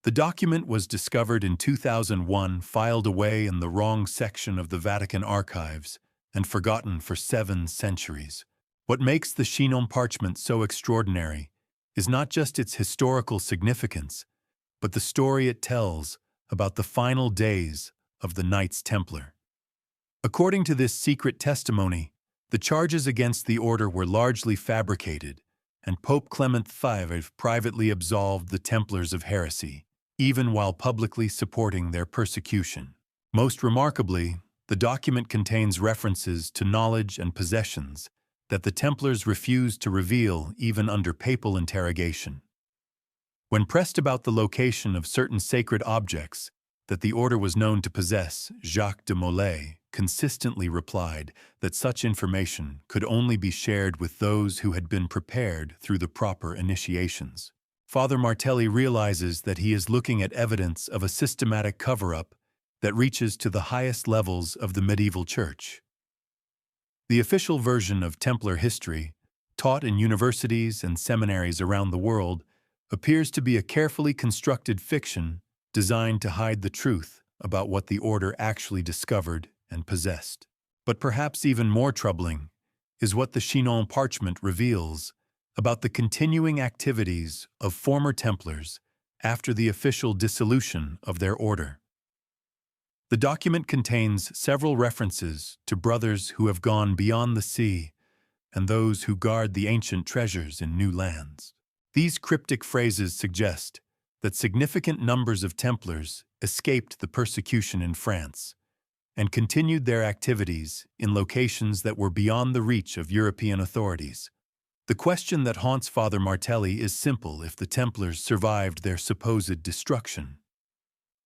The document was discovered in 2001, filed away in the wrong section of the Vatican archives, and forgotten for 7 centuries. What makes the Chinon parchment so extraordinary is not just its historical significance, but the story it tells about the final days of the Knights Templar. According to this secret testimony, the charges against the order were largely fabricated, and Pope Clement V privately absolved the Templars of heresy, even while publicly supporting their persecution. Most remarkably, the document contains references to knowledge and possessions that the Templars refused to reveal even under papal interrogation. When pressed about the location of certain sacred objects that the order was known to possess, Jacques de Molay consistently replied that such information could only be shared with those who had been prepared through the proper initiations. Father Martelli realizes that he is looking at evidence of a systematic cover-up that reaches to the highest levels of the medieval church. The official version of Templar history, taught in universities and seminaries around the world, appears to be a carefully constructed fiction designed to hide the truth about what the order actually discovered and possessed. But perhaps even more troubling is what the Chinon parchment reveals about the continuing activities of former Templars after the official dissolution of their order. The document contains several references to brothers who have gone beyond the sea and those who guard the ancient treasures in new lands. These cryptic phrases suggest that significant numbers of Templars escaped the persecution in France and continued their activities in locations that were beyond the reach of European authorities. The question that haunts Father Martelli is simple: if the Templars survived their supposed destruction,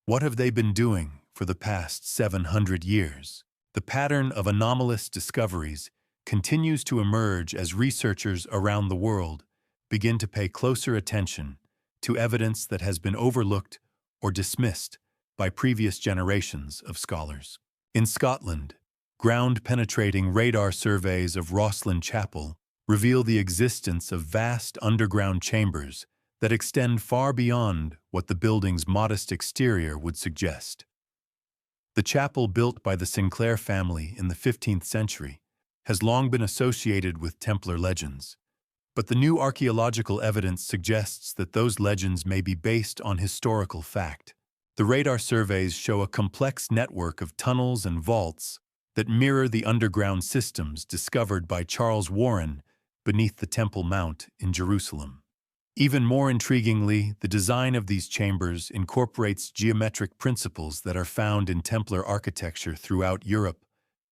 what have they been doing for the past 700 years? The pattern of anomalous discoveries continues to emerge as researchers around the world begin to pay closer attention to evidence that has been overlooked or dismissed by previous generations of scholars. In Scotland, ground-penetrating radar surveys of Rosslyn Chapel reveal the existence of vast underground chambers that extend far beyond what the building's modest exterior would suggest. The chapel, built by the Sinclair family in the 15th century, has long been associated with Templar legends, but the new archaeological evidence suggests that those legends may be based on historical fact. The radar surveys show a complex network of tunnels and vaults that mirror the underground systems discovered by Charles Warren beneath the Temple Mount in Jerusalem. Even more intriguingly, the design of these chambers incorporates geometric principles that are found in Templar architecture throughout Europe,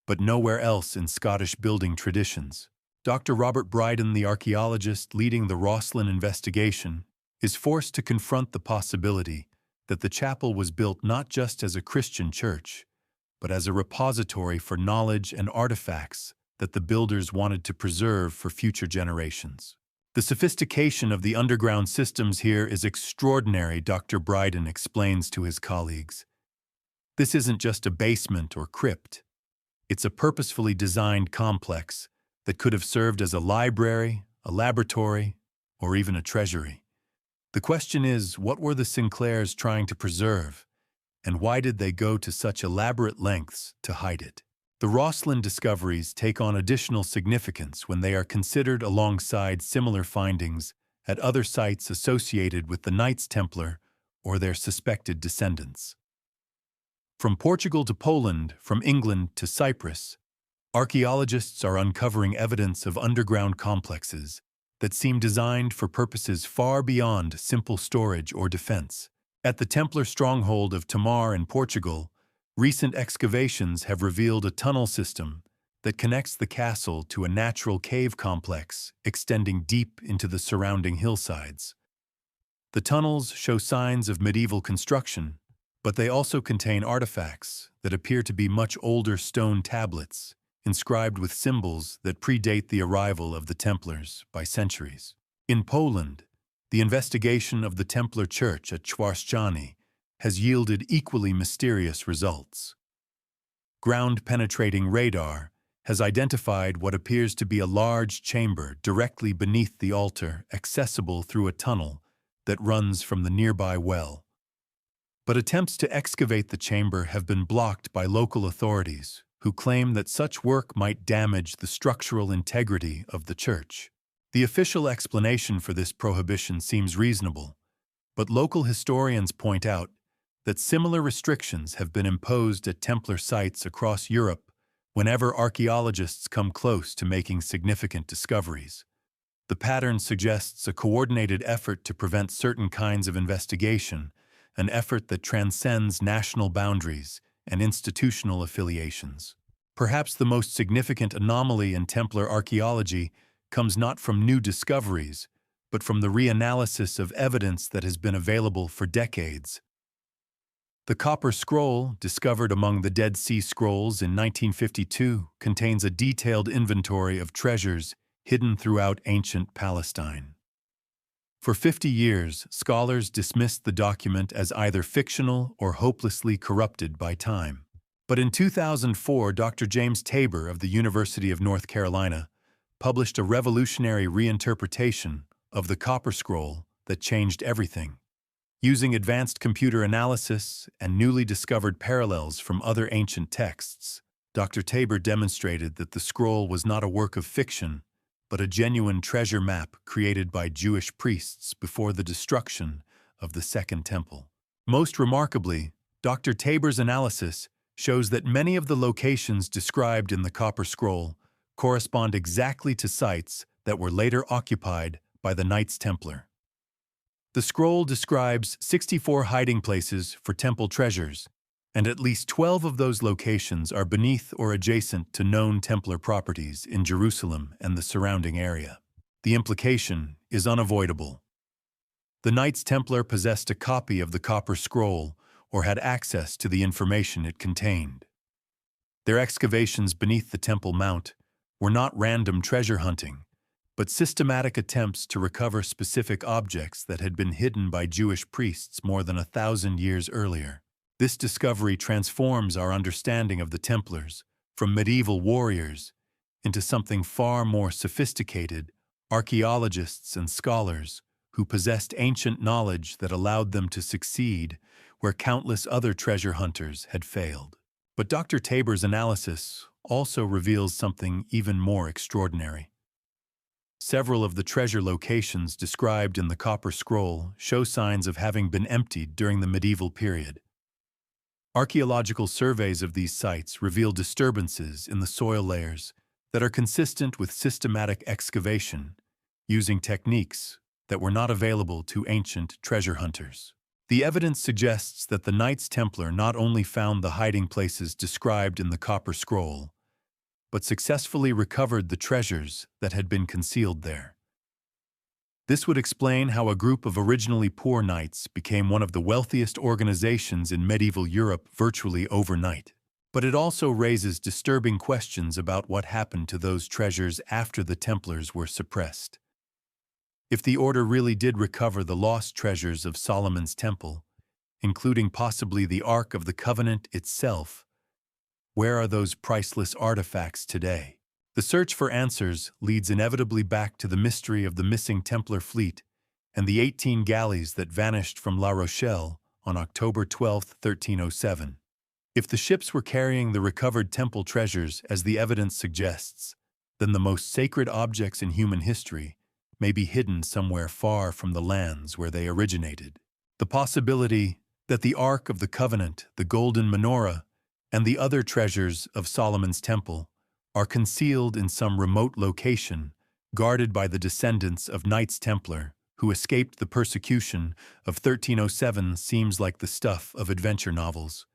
but nowhere else in Scottish building traditions. Dr. Robert Bryden, the archaeologist leading the Rosslyn investigation, is forced to confront the possibility that the chapel was built not just as a Christian church, but as a repository for knowledge and artifacts that the builders wanted to preserve for future generations. The sophistication of the underground systems here is extraordinary, Dr. Bryden explains to his colleagues. This isn't just a basement or crypt. It's a purposefully designed complex that could have served as a library, a laboratory, or even a treasury. The question is, what were the Sinclairs trying to preserve, and why did they go to such elaborate lengths to hide it? The Rosslyn discoveries take on additional significance when they are considered alongside similar findings at other sites associated with the Knights Templar or their suspected descendants. From Portugal to Poland, from England to Cyprus, archaeologists are uncovering evidence of underground complexes that seem designed for purposes far beyond simple storage or defense. At the Templar stronghold of Tamar in Portugal, recent excavations have revealed a tunnel system that connects the castle to a natural cave complex extending deep into the surrounding hillsides. The tunnels show signs of medieval construction, but they also contain artifacts that appear to be much older stone tablets, inscribed with symbols that predate the arrival of the Templars by centuries. In Poland, the investigation of the Templar church at Czwarszczany has yielded equally mysterious results. Ground-penetrating radar has identified what appears to be a large chamber directly beneath the altar, accessible through a tunnel that runs from the nearby well. But attempts to excavate the chamber have been blocked by local authorities, who claim that such work might damage the structural integrity of the church. The official explanation for this prohibition seems reasonable, but local historians point out that similar restrictions have been imposed at Templar sites across Europe whenever archaeologists come close to making significant discoveries. The pattern suggests a coordinated effort to prevent certain kinds of investigation, an effort that transcends national boundaries and institutional affiliations. Perhaps the most significant anomaly in Templar archaeology comes not from new discoveries, but from the reanalysis of evidence that has been available for decades. The Copper Scroll, discovered among the Dead Sea Scrolls in 1952, contains a detailed inventory of treasures hidden throughout ancient Palestine. For 50 years, scholars dismissed the document as either fictional or hopelessly corrupted by time. But in 2004, Dr. James Tabor of the University of North Carolina published a revolutionary reinterpretation of the Copper Scroll that changed everything. Using advanced computer analysis and newly discovered parallels from other ancient texts, Dr. Tabor demonstrated that the scroll was not a work of fiction, but a genuine treasure map created by Jewish priests before the destruction of the Second Temple. Most remarkably, Dr. Tabor's analysis shows that many of the locations described in the Copper Scroll correspond exactly to sites that were later occupied by the Knights Templar. The scroll describes 64 hiding places for temple treasures, and at least 12 of those locations are beneath or adjacent to known Templar properties in Jerusalem and the surrounding area. The implication is unavoidable. The Knights Templar possessed a copy of the Copper Scroll or had access to the information it contained. Their excavations beneath the Temple Mount were not random treasure hunting, but systematic attempts to recover specific objects that had been hidden by Jewish priests more than 1,000 years earlier. This discovery transforms our understanding of the Templars from medieval warriors into something far more sophisticated, archaeologists and scholars who possessed ancient knowledge that allowed them to succeed where countless other treasure hunters had failed. But Dr. Tabor's analysis also reveals something even more extraordinary. Several of the treasure locations described in the Copper Scroll show signs of having been emptied during the medieval period. Archaeological surveys of these sites reveal disturbances in the soil layers that are consistent with systematic excavation, using techniques that were not available to ancient treasure hunters. The evidence suggests that the Knights Templar not only found the hiding places described in the Copper Scroll, but successfully recovered the treasures that had been concealed there. This would explain how a group of originally poor knights became one of the wealthiest organizations in medieval Europe virtually overnight. But it also raises disturbing questions about what happened to those treasures after the Templars were suppressed. If the Order really did recover the lost treasures of Solomon's Temple, including possibly the Ark of the Covenant itself, where are those priceless artifacts today? The search for answers leads inevitably back to the mystery of the missing Templar fleet and the 18 galleys that vanished from La Rochelle on October 12, 1307. If the ships were carrying the recovered temple treasures as the evidence suggests, then the most sacred objects in human history may be hidden somewhere far from the lands where they originated. The possibility that the Ark of the Covenant, the Golden Menorah, and the other treasures of Solomon's Temple are concealed in some remote location, guarded by the descendants of Knights Templar who escaped the persecution of 1307, seems like the stuff of adventure novels.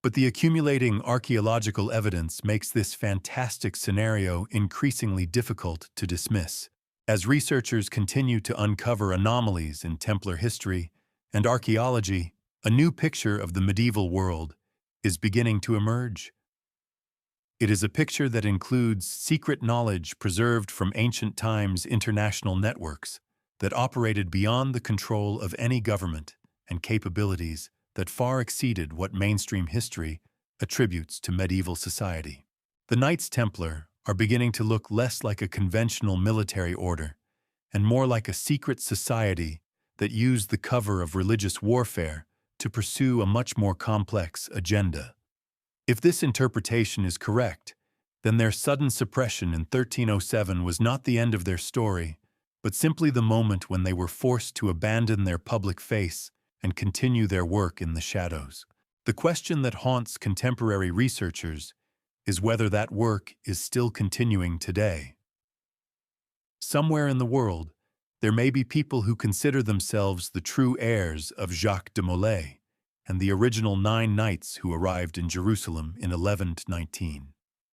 But the accumulating archaeological evidence makes this fantastic scenario increasingly difficult to dismiss. As researchers continue to uncover anomalies in Templar history and archaeology, a new picture of the medieval world is beginning to emerge. It is a picture that includes secret knowledge preserved from ancient times, international networks that operated beyond the control of any government, and capabilities that far exceeded what mainstream history attributes to medieval society. The Knights Templar are beginning to look less like a conventional military order and more like a secret society that used the cover of religious warfare to pursue a much more complex agenda. If this interpretation is correct, then their sudden suppression in 1307 was not the end of their story, but simply the moment when they were forced to abandon their public face and continue their work in the shadows. The question that haunts contemporary researchers is whether that work is still continuing today. Somewhere in the world, there may be people who consider themselves the true heirs of Jacques de Molay and the original 9 knights who arrived in Jerusalem in 1119.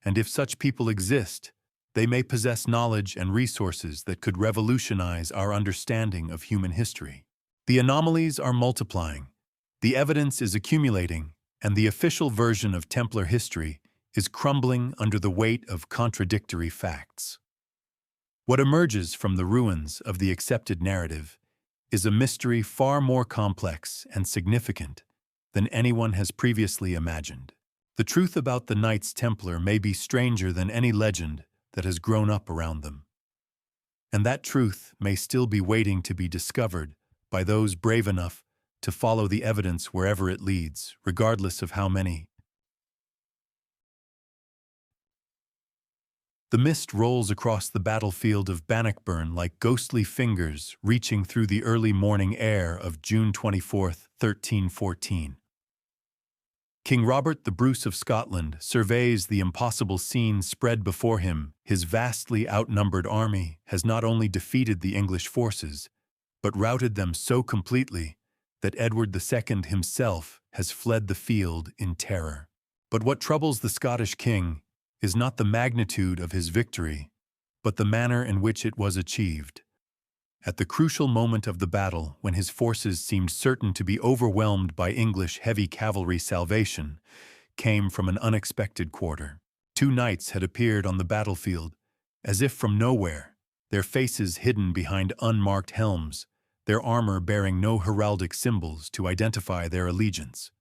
And if such people exist, they may possess knowledge and resources that could revolutionize our understanding of human history. The anomalies are multiplying, the evidence is accumulating, and the official version of Templar history is crumbling under the weight of contradictory facts. What emerges from the ruins of the accepted narrative is a mystery far more complex and significant than anyone has previously imagined. The truth about the Knights Templar may be stranger than any legend that has grown up around them. And that truth may still be waiting to be discovered by those brave enough to follow the evidence wherever it leads, regardless of how many. The mist rolls across the battlefield of Bannockburn like ghostly fingers reaching through the early morning air of June 24, 1314. King Robert the Bruce of Scotland surveys the impossible scene spread before him. His vastly outnumbered army has not only defeated the English forces, but routed them so completely that Edward II himself has fled the field in terror. But what troubles the Scottish king is not the magnitude of his victory, but the manner in which it was achieved. At the crucial moment of the battle, when his forces seemed certain to be overwhelmed by English heavy cavalry, salvation came from an unexpected quarter. 2 knights had appeared on the battlefield, as if from nowhere, their faces hidden behind unmarked helms, their armor bearing no heraldic symbols to identify their allegiance.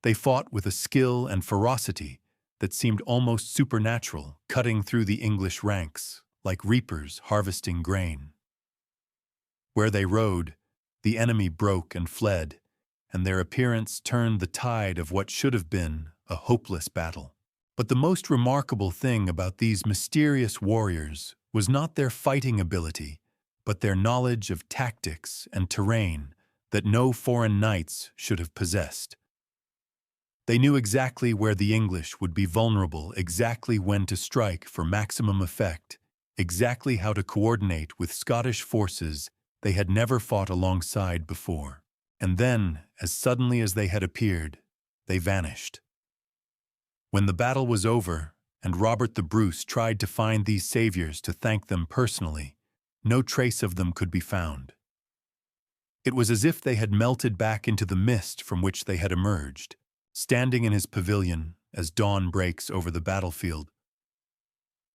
They fought with a skill and ferocity that seemed almost supernatural, cutting through the English ranks like reapers harvesting grain. Where they rode, the enemy broke and fled, and their appearance turned the tide of what should have been a hopeless battle. But the most remarkable thing about these mysterious warriors was not their fighting ability, but their knowledge of tactics and terrain that no foreign knights should have possessed. They knew exactly where the English would be vulnerable, exactly when to strike for maximum effect, exactly how to coordinate with Scottish forces they had never fought alongside before. And then, as suddenly as they had appeared, they vanished. When the battle was over, and Robert the Bruce tried to find these saviors to thank them personally, no trace of them could be found. It was as if they had melted back into the mist from which they had emerged. Standing in his pavilion as dawn breaks over the battlefield,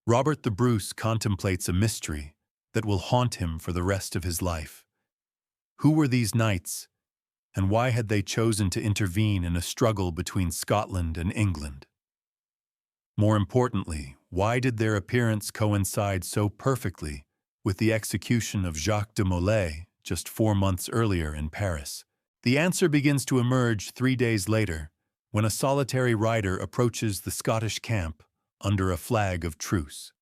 Robert the Bruce contemplates a mystery that will haunt him for the rest of his life. Who were these knights, and why had they chosen to intervene in a struggle between Scotland and England? More importantly, why did their appearance coincide so perfectly with the execution of Jacques de Molay just 4 months earlier in Paris? The answer begins to emerge 3 days later, when a solitary rider approaches the Scottish camp under a flag of truce.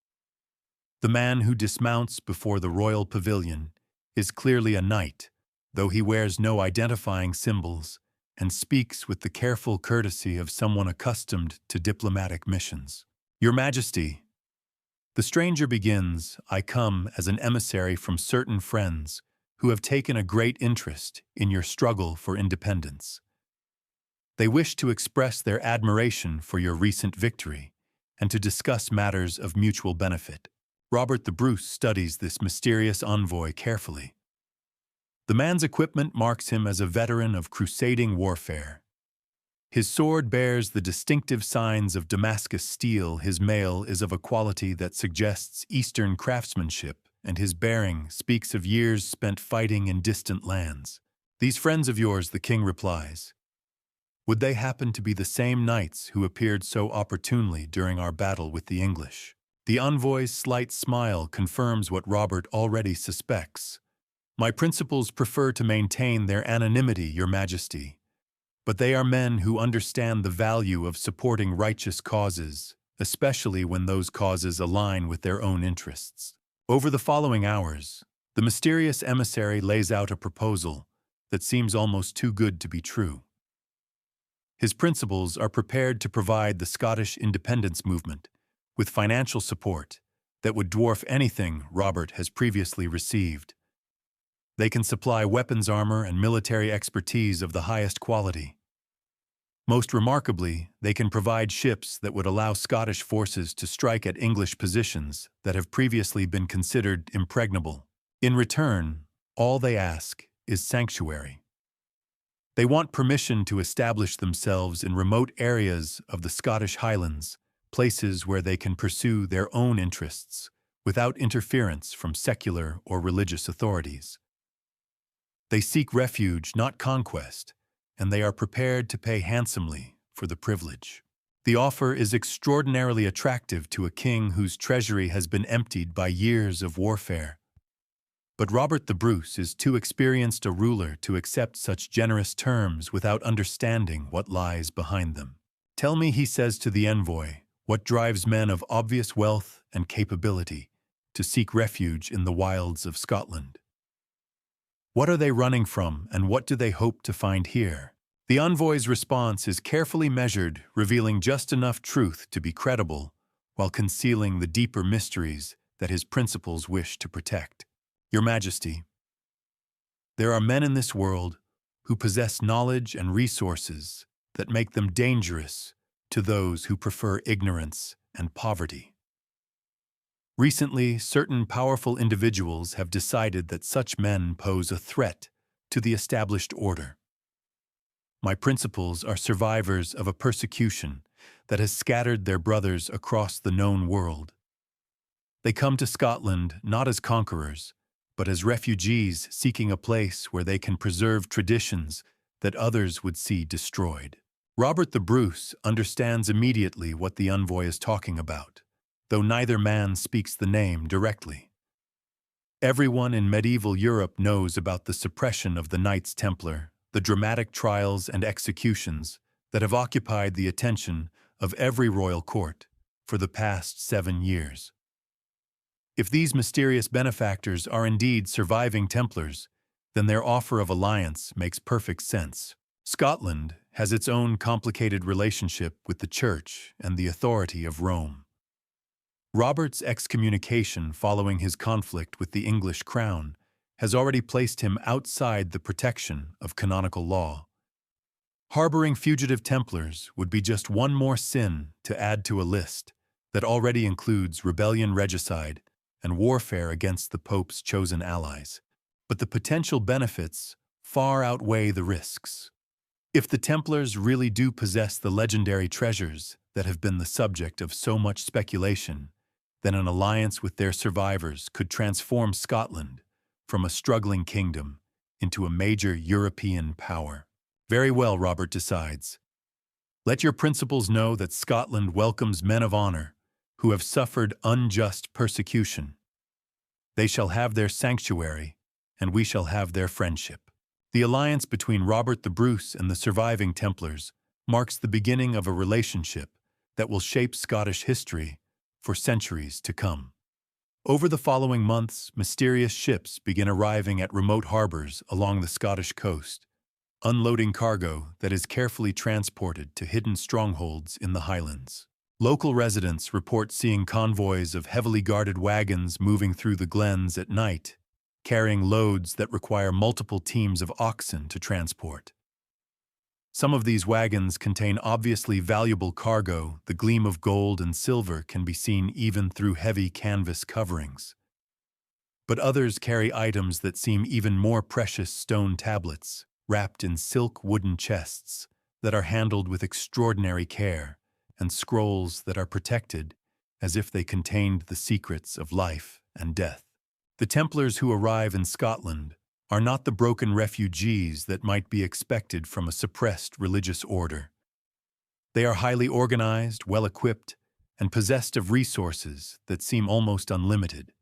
The man who dismounts before the royal pavilion is clearly a knight, though he wears no identifying symbols and speaks with the careful courtesy of someone accustomed to diplomatic missions. "Your Majesty," the stranger begins, "I come as an emissary from certain friends who have taken a great interest in your struggle for independence. They wish to express their admiration for your recent victory and to discuss matters of mutual benefit." Robert the Bruce studies this mysterious envoy carefully. The man's equipment marks him as a veteran of crusading warfare. His sword bears the distinctive signs of Damascus steel, his mail is of a quality that suggests Eastern craftsmanship, and his bearing speaks of years spent fighting in distant lands. "These friends of yours," the king replies, "would they happen to be the same knights who appeared so opportunely during our battle with the English?" The envoy's slight smile confirms what Robert already suspects. "My principals prefer to maintain their anonymity, Your Majesty, but they are men who understand the value of supporting righteous causes, especially when those causes align with their own interests." Over the following hours, the mysterious emissary lays out a proposal that seems almost too good to be true. His principals are prepared to provide the Scottish independence movement with financial support that would dwarf anything Robert has previously received. They can supply weapons armor and military expertise of the highest quality. Most remarkably, they can provide ships that would allow Scottish forces to strike at English positions that have previously been considered impregnable. In return, all they ask is sanctuary. They want permission to establish themselves in remote areas of the Scottish Highlands, places where they can pursue their own interests without interference from secular or religious authorities. They seek refuge, not conquest, and they are prepared to pay handsomely for the privilege. The offer is extraordinarily attractive to a king whose treasury has been emptied by years of warfare. But Robert the Bruce is too experienced a ruler to accept such generous terms without understanding what lies behind them. "Tell me," he says to the envoy, "what drives men of obvious wealth and capability to seek refuge in the wilds of Scotland? What are they running from, and what do they hope to find here?" The envoy's response is carefully measured, revealing just enough truth to be credible, while concealing the deeper mysteries that his principals wish to protect. "Your Majesty, there are men in this world who possess knowledge and resources that make them dangerous to those who prefer ignorance and poverty. Recently, certain powerful individuals have decided that such men pose a threat to the established order. My principals are survivors of a persecution that has scattered their brothers across the known world. They come to Scotland not as conquerors, but as refugees seeking a place where they can preserve traditions that others would see destroyed." Robert the Bruce understands immediately what the envoy is talking about, though neither man speaks the name directly. Everyone in medieval Europe knows about the suppression of the Knights Templar, the dramatic trials and executions that have occupied the attention of every royal court for the past 7 years. If these mysterious benefactors are indeed surviving Templars, then their offer of alliance makes perfect sense. Scotland has its own complicated relationship with the Church and the authority of Rome. Robert's excommunication following his conflict with the English crown has already placed him outside the protection of canonical law. Harboring fugitive Templars would be just one more sin to add to a list that already includes rebellion, regicide, and warfare against the Pope's chosen allies. But the potential benefits far outweigh the risks. If the Templars really do possess the legendary treasures that have been the subject of so much speculation, that an alliance with their survivors could transform Scotland from a struggling kingdom into a major European power. Very well, Robert decides. Let your principals know that Scotland welcomes men of honor who have suffered unjust persecution. They shall have their sanctuary, and we shall have their friendship. The alliance between Robert the Bruce and the surviving Templars marks the beginning of a relationship that will shape Scottish history for centuries to come. Over the following months, mysterious ships begin arriving at remote harbors along the Scottish coast, unloading cargo that is carefully transported to hidden strongholds in the Highlands. Local residents report seeing convoys of heavily guarded wagons moving through the glens at night, carrying loads that require multiple teams of oxen to transport. Some of these wagons contain obviously valuable cargo. The gleam of gold and silver can be seen even through heavy canvas coverings. But others carry items that seem even more precious: stone tablets, wrapped in silk wooden chests that are handled with extraordinary care, and scrolls that are protected as if they contained the secrets of life and death. The Templars who arrive in Scotland are not the broken refugees that might be expected from a suppressed religious order. They are highly organized, well-equipped, and possessed of resources that seem almost unlimited.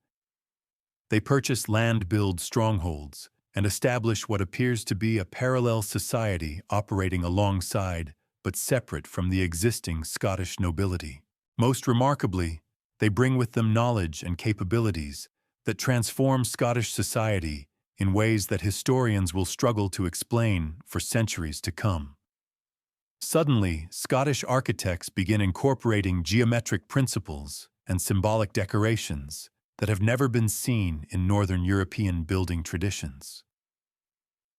They purchase land-build strongholds and establish what appears to be a parallel society operating alongside but separate from the existing Scottish nobility. Most remarkably, they bring with them knowledge and capabilities that transform Scottish society in ways that historians will struggle to explain for centuries to come. Suddenly, Scottish architects begin incorporating geometric principles and symbolic decorations that have never been seen in Northern European building traditions.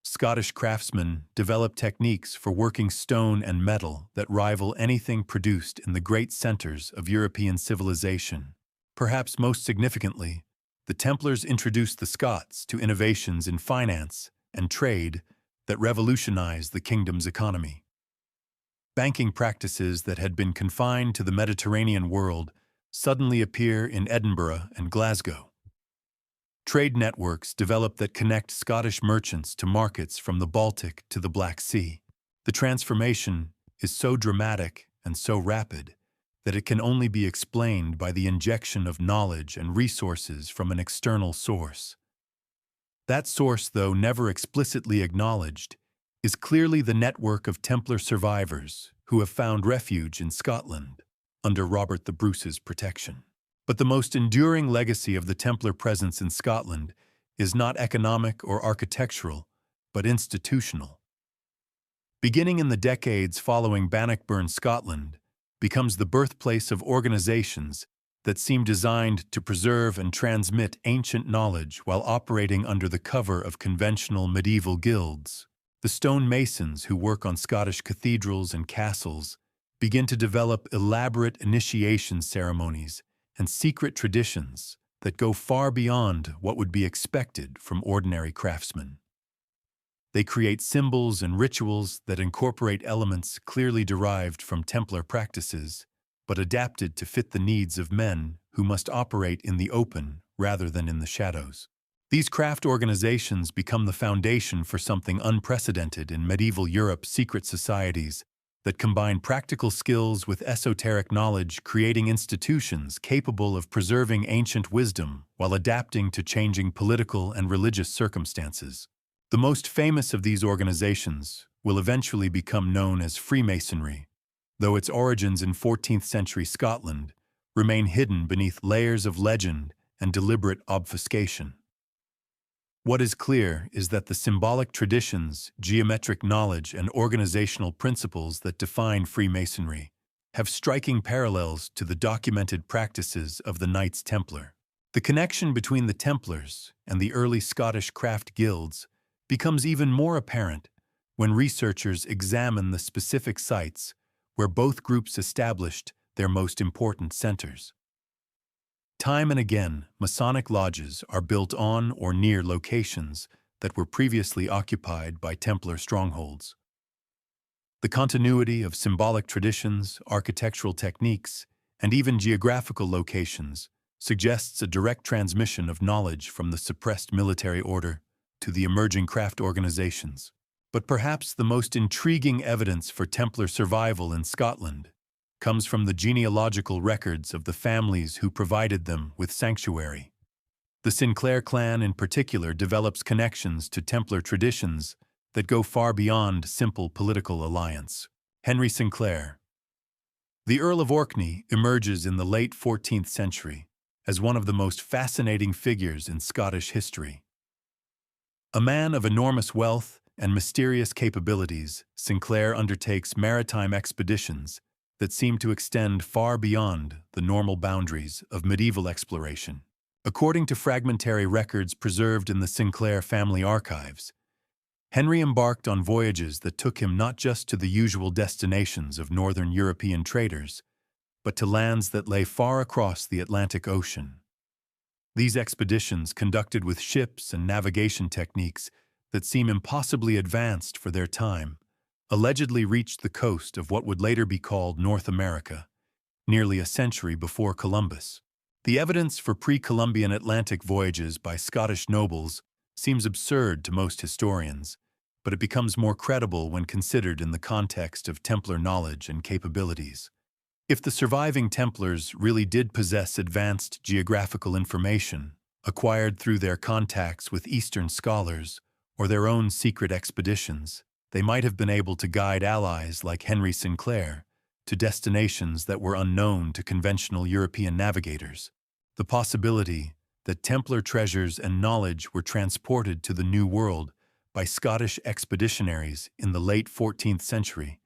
Scottish craftsmen develop techniques for working stone and metal that rival anything produced in the great centers of European civilization. Perhaps most significantly, the Templars introduced the Scots to innovations in finance and trade that revolutionized the kingdom's economy. Banking practices that had been confined to the Mediterranean world suddenly appear in Edinburgh and Glasgow. Trade networks develop that connect Scottish merchants to markets from the Baltic to the Black Sea. The transformation is so dramatic and so rapid that it can only be explained by the injection of knowledge and resources from an external source. That source, though never explicitly acknowledged, is clearly the network of Templar survivors who have found refuge in Scotland under Robert the Bruce's protection. But the most enduring legacy of the Templar presence in Scotland is not economic or architectural, but institutional. Beginning in the decades following Bannockburn, Scotland becomes the birthplace of organizations that seem designed to preserve and transmit ancient knowledge while operating under the cover of conventional medieval guilds. The stonemasons who work on Scottish cathedrals and castles begin to develop elaborate initiation ceremonies and secret traditions that go far beyond what would be expected from ordinary craftsmen. They create symbols and rituals that incorporate elements clearly derived from Templar practices, but adapted to fit the needs of men who must operate in the open rather than in the shadows. These craft organizations become the foundation for something unprecedented in medieval Europe's secret societies that combine practical skills with esoteric knowledge, creating institutions capable of preserving ancient wisdom while adapting to changing political and religious circumstances. The most famous of these organizations will eventually become known as Freemasonry, though its origins in 14th century Scotland remain hidden beneath layers of legend and deliberate obfuscation. What is clear is that the symbolic traditions, geometric knowledge, and organizational principles that define Freemasonry have striking parallels to the documented practices of the Knights Templar. The connection between the Templars and the early Scottish craft guilds becomes even more apparent when researchers examine the specific sites where both groups established their most important centers. Time and again, Masonic lodges are built on or near locations that were previously occupied by Templar strongholds. The continuity of symbolic traditions, architectural techniques, and even geographical locations suggests a direct transmission of knowledge from the suppressed military order to the emerging craft organizations. But perhaps the most intriguing evidence for Templar survival in Scotland comes from the genealogical records of the families who provided them with sanctuary. The Sinclair clan in particular develops connections to Templar traditions that go far beyond simple political alliance. Henry Sinclair. The Earl of Orkney emerges in the late 14th century as one of the most fascinating figures in Scottish history. A man of enormous wealth and mysterious capabilities, Sinclair undertakes maritime expeditions that seem to extend far beyond the normal boundaries of medieval exploration. According to fragmentary records preserved in the Sinclair family archives, Henry embarked on voyages that took him not just to the usual destinations of northern European traders, but to lands that lay far across the Atlantic Ocean. These expeditions, conducted with ships and navigation techniques that seem impossibly advanced for their time, allegedly reached the coast of what would later be called North America, nearly a century before Columbus. The evidence for pre-Columbian Atlantic voyages by Scottish nobles seems absurd to most historians, but it becomes more credible when considered in the context of Templar knowledge and capabilities. If the surviving Templars really did possess advanced geographical information, acquired through their contacts with Eastern scholars or their own secret expeditions, they might have been able to guide allies like Henry Sinclair to destinations that were unknown to conventional European navigators. The possibility that Templar treasures and knowledge were transported to the New World by Scottish expeditionaries in the late 14th century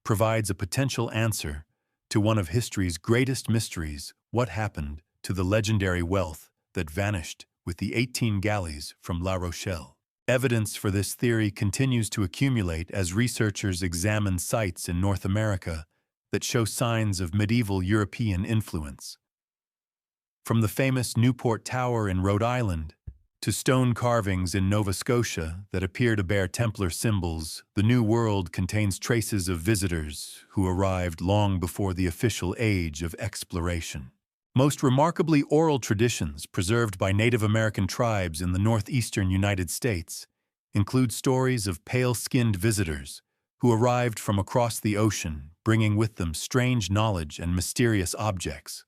provides a potential answer to one of history's greatest mysteries: what happened to the legendary wealth that vanished with the 18 galleys from La Rochelle. Evidence for this theory continues to accumulate as researchers examine sites in North America that show signs of medieval European influence. From the famous Newport Tower in Rhode Island to stone carvings in Nova Scotia that appear to bear Templar symbols, the New World contains traces of visitors who arrived long before the official age of exploration. Most remarkably, oral traditions preserved by Native American tribes in the northeastern United States include stories of pale-skinned visitors who arrived from across the ocean, bringing with them strange knowledge and mysterious objects.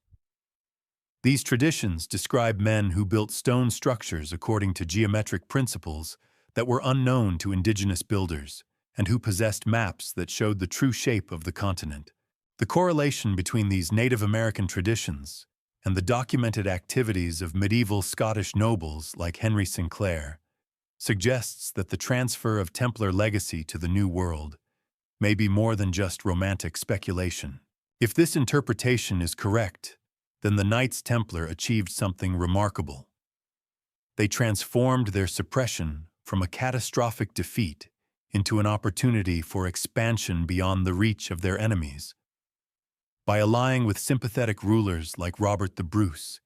These traditions describe men who built stone structures according to geometric principles that were unknown to indigenous builders, and who possessed maps that showed the true shape of the continent. The correlation between these Native American traditions and the documented activities of medieval Scottish nobles like Henry Sinclair suggests that the transfer of Templar legacy to the New World may be more than just romantic speculation. If this interpretation is correct, then the Knights Templar achieved something remarkable. They transformed their suppression from a catastrophic defeat into an opportunity for expansion beyond the reach of their enemies. By allying with sympathetic rulers like Robert the Bruce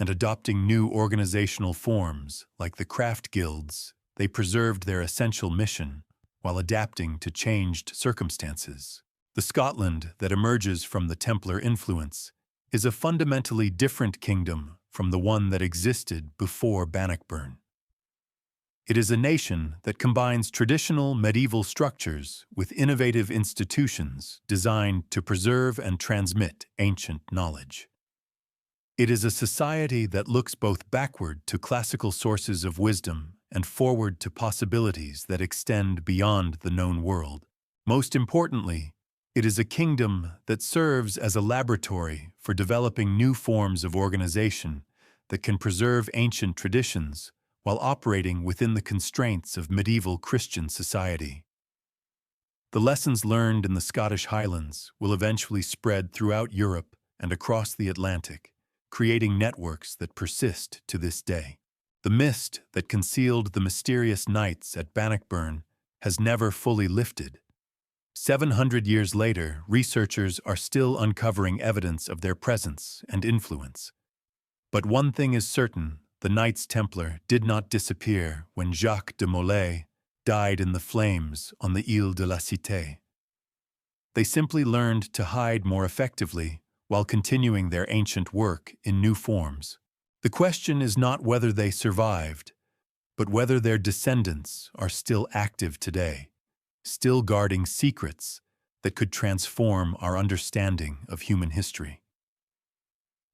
and adopting new organizational forms like the craft guilds, they preserved their essential mission while adapting to changed circumstances. The Scotland that emerges from the Templar influence is a fundamentally different kingdom from the one that existed before Bannockburn. It is a nation that combines traditional medieval structures with innovative institutions designed to preserve and transmit ancient knowledge. It is a society that looks both backward to classical sources of wisdom and forward to possibilities that extend beyond the known world. Most importantly, it is a kingdom that serves as a laboratory for developing new forms of organization that can preserve ancient traditions while operating within the constraints of medieval Christian society. The lessons learned in the Scottish Highlands will eventually spread throughout Europe and across the Atlantic, creating networks that persist to this day. The mist that concealed the mysterious knights at Bannockburn has never fully lifted. 700 years later, researchers are still uncovering evidence of their presence and influence. But one thing is certain: the Knights Templar did not disappear when Jacques de Molay died in the flames on the Île de la Cité. They simply learned to hide more effectively while continuing their ancient work in new forms. The question is not whether they survived, but whether their descendants are still active today, still guarding secrets that could transform our understanding of human history.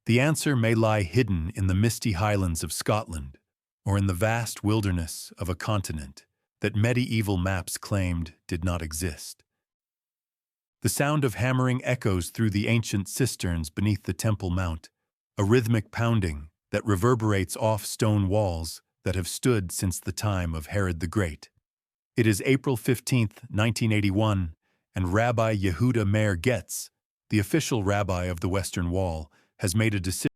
The answer may lie hidden in the misty highlands of Scotland or in the vast wilderness of a continent that medieval maps claimed did not exist. The sound of hammering echoes through the ancient cisterns beneath the Temple Mount, a rhythmic pounding that reverberates off stone walls that have stood since the time of Herod the Great. It is April 15, 1981, and Rabbi Yehuda Meir Getz, the official rabbi of the Western Wall, has made a decision.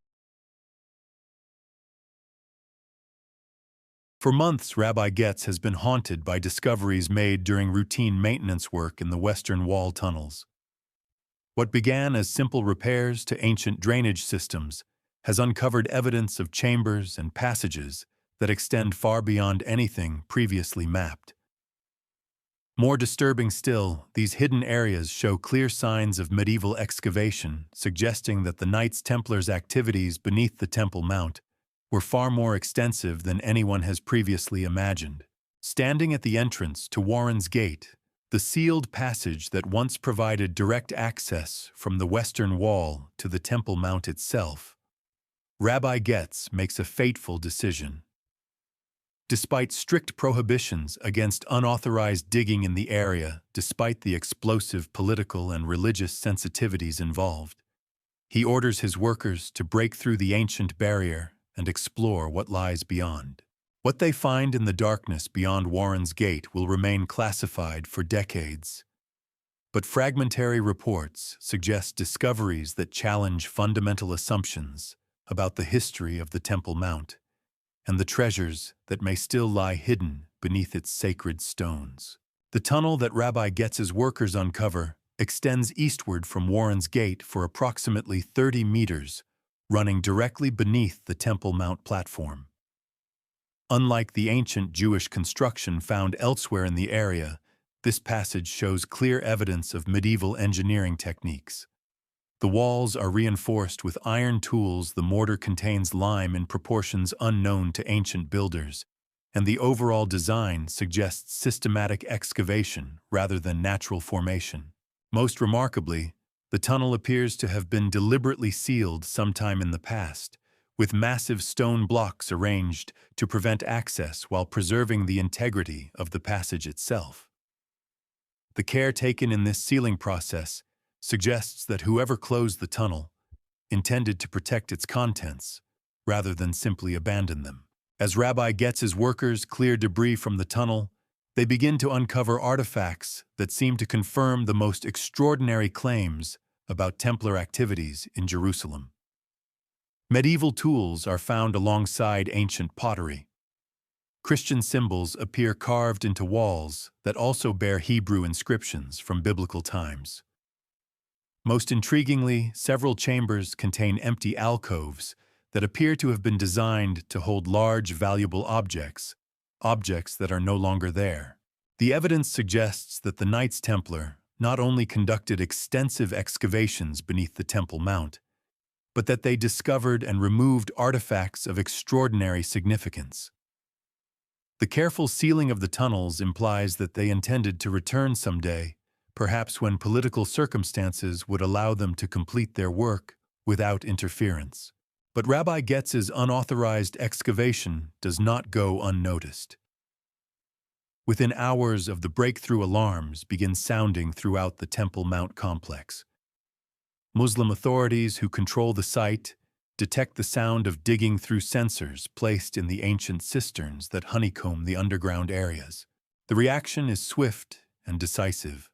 For months, Rabbi Getz has been haunted by discoveries made during routine maintenance work in the Western Wall tunnels. What began as simple repairs to ancient drainage systems has uncovered evidence of chambers and passages that extend far beyond anything previously mapped. More disturbing still, these hidden areas show clear signs of medieval excavation, suggesting that the Knights Templars' activities beneath the Temple Mount were far more extensive than anyone has previously imagined. Standing at the entrance to Warren's Gate, the sealed passage that once provided direct access from the Western Wall to the Temple Mount itself, Rabbi Getz makes a fateful decision. Despite strict prohibitions against unauthorized digging in the area, despite the explosive political and religious sensitivities involved, he orders his workers to break through the ancient barrier and explore what lies beyond. What they find in the darkness beyond Warren's Gate will remain classified for decades. But fragmentary reports suggest discoveries that challenge fundamental assumptions about the history of the Temple Mount and the treasures that may still lie hidden beneath its sacred stones. The tunnel that Rabbi Getz's workers uncover extends eastward from Warren's Gate for approximately 30 meters, running directly beneath the Temple Mount platform. Unlike the ancient Jewish construction found elsewhere in the area, this passage shows clear evidence of medieval engineering techniques. The walls are reinforced with iron tools, the mortar contains lime in proportions unknown to ancient builders, and the overall design suggests systematic excavation rather than natural formation. Most remarkably, the tunnel appears to have been deliberately sealed sometime in the past, with massive stone blocks arranged to prevent access while preserving the integrity of the passage itself. The care taken in this sealing process suggests that whoever closed the tunnel intended to protect its contents rather than simply abandon them. As Rabbi Getz's workers clear debris from the tunnel, they begin to uncover artifacts that seem to confirm the most extraordinary claims about Templar activities in Jerusalem. Medieval tools are found alongside ancient pottery. Christian symbols appear carved into walls that also bear Hebrew inscriptions from biblical times. Most intriguingly, several chambers contain empty alcoves that appear to have been designed to hold large, valuable objects that are no longer there. The evidence suggests that the Knights Templar not only conducted extensive excavations beneath the Temple Mount, but that they discovered and removed artifacts of extraordinary significance. The careful sealing of the tunnels implies that they intended to return someday, perhaps when political circumstances would allow them to complete their work without interference. But Rabbi Getz's unauthorized excavation does not go unnoticed. Within hours of the breakthrough, alarms begin sounding throughout the Temple Mount complex. Muslim authorities who control the site detect the sound of digging through sensors placed in the ancient cisterns that honeycomb the underground areas. The reaction is swift and decisive.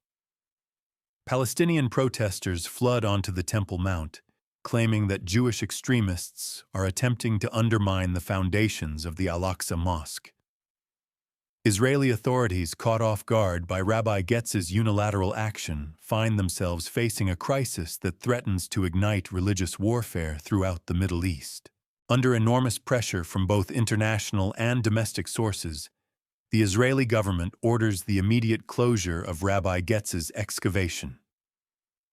Palestinian protesters flood onto the Temple Mount, claiming that Jewish extremists are attempting to undermine the foundations of the Al-Aqsa Mosque. Israeli authorities, caught off guard by Rabbi Getz's unilateral action, find themselves facing a crisis that threatens to ignite religious warfare throughout the Middle East. Under enormous pressure from both international and domestic sources, the Israeli government orders the immediate closure of Rabbi Getz's excavation.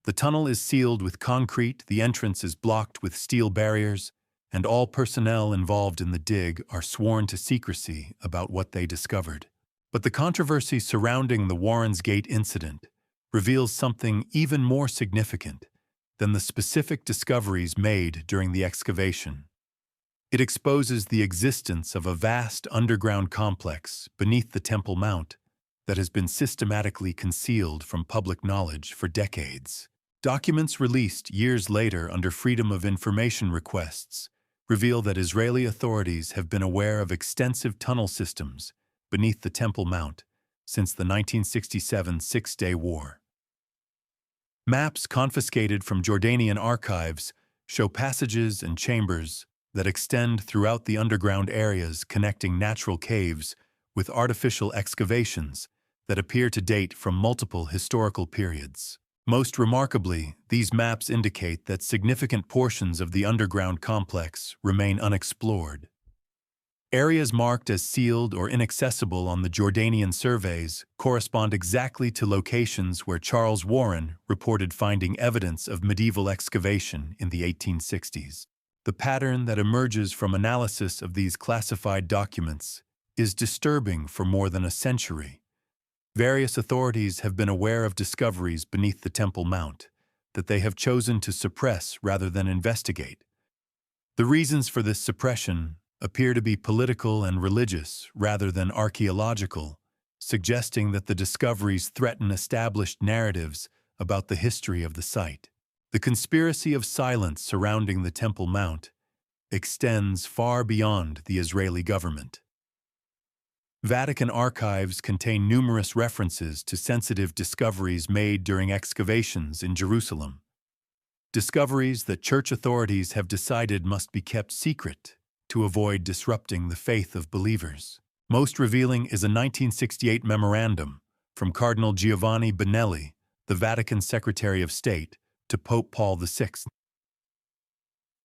The tunnel is sealed with concrete, the entrance is blocked with steel barriers, and all personnel involved in the dig are sworn to secrecy about what they discovered. But the controversy surrounding the Warren's Gate incident reveals something even more significant than the specific discoveries made during the excavation. It exposes the existence of a vast underground complex beneath the Temple Mount that has been systematically concealed from public knowledge for decades. Documents released years later under Freedom of Information requests reveal that Israeli authorities have been aware of extensive tunnel systems beneath the Temple Mount since the 1967 Six-Day War. Maps confiscated from Jordanian archives show passages and chambers that extend throughout the underground areas connecting natural caves with artificial excavations that appear to date from multiple historical periods. Most remarkably, these maps indicate that significant portions of the underground complex remain unexplored. Areas marked as sealed or inaccessible on the Jordanian surveys correspond exactly to locations where Charles Warren reported finding evidence of medieval excavation in the 1860s. The pattern that emerges from analysis of these classified documents is disturbing for more than a century. Various authorities have been aware of discoveries beneath the Temple Mount that they have chosen to suppress rather than investigate. The reasons for this suppression appear to be political and religious rather than archaeological, suggesting that the discoveries threaten established narratives about the history of the site. The conspiracy of silence surrounding the Temple Mount extends far beyond the Israeli government. Vatican archives contain numerous references to sensitive discoveries made during excavations in Jerusalem. Discoveries that church authorities have decided must be kept secret to avoid disrupting the faith of believers. Most revealing is a 1968 memorandum from Cardinal Giovanni Benelli, the Vatican Secretary of State, to Pope Paul VI.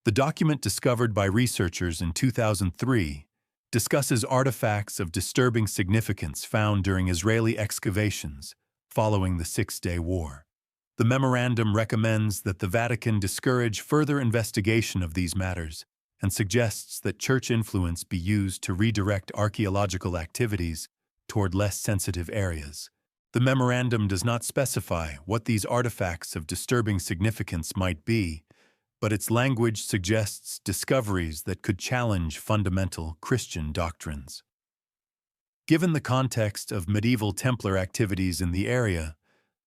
The document discovered by researchers in 2003 discusses artifacts of disturbing significance found during Israeli excavations following the Six-Day War. The memorandum recommends that the Vatican discourage further investigation of these matters and suggests that church influence be used to redirect archaeological activities toward less sensitive areas. The memorandum does not specify what these artifacts of disturbing significance might be, but its language suggests discoveries that could challenge fundamental Christian doctrines. Given the context of medieval Templar activities in the area,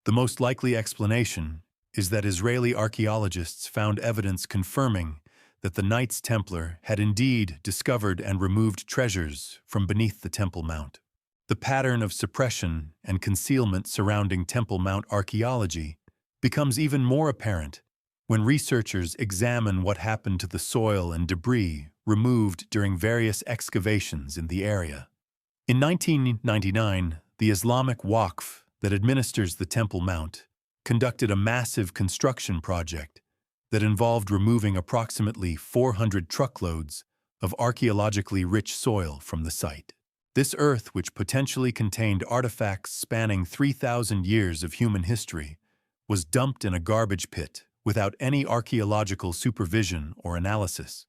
the most likely explanation is that Israeli archaeologists found evidence confirming that the Knights Templar had indeed discovered and removed treasures from beneath the Temple Mount. The pattern of suppression and concealment surrounding Temple Mount archaeology becomes even more apparent when researchers examine what happened to the soil and debris removed during various excavations in the area. In 1999, the Islamic Waqf that administers the Temple Mount conducted a massive construction project that involved removing approximately 400 truckloads of archaeologically rich soil from the site. This earth, which potentially contained artifacts spanning 3,000 years of human history, was dumped in a garbage pit without any archaeological supervision or analysis.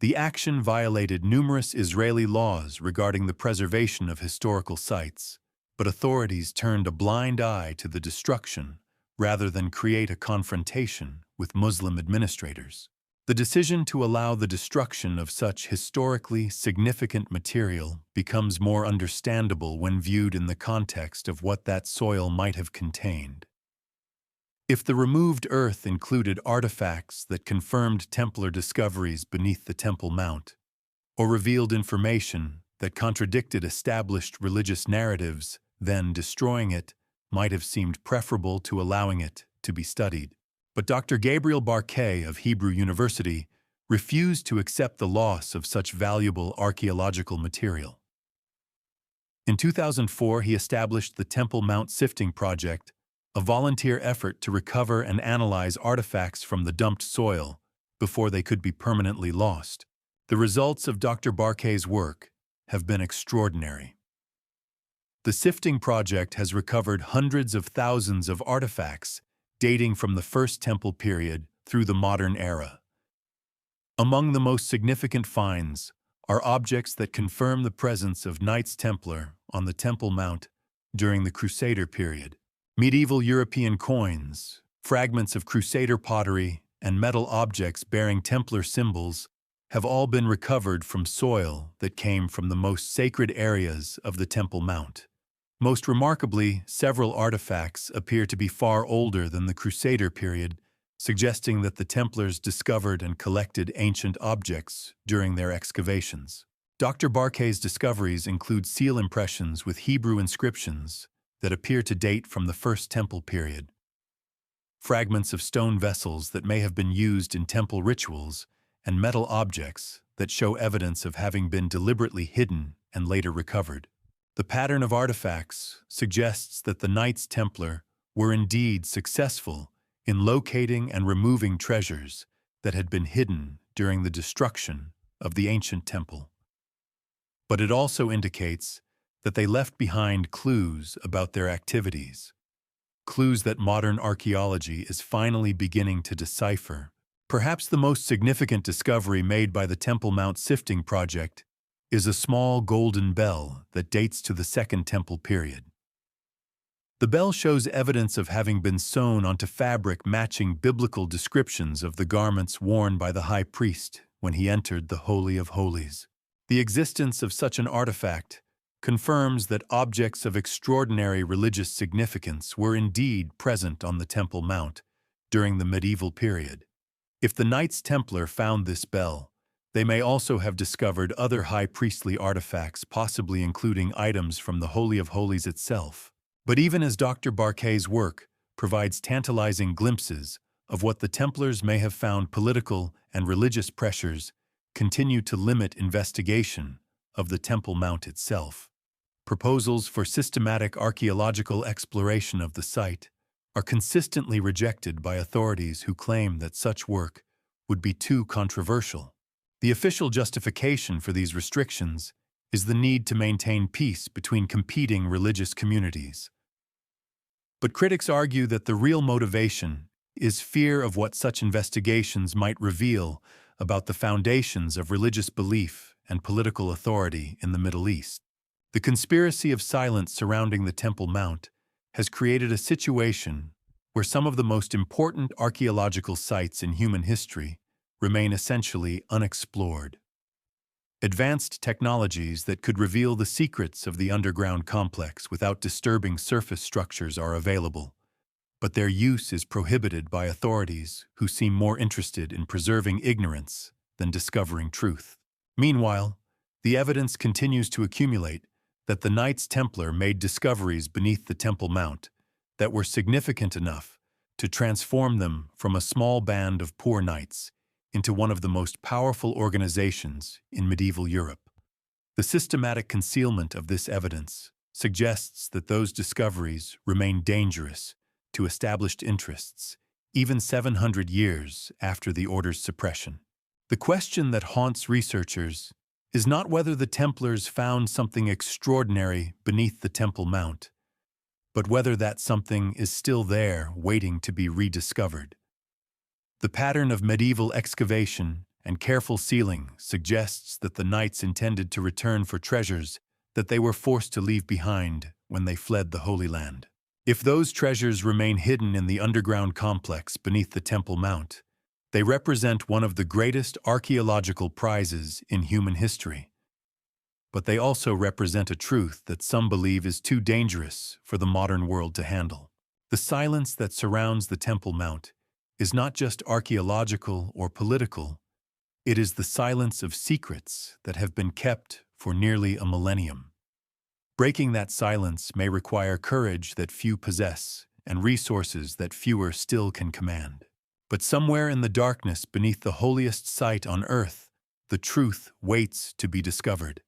The action violated numerous Israeli laws regarding the preservation of historical sites, but authorities turned a blind eye to the destruction rather than create a confrontation with Muslim administrators. The decision to allow the destruction of such historically significant material becomes more understandable when viewed in the context of what that soil might have contained. If the removed earth included artifacts that confirmed Templar discoveries beneath the Temple Mount, or revealed information that contradicted established religious narratives, then destroying it might have seemed preferable to allowing it to be studied. But Dr. Gabriel Barkay of Hebrew University refused to accept the loss of such valuable archaeological material. In 2004, he established the Temple Mount Sifting Project, a volunteer effort to recover and analyze artifacts from the dumped soil before they could be permanently lost. The results of Dr. Barkay's work have been extraordinary. The Sifting Project has recovered hundreds of thousands of artifacts dating from the First Temple period through the modern era. Among the most significant finds are objects that confirm the presence of Knights Templar on the Temple Mount during the Crusader period. Medieval European coins, fragments of Crusader pottery, and metal objects bearing Templar symbols have all been recovered from soil that came from the most sacred areas of the Temple Mount. Most remarkably, several artifacts appear to be far older than the Crusader period, suggesting that the Templars discovered and collected ancient objects during their excavations. Dr. Barkay's discoveries include seal impressions with Hebrew inscriptions that appear to date from the First Temple period, fragments of stone vessels that may have been used in temple rituals, and metal objects that show evidence of having been deliberately hidden and later recovered. The pattern of artifacts suggests that the Knights Templar were indeed successful in locating and removing treasures that had been hidden during the destruction of the ancient temple. But it also indicates that they left behind clues about their activities, clues that modern archaeology is finally beginning to decipher. Perhaps the most significant discovery made by the Temple Mount Sifting Project is a small golden bell that dates to the Second Temple period. The bell shows evidence of having been sewn onto fabric matching biblical descriptions of the garments worn by the high priest when he entered the Holy of Holies. The existence of such an artifact confirms that objects of extraordinary religious significance were indeed present on the Temple Mount during the medieval period. If the Knights Templar found this bell, they may also have discovered other high priestly artifacts, possibly including items from the Holy of Holies itself. But even as Dr. Barkay's work provides tantalizing glimpses of what the Templars may have found, political and religious pressures continue to limit investigation of the Temple Mount itself. Proposals for systematic archaeological exploration of the site are consistently rejected by authorities who claim that such work would be too controversial. The official justification for these restrictions is the need to maintain peace between competing religious communities. But critics argue that the real motivation is fear of what such investigations might reveal about the foundations of religious belief and political authority in the Middle East. The conspiracy of silence surrounding the Temple Mount has created a situation where some of the most important archaeological sites in human history remain essentially unexplored. Advanced technologies that could reveal the secrets of the underground complex without disturbing surface structures are available, but their use is prohibited by authorities who seem more interested in preserving ignorance than discovering truth. Meanwhile, the evidence continues to accumulate that the Knights Templar made discoveries beneath the Temple Mount that were significant enough to transform them from a small band of poor knights into one of the most powerful organizations in medieval Europe. The systematic concealment of this evidence suggests that those discoveries remain dangerous to established interests, even 700 years after the Order's suppression. The question that haunts researchers is not whether the Templars found something extraordinary beneath the Temple Mount, but whether that something is still there waiting to be rediscovered. The pattern of medieval excavation and careful sealing suggests that the knights intended to return for treasures that they were forced to leave behind when they fled the Holy Land. If those treasures remain hidden in the underground complex beneath the Temple Mount, they represent one of the greatest archaeological prizes in human history. But they also represent a truth that some believe is too dangerous for the modern world to handle. The silence that surrounds the Temple Mount is not just archaeological or political, it is the silence of secrets that have been kept for nearly a millennium. Breaking that silence may require courage that few possess and resources that fewer still can command. But somewhere in the darkness beneath the holiest site on earth, the truth waits to be discovered.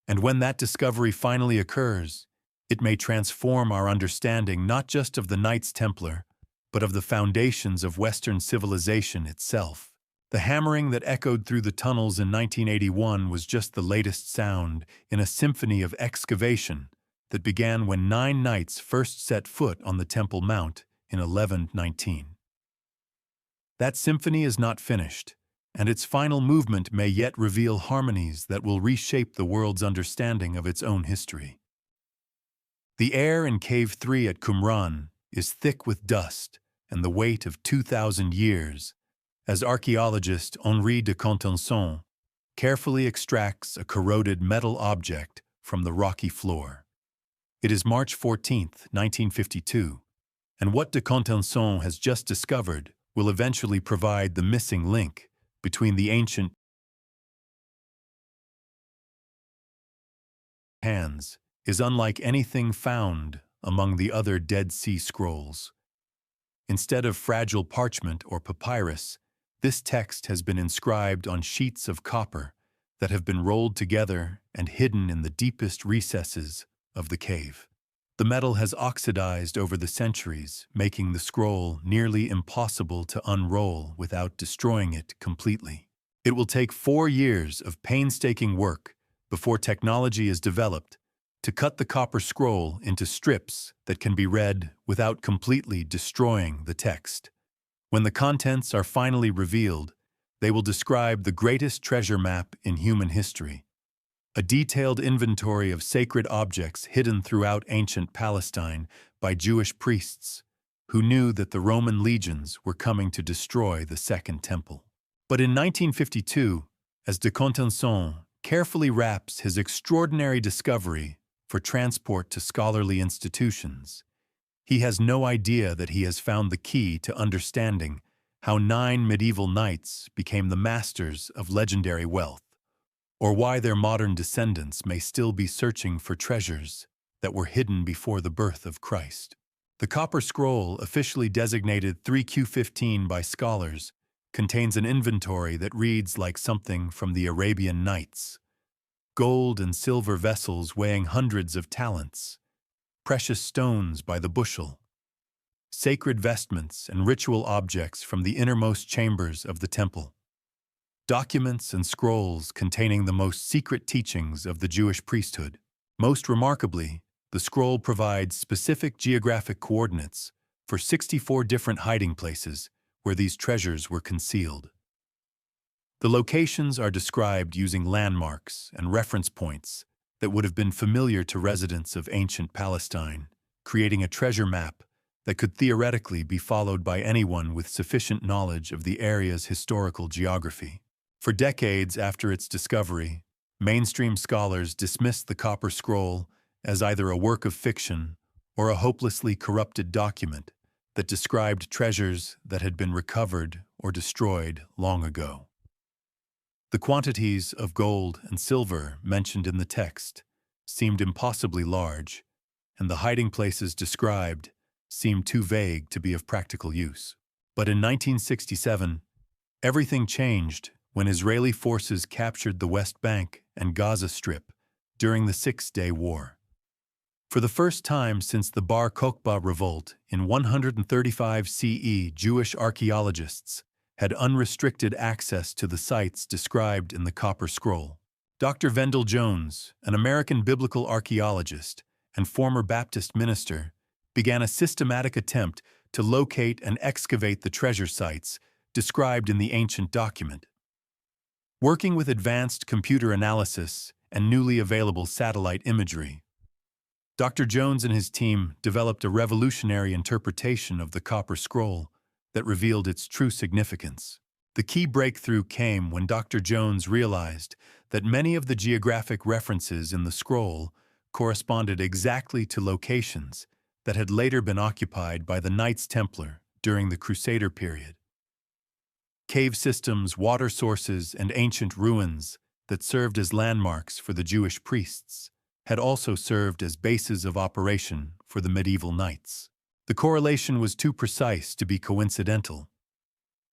And when that discovery finally occurs, it may transform our understanding not just of the Knights Templar, but of the foundations of Western civilization itself. The hammering that echoed through the tunnels in 1981 was just the latest sound in a symphony of excavation that began when 9 knights first set foot on the Temple Mount in 1119. That symphony is not finished, and its final movement may yet reveal harmonies that will reshape the world's understanding of its own history. The air in Cave 3 at Qumran is thick with dust and the weight of 2,000 years, as archaeologist Henri de Contenson carefully extracts a corroded metal object from the rocky floor. It is March 14, 1952, and what de Contenson has just discovered will eventually provide the missing link between the ancient hands is unlike anything found among the other Dead Sea Scrolls. Instead of fragile parchment or papyrus, this text has been inscribed on sheets of copper that have been rolled together and hidden in the deepest recesses of the cave. The metal has oxidized over the centuries, making the scroll nearly impossible to unroll without destroying it completely. It will take 4 years of painstaking work before technology is developed to cut the copper scroll into strips that can be read without completely destroying the text. When the contents are finally revealed, they will describe the greatest treasure map in human history, a detailed inventory of sacred objects hidden throughout ancient Palestine by Jewish priests who knew that the Roman legions were coming to destroy the Second Temple. But in 1952, as de Contenson carefully wraps his extraordinary discovery for transport to scholarly institutions, he has no idea that he has found the key to understanding how 9 medieval knights became the masters of legendary wealth, or why their modern descendants may still be searching for treasures that were hidden before the birth of Christ. The Copper Scroll, officially designated 3Q15 by scholars, contains an inventory that reads like something from the Arabian Nights. Gold and silver vessels weighing hundreds of talents, precious stones by the bushel, sacred vestments and ritual objects from the innermost chambers of the temple, documents and scrolls containing the most secret teachings of the Jewish priesthood. Most remarkably, the scroll provides specific geographic coordinates for 64 different hiding places where these treasures were concealed. The locations are described using landmarks and reference points that would have been familiar to residents of ancient Palestine, creating a treasure map that could theoretically be followed by anyone with sufficient knowledge of the area's historical geography. For decades after its discovery, mainstream scholars dismissed the Copper Scroll as either a work of fiction or a hopelessly corrupted document that described treasures that had been recovered or destroyed long ago. The quantities of gold and silver mentioned in the text seemed impossibly large, and the hiding places described seemed too vague to be of practical use. But in 1967, everything changed when Israeli forces captured the West Bank and Gaza Strip during the Six-Day War. For the first time since the Bar Kokhba revolt in 135 CE, Jewish archaeologists had unrestricted access to the sites described in the Copper Scroll. Dr. Vendell Jones, an American biblical archaeologist and former Baptist minister, began a systematic attempt to locate and excavate the treasure sites described in the ancient document. Working with advanced computer analysis and newly available satellite imagery, Dr. Jones and his team developed a revolutionary interpretation of the Copper Scroll that revealed its true significance. The key breakthrough came when Dr. Jones realized that many of the geographic references in the scroll corresponded exactly to locations that had later been occupied by the Knights Templar during the Crusader period. Cave systems, water sources, and ancient ruins that served as landmarks for the Jewish priests had also served as bases of operation for the medieval knights. The correlation was too precise to be coincidental.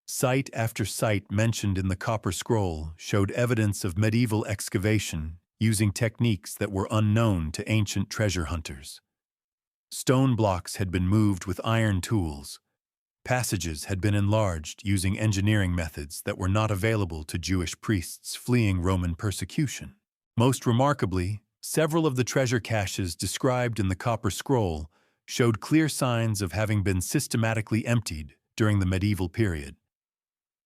Site after site mentioned in the Copper Scroll showed evidence of medieval excavation using techniques that were unknown to ancient treasure hunters. Stone blocks had been moved with iron tools. Passages had been enlarged using engineering methods that were not available to Jewish priests fleeing Roman persecution. Most remarkably, several of the treasure caches described in the Copper Scroll showed clear signs of having been systematically emptied during the medieval period.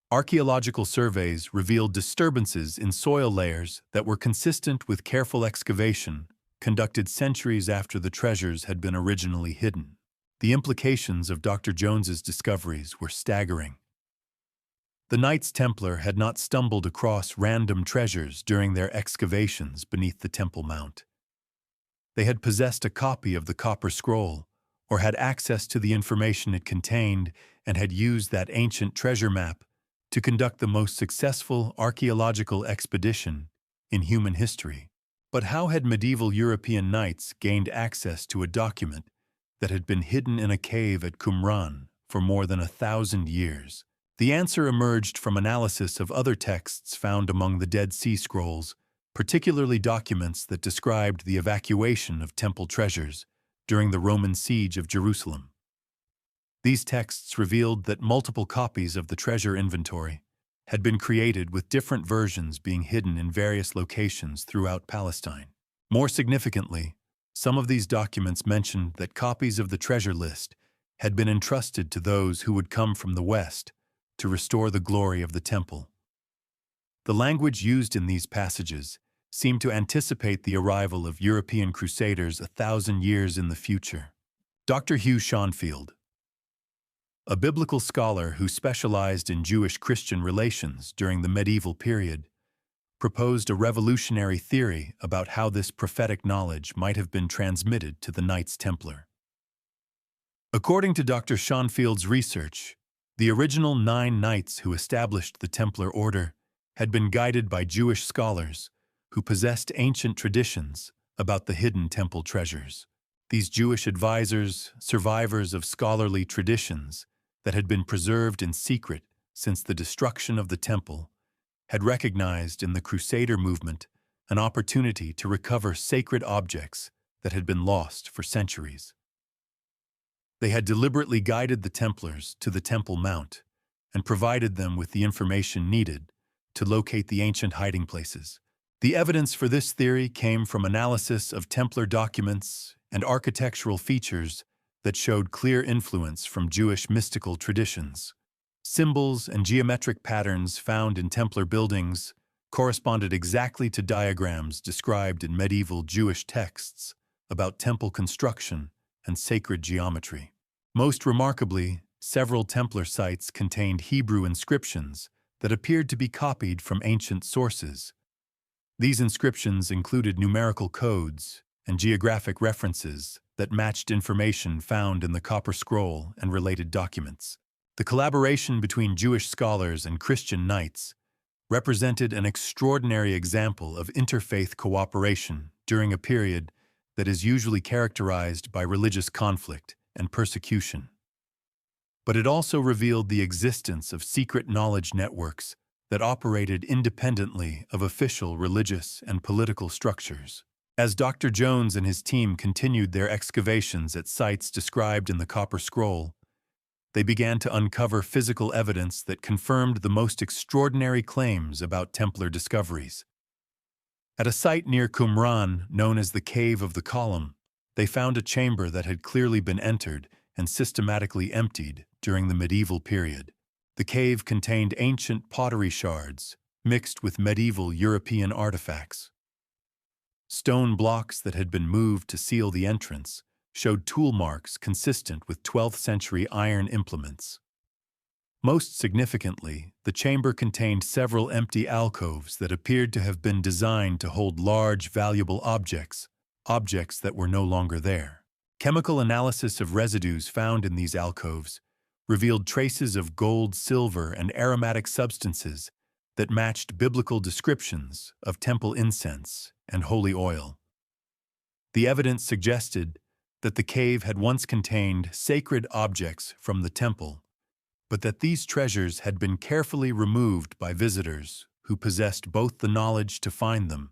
Archaeological surveys revealed disturbances in soil layers that were consistent with careful excavation conducted centuries after the treasures had been originally hidden. The implications of Dr. Jones's discoveries were staggering. The Knights Templar had not stumbled across random treasures during their excavations beneath the Temple Mount. They had possessed a copy of the Copper Scroll, or had access to the information it contained, and had used that ancient treasure map to conduct the most successful archaeological expedition in human history. But how had medieval European knights gained access to a document that had been hidden in a cave at Qumran for more than 1,000 years? The answer emerged from analysis of other texts found among the Dead Sea Scrolls, particularly documents that described the evacuation of temple treasures during the Roman siege of Jerusalem. These texts revealed that multiple copies of the treasure inventory had been created, with different versions being hidden in various locations throughout Palestine. More significantly, some of these documents mentioned that copies of the treasure list had been entrusted to those who would come from the West to restore the glory of the temple. The language used in these passages seemed to anticipate the arrival of European crusaders 1,000 years in the future. Dr. Hugh Schonfield, a biblical scholar who specialized in Jewish-Christian relations during the medieval period, proposed a revolutionary theory about how this prophetic knowledge might have been transmitted to the Knights Templar. According to Dr. Schonfield's research, the original 9 knights who established the Templar order had been guided by Jewish scholars who possessed ancient traditions about the hidden temple treasures. These Jewish advisors, survivors of scholarly traditions that had been preserved in secret since the destruction of the temple, had recognized in the Crusader movement an opportunity to recover sacred objects that had been lost for centuries. They had deliberately guided the Templars to the Temple Mount and provided them with the information needed to locate the ancient hiding places. The evidence for this theory came from analysis of Templar documents and architectural features that showed clear influence from Jewish mystical traditions. Symbols and geometric patterns found in Templar buildings corresponded exactly to diagrams described in medieval Jewish texts about temple construction and sacred geometry. Most remarkably, several Templar sites contained Hebrew inscriptions that appeared to be copied from ancient sources. These inscriptions included numerical codes and geographic references that matched information found in the Copper Scroll and related documents. The collaboration between Jewish scholars and Christian knights represented an extraordinary example of interfaith cooperation during a period that is usually characterized by religious conflict and persecution. But it also revealed the existence of secret knowledge networks that operated independently of official religious and political structures. As Dr. Jones and his team continued their excavations at sites described in the Copper Scroll, they began to uncover physical evidence that confirmed the most extraordinary claims about Templar discoveries. At a site near Qumran, known as the Cave of the Column, they found a chamber that had clearly been entered and systematically emptied during the medieval period. The cave contained ancient pottery shards mixed with medieval European artifacts. Stone blocks that had been moved to seal the entrance showed tool marks consistent with 12th century iron implements. Most significantly, the chamber contained several empty alcoves that appeared to have been designed to hold large, valuable objects that were no longer there. Chemical analysis of residues found in these alcoves revealed traces of gold, silver, and aromatic substances that matched biblical descriptions of temple incense and holy oil. The evidence suggested that the cave had once contained sacred objects from the temple, but that these treasures had been carefully removed by visitors who possessed both the knowledge to find them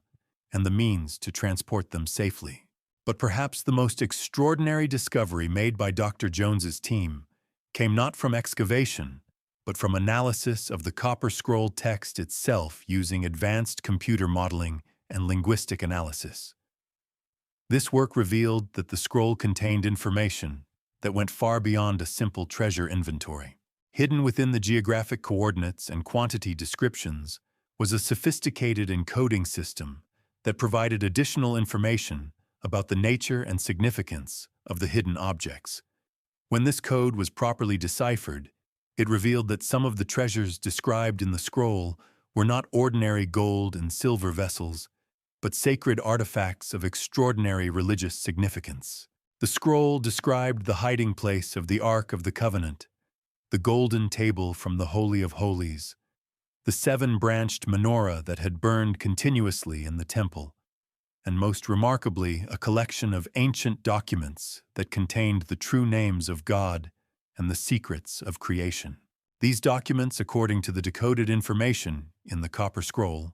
and the means to transport them safely. But perhaps the most extraordinary discovery made by Dr. Jones's team came not from excavation, but from analysis of the Copper Scroll text itself using advanced computer modeling and linguistic analysis. This work revealed that the scroll contained information that went far beyond a simple treasure inventory. Hidden within the geographic coordinates and quantity descriptions was a sophisticated encoding system that provided additional information about the nature and significance of the hidden objects. When this code was properly deciphered, it revealed that some of the treasures described in the scroll were not ordinary gold and silver vessels, but sacred artifacts of extraordinary religious significance. The scroll described the hiding place of the Ark of the Covenant, the golden table from the Holy of Holies, the seven-branched menorah that had burned continuously in the temple, and most remarkably, a collection of ancient documents that contained the true names of God and the secrets of creation. These documents, according to the decoded information in the Copper Scroll,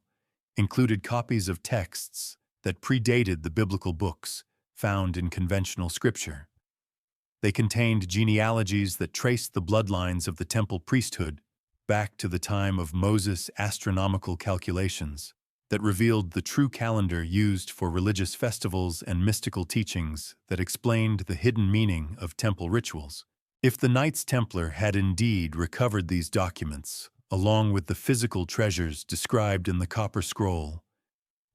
included copies of texts that predated the biblical books found in conventional scripture. They contained genealogies that traced the bloodlines of the temple priesthood back to the time of Moses' astronomical calculations that revealed the true calendar used for religious festivals and mystical teachings that explained the hidden meaning of temple rituals. If the Knights Templar had indeed recovered these documents, along with the physical treasures described in the Copper Scroll,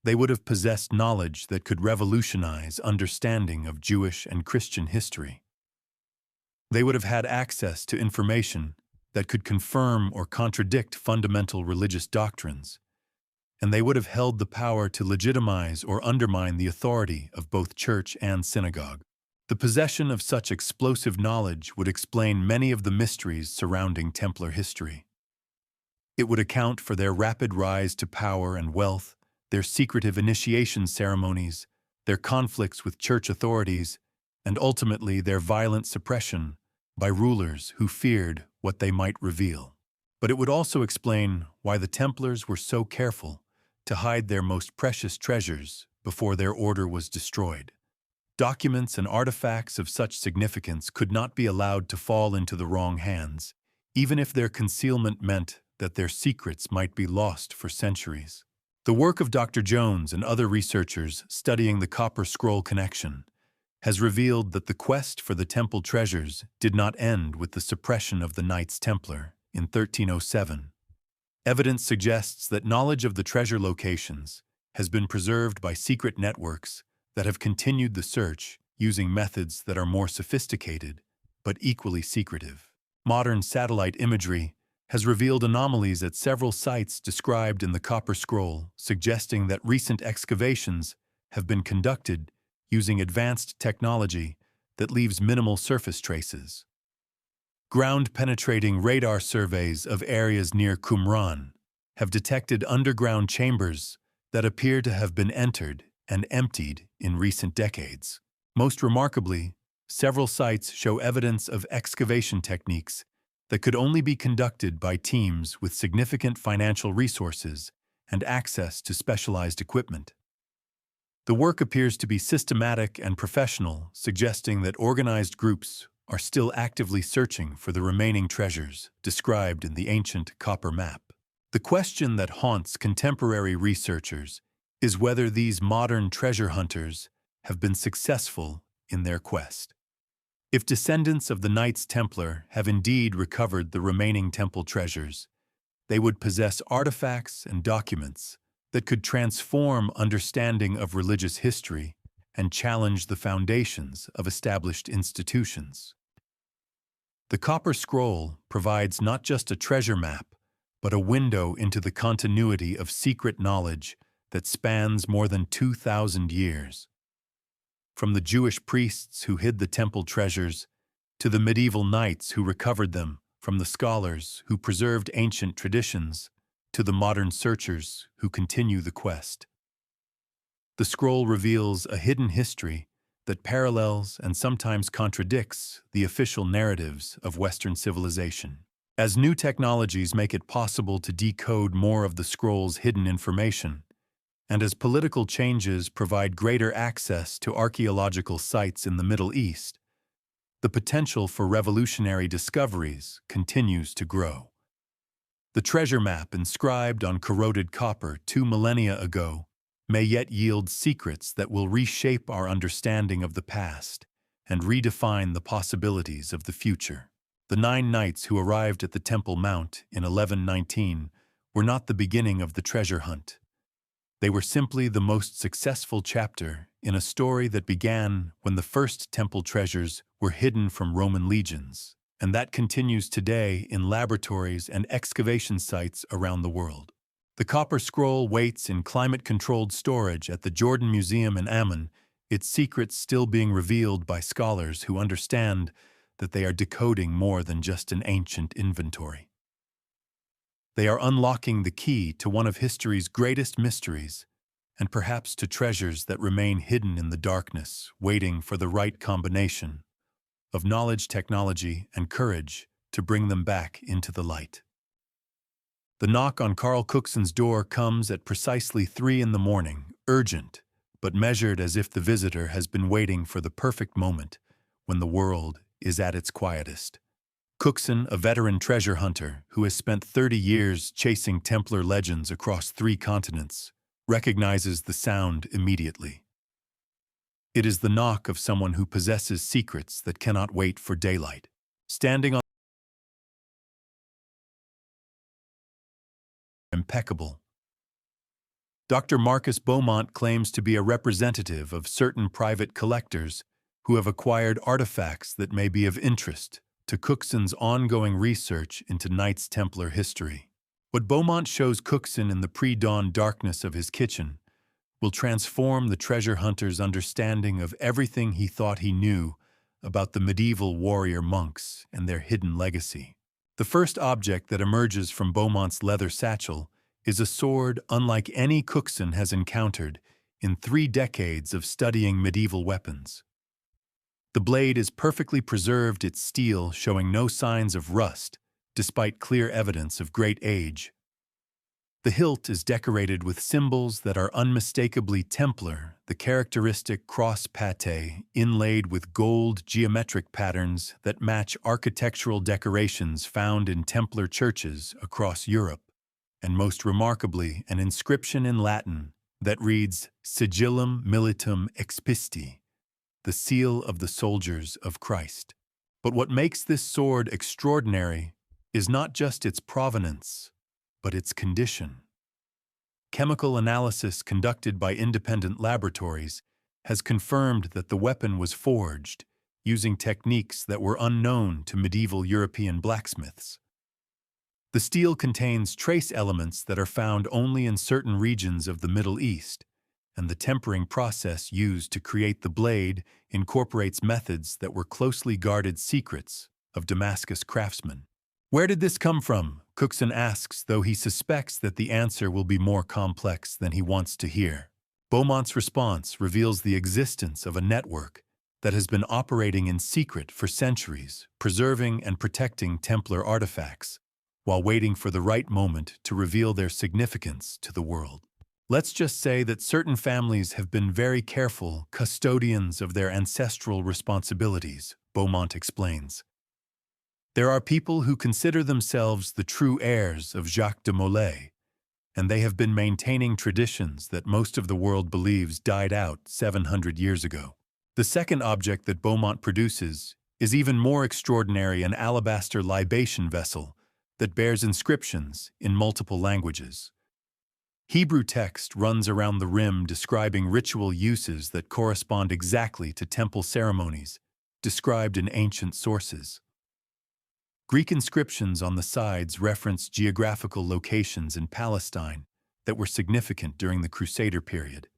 they would have possessed knowledge that could revolutionize understanding of Jewish and Christian history. They would have had access to information that could confirm or contradict fundamental religious doctrines, and they would have held the power to legitimize or undermine the authority of both church and synagogue. The possession of such explosive knowledge would explain many of the mysteries surrounding Templar history. It would account for their rapid rise to power and wealth, their secretive initiation ceremonies, their conflicts with church authorities, and ultimately their violent suppression by rulers who feared what they might reveal. But it would also explain why the Templars were so careful to hide their most precious treasures before their order was destroyed. Documents and artifacts of such significance could not be allowed to fall into the wrong hands, even if their concealment meant that their secrets might be lost for centuries. The work of Dr. Jones and other researchers studying the Copper Scroll connection has revealed that the quest for the temple treasures did not end with the suppression of the Knights Templar in 1307. Evidence suggests that knowledge of the treasure locations has been preserved by secret networks that have continued the search using methods that are more sophisticated but equally secretive. Modern satellite imagery has revealed anomalies at several sites described in the Copper Scroll, suggesting that recent excavations have been conducted using advanced technology that leaves minimal surface traces. Ground-penetrating radar surveys of areas near Qumran have detected underground chambers that appear to have been entered and emptied in recent decades. Most remarkably, several sites show evidence of excavation techniques that could only be conducted by teams with significant financial resources and access to specialized equipment. The work appears to be systematic and professional, suggesting that organized groups are still actively searching for the remaining treasures described in the ancient copper map. The question that haunts contemporary researchers is whether these modern treasure hunters have been successful in their quest. If descendants of the Knights Templar have indeed recovered the remaining temple treasures, they would possess artifacts and documents that could transform understanding of religious history and challenge the foundations of established institutions. The Copper Scroll provides not just a treasure map, but a window into the continuity of secret knowledge that spans more than 2,000 years. From the Jewish priests who hid the temple treasures, to the medieval knights who recovered them, from the scholars who preserved ancient traditions, to the modern searchers who continue the quest. The scroll reveals a hidden history that parallels and sometimes contradicts the official narratives of Western civilization. As new technologies make it possible to decode more of the scroll's hidden information, and as political changes provide greater access to archaeological sites in the Middle East, the potential for revolutionary discoveries continues to grow. The treasure map inscribed on corroded copper 2 millennia ago may yet yield secrets that will reshape our understanding of the past and redefine the possibilities of the future. The 9 knights who arrived at the Temple Mount in 1119 were not the beginning of the treasure hunt. They were simply the most successful chapter in a story that began when the first temple treasures were hidden from Roman legions, and that continues today in laboratories and excavation sites around the world. The copper scroll waits in climate-controlled storage at the Jordan Museum in Ammon, its secrets still being revealed by scholars who understand that they are decoding more than just an ancient inventory. They are unlocking the key to one of history's greatest mysteries, and perhaps to treasures that remain hidden in the darkness, waiting for the right combination of knowledge, technology, and courage to bring them back into the light. The knock on Carl Cooksen's door comes at precisely 3 in the morning, urgent, but measured as if the visitor has been waiting for the perfect moment when the world is at its quietest. Cooksen, a veteran treasure hunter who has spent 30 years chasing Templar legends across 3 continents, recognizes the sound immediately. It is the knock of someone who possesses secrets that cannot wait for daylight. Standing on impeccable. Dr. Marcus Beaumont claims to be a representative of certain private collectors who have acquired artifacts that may be of interest to Cooksen's ongoing research into Knights Templar history. What Beaumont shows Cooksen in the pre-dawn darkness of his kitchen will transform the treasure hunter's understanding of everything he thought he knew about the medieval warrior monks and their hidden legacy. The first object that emerges from Beaumont's leather satchel is a sword unlike any Cooksen has encountered in 3 decades of studying medieval weapons. The blade is perfectly preserved, its steel showing no signs of rust, despite clear evidence of great age. The hilt is decorated with symbols that are unmistakably Templar, the characteristic cross pate inlaid with gold geometric patterns that match architectural decorations found in Templar churches across Europe, and most remarkably, an inscription in Latin that reads Sigillum Militum Expisti, the seal of the soldiers of Christ. But what makes this sword extraordinary is not just its provenance, but its condition. Chemical analysis conducted by independent laboratories has confirmed that the weapon was forged using techniques that were unknown to medieval European blacksmiths. The steel contains trace elements that are found only in certain regions of the Middle East, and the tempering process used to create the blade incorporates methods that were closely guarded secrets of Damascus craftsmen. Where did this come from? Cooksen asks, though he suspects that the answer will be more complex than he wants to hear. Beaumont's response reveals the existence of a network that has been operating in secret for centuries, preserving and protecting Templar artifacts, while waiting for the right moment to reveal their significance to the world. Let's just say that certain families have been very careful custodians of their ancestral responsibilities, Beaumont explains. There are people who consider themselves the true heirs of Jacques de Molay, and they have been maintaining traditions that most of the world believes died out 700 years ago. The second object that Beaumont produces is even more extraordinary, an alabaster libation vessel that bears inscriptions in multiple languages. Hebrew text runs around the rim describing ritual uses that correspond exactly to temple ceremonies described in ancient sources. Greek inscriptions on the sides reference geographical locations in Palestine that were significant during the Crusader period.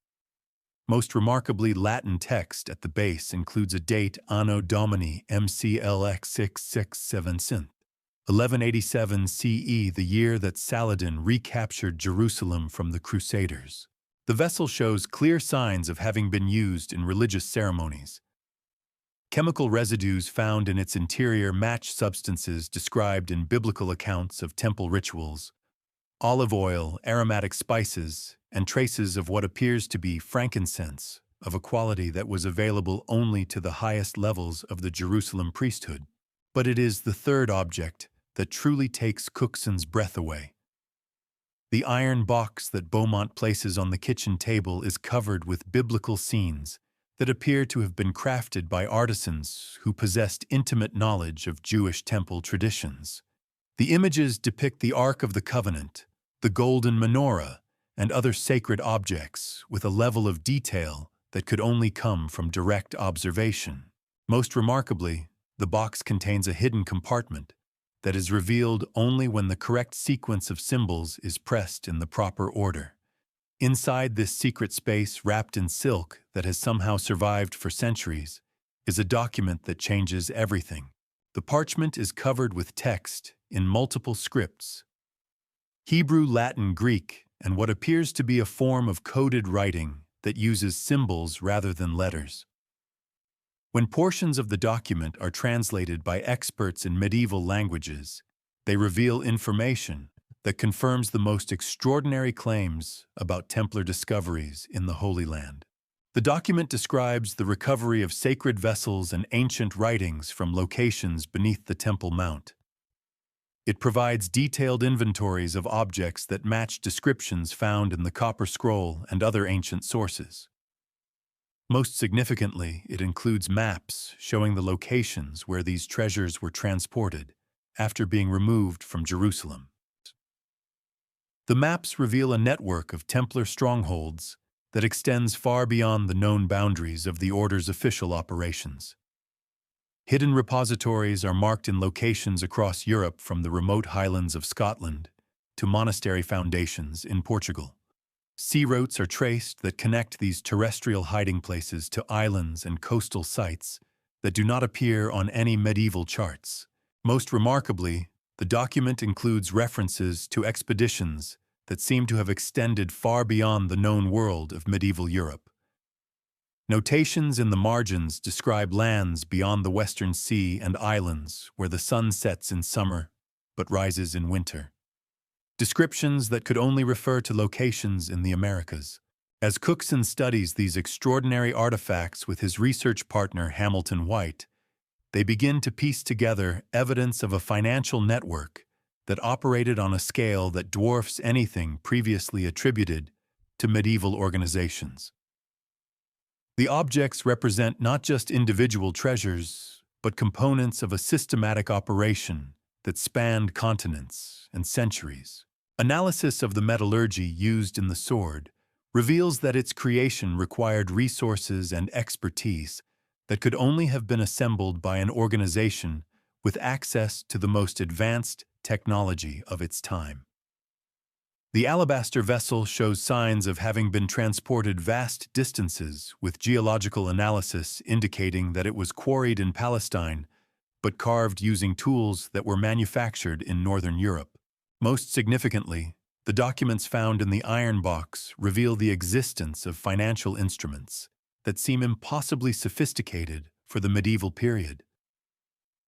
Most remarkably, Latin text at the base includes a date Anno Domini MCLX 667 1187 CE, the year that Saladin recaptured Jerusalem from the Crusaders. The vessel shows clear signs of having been used in religious ceremonies. Chemical residues found in its interior match substances described in biblical accounts of temple rituals: olive oil, aromatic spices, and traces of what appears to be frankincense, of a quality that was available only to the highest levels of the Jerusalem priesthood. But it is the third object that truly takes Cooksen's breath away. The iron box that Beaumont places on the kitchen table is covered with biblical scenes that appear to have been crafted by artisans who possessed intimate knowledge of Jewish temple traditions. The images depict the Ark of the Covenant, the golden menorah, and other sacred objects with a level of detail that could only come from direct observation. Most remarkably, the box contains a hidden compartment that is revealed only when the correct sequence of symbols is pressed in the proper order. Inside this secret space wrapped in silk that has somehow survived for centuries is a document that changes everything. The parchment is covered with text in multiple scripts: Hebrew, Latin, Greek, and what appears to be a form of coded writing that uses symbols rather than letters. When portions of the document are translated by experts in medieval languages, they reveal information that confirms the most extraordinary claims about Templar discoveries in the Holy Land. The document describes the recovery of sacred vessels and ancient writings from locations beneath the Temple Mount. It provides detailed inventories of objects that match descriptions found in the Copper Scroll and other ancient sources. Most significantly, it includes maps showing the locations where these treasures were transported after being removed from Jerusalem. The maps reveal a network of Templar strongholds that extends far beyond the known boundaries of the Order's official operations. Hidden repositories are marked in locations across Europe, from the remote highlands of Scotland to monastery foundations in Portugal. Sea routes are traced that connect these terrestrial hiding places to islands and coastal sites that do not appear on any medieval charts. Most remarkably, the document includes references to expeditions that seem to have extended far beyond the known world of medieval Europe. Notations in the margins describe lands beyond the Western Sea and islands where the sun sets in summer but rises in winter. Descriptions that could only refer to locations in the Americas. As Cookson studies these extraordinary artifacts with his research partner Hamilton White, they begin to piece together evidence of a financial network that operated on a scale that dwarfs anything previously attributed to medieval organizations. The objects represent not just individual treasures, but components of a systematic operation that spanned continents and centuries. Analysis of the metallurgy used in the sword reveals that its creation required resources and expertise that could only have been assembled by an organization with access to the most advanced technology of its time. The alabaster vessel shows signs of having been transported vast distances, with geological analysis indicating that it was quarried in Palestine but carved using tools that were manufactured in Northern Europe. Most significantly, the documents found in the iron box reveal the existence of financial instruments that seem impossibly sophisticated for the medieval period.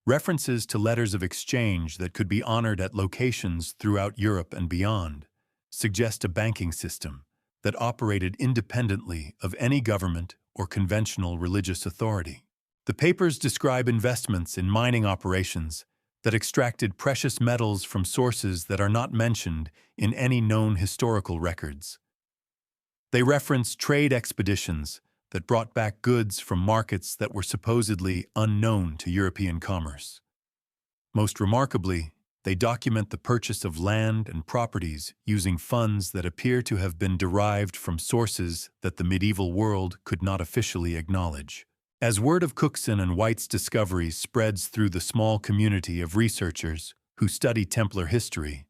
References to letters of exchange that could be honored at locations throughout Europe and beyond suggest a banking system that operated independently of any government or conventional religious authority. The papers describe investments in mining operations that extracted precious metals from sources that are not mentioned in any known historical records. They reference trade expeditions that brought back goods from markets that were supposedly unknown to European commerce. Most remarkably, they document the purchase of land and properties using funds that appear to have been derived from sources that the medieval world could not officially acknowledge. As word of Cookson and White's discoveries spreads through the small community of researchers who study Templar history,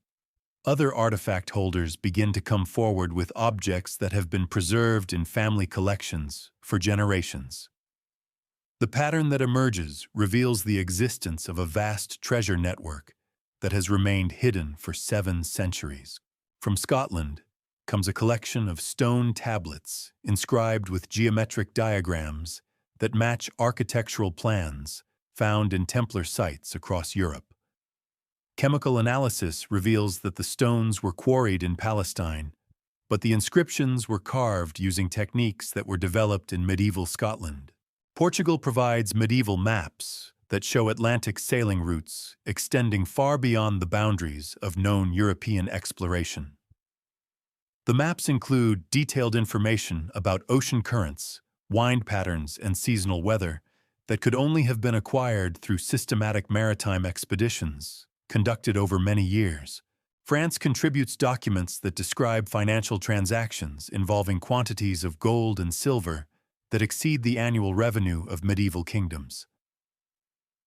other artifact holders begin to come forward with objects that have been preserved in family collections for generations. The pattern that emerges reveals the existence of a vast treasure network that has remained hidden for 7 centuries. From Scotland comes a collection of stone tablets inscribed with geometric diagrams that match architectural plans found in Templar sites across Europe. Chemical analysis reveals that the stones were quarried in Palestine, but the inscriptions were carved using techniques that were developed in medieval Scotland. Portugal provides medieval maps that show Atlantic sailing routes extending far beyond the boundaries of known European exploration. The maps include detailed information about ocean currents, wind patterns, and seasonal weather that could only have been acquired through systematic maritime expeditions conducted over many years. France contributes documents that describe financial transactions involving quantities of gold and silver that exceed the annual revenue of medieval kingdoms.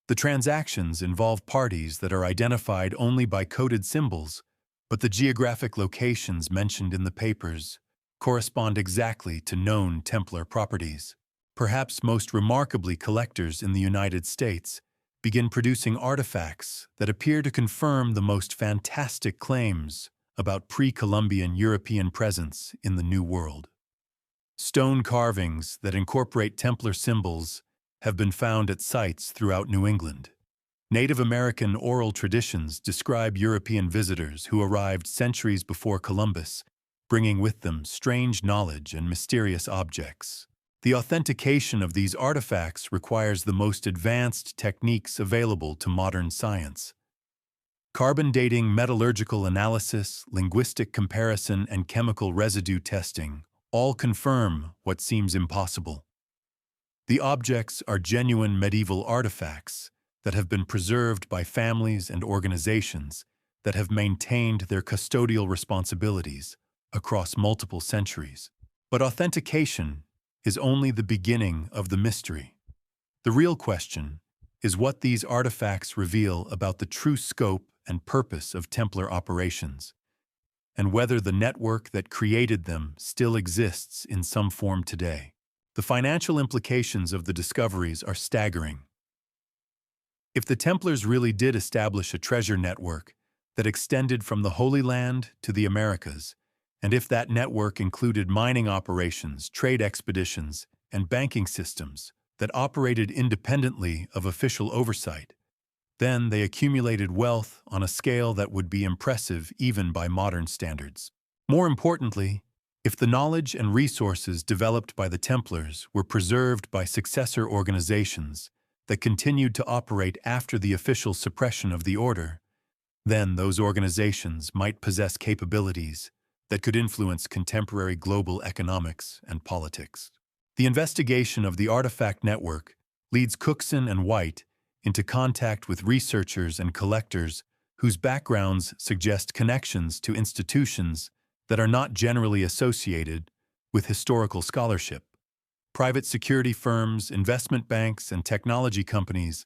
The transactions involve parties that are identified only by coded symbols, but the geographic locations mentioned in the papers correspond exactly to known Templar properties. Perhaps most remarkably, collectors in the United States begin producing artifacts that appear to confirm the most fantastic claims about pre-Columbian European presence in the New World. Stone carvings that incorporate Templar symbols have been found at sites throughout New England. Native American oral traditions describe European visitors who arrived centuries before Columbus, bringing with them strange knowledge and mysterious objects. The authentication of these artifacts requires the most advanced techniques available to modern science. Carbon dating, metallurgical analysis, linguistic comparison, and chemical residue testing all confirm what seems impossible. The objects are genuine medieval artifacts that have been preserved by families and organizations that have maintained their custodial responsibilities across multiple centuries. But authentication is only the beginning of the mystery. The real question is what these artifacts reveal about the true scope and purpose of Templar operations, and whether the network that created them still exists in some form today. The financial implications of the discoveries are staggering. If the Templars really did establish a treasure network that extended from the Holy Land to the Americas, and if that network included mining operations, trade expeditions, and banking systems that operated independently of official oversight, then they accumulated wealth on a scale that would be impressive even by modern standards. More importantly, if the knowledge and resources developed by the Templars were preserved by successor organizations that continued to operate after the official suppression of the order, then those organizations might possess capabilities that could influence contemporary global economics and politics. The investigation of the artifact network leads Cookson and White into contact with researchers and collectors whose backgrounds suggest connections to institutions that are not generally associated with historical scholarship. Private security firms, investment banks, and technology companies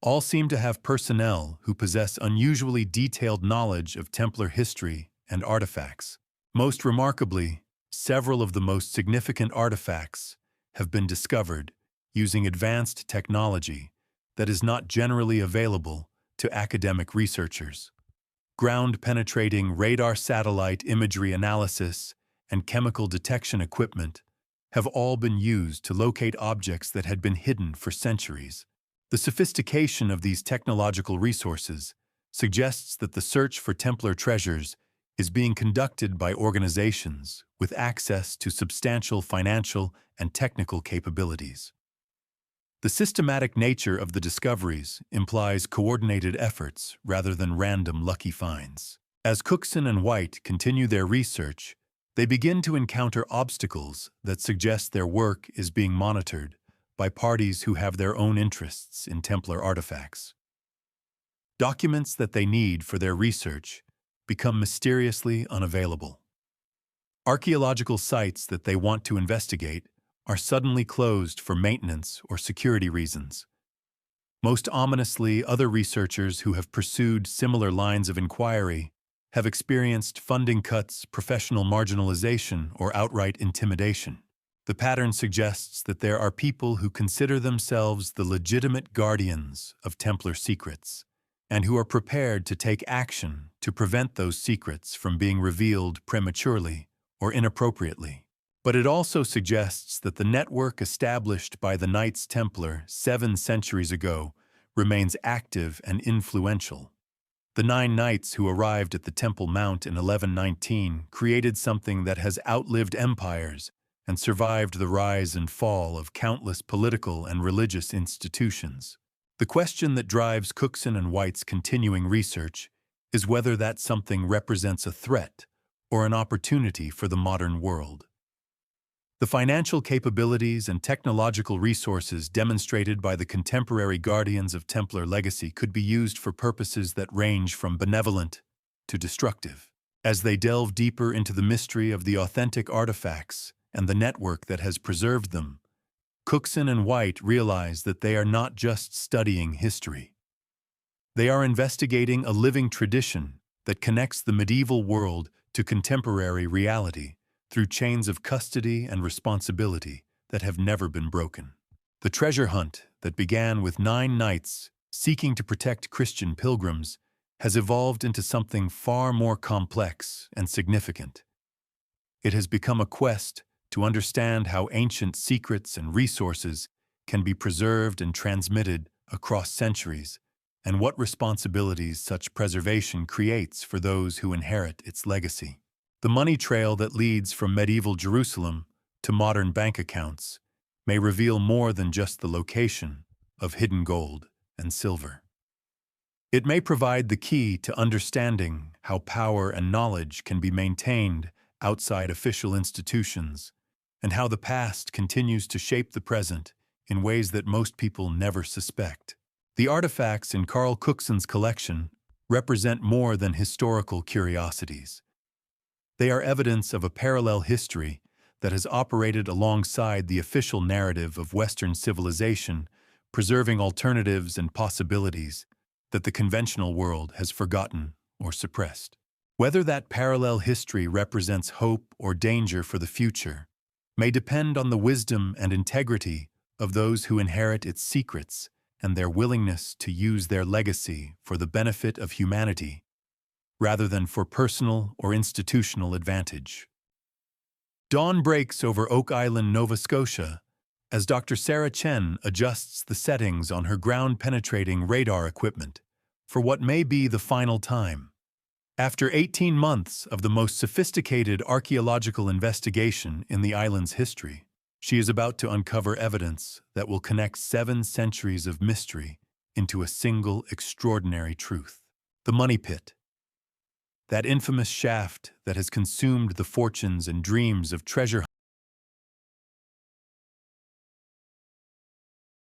all seem to have personnel who possess unusually detailed knowledge of Templar history and artifacts. Most remarkably, several of the most significant artifacts have been discovered using advanced technology that is not generally available to academic researchers. Ground-penetrating radar satellite imagery analysis and chemical detection equipment have all been used to locate objects that had been hidden for centuries. The sophistication of these technological resources suggests that the search for Templar treasures is being conducted by organizations with access to substantial financial and technical capabilities. The systematic nature of the discoveries implies coordinated efforts rather than random lucky finds. As Cookson and White continue their research, they begin to encounter obstacles that suggest their work is being monitored by parties who have their own interests in Templar artifacts. Documents that they need for their research become mysteriously unavailable. Archaeological sites that they want to investigate are suddenly closed for maintenance or security reasons. Most ominously, other researchers who have pursued similar lines of inquiry have experienced funding cuts, professional marginalization, or outright intimidation. The pattern suggests that there are people who consider themselves the legitimate guardians of Templar secrets, and who are prepared to take action to prevent those secrets from being revealed prematurely or inappropriately. But it also suggests that the network established by the Knights Templar 7 centuries ago remains active and influential. The 9 knights who arrived at the Temple Mount in 1119 created something that has outlived empires and survived the rise and fall of countless political and religious institutions. The question that drives Cookson and White's continuing research is whether that something represents a threat or an opportunity for the modern world. The financial capabilities and technological resources demonstrated by the contemporary guardians of Templar legacy could be used for purposes that range from benevolent to destructive. As they delve deeper into the mystery of the authentic artifacts and the network that has preserved them, Cookson and White realize that they are not just studying history. They are investigating a living tradition that connects the medieval world to contemporary reality through chains of custody and responsibility that have never been broken. The treasure hunt that began with 9 knights seeking to protect Christian pilgrims has evolved into something far more complex and significant. It has become a quest to understand how ancient secrets and resources can be preserved and transmitted across centuries, and what responsibilities such preservation creates for those who inherit its legacy. The money trail that leads from medieval Jerusalem to modern bank accounts may reveal more than just the location of hidden gold and silver. It may provide the key to understanding how power and knowledge can be maintained outside official institutions, and how the past continues to shape the present in ways that most people never suspect. The artifacts in Carl Cookson's collection represent more than historical curiosities. They are evidence of a parallel history that has operated alongside the official narrative of Western civilization, preserving alternatives and possibilities that the conventional world has forgotten or suppressed. Whether that parallel history represents hope or danger for the future may depend on the wisdom and integrity of those who inherit its secrets and their willingness to use their legacy for the benefit of humanity, rather than for personal or institutional advantage. Dawn breaks over Oak Island, Nova Scotia, as Dr. Sarah Chen adjusts the settings on her ground-penetrating radar equipment for what may be the final time. After 18 months of the most sophisticated archaeological investigation in the island's history, she is about to uncover evidence that will connect 7 centuries of mystery into a single extraordinary truth. The Money Pit. That infamous shaft that has consumed the fortunes and dreams of treasure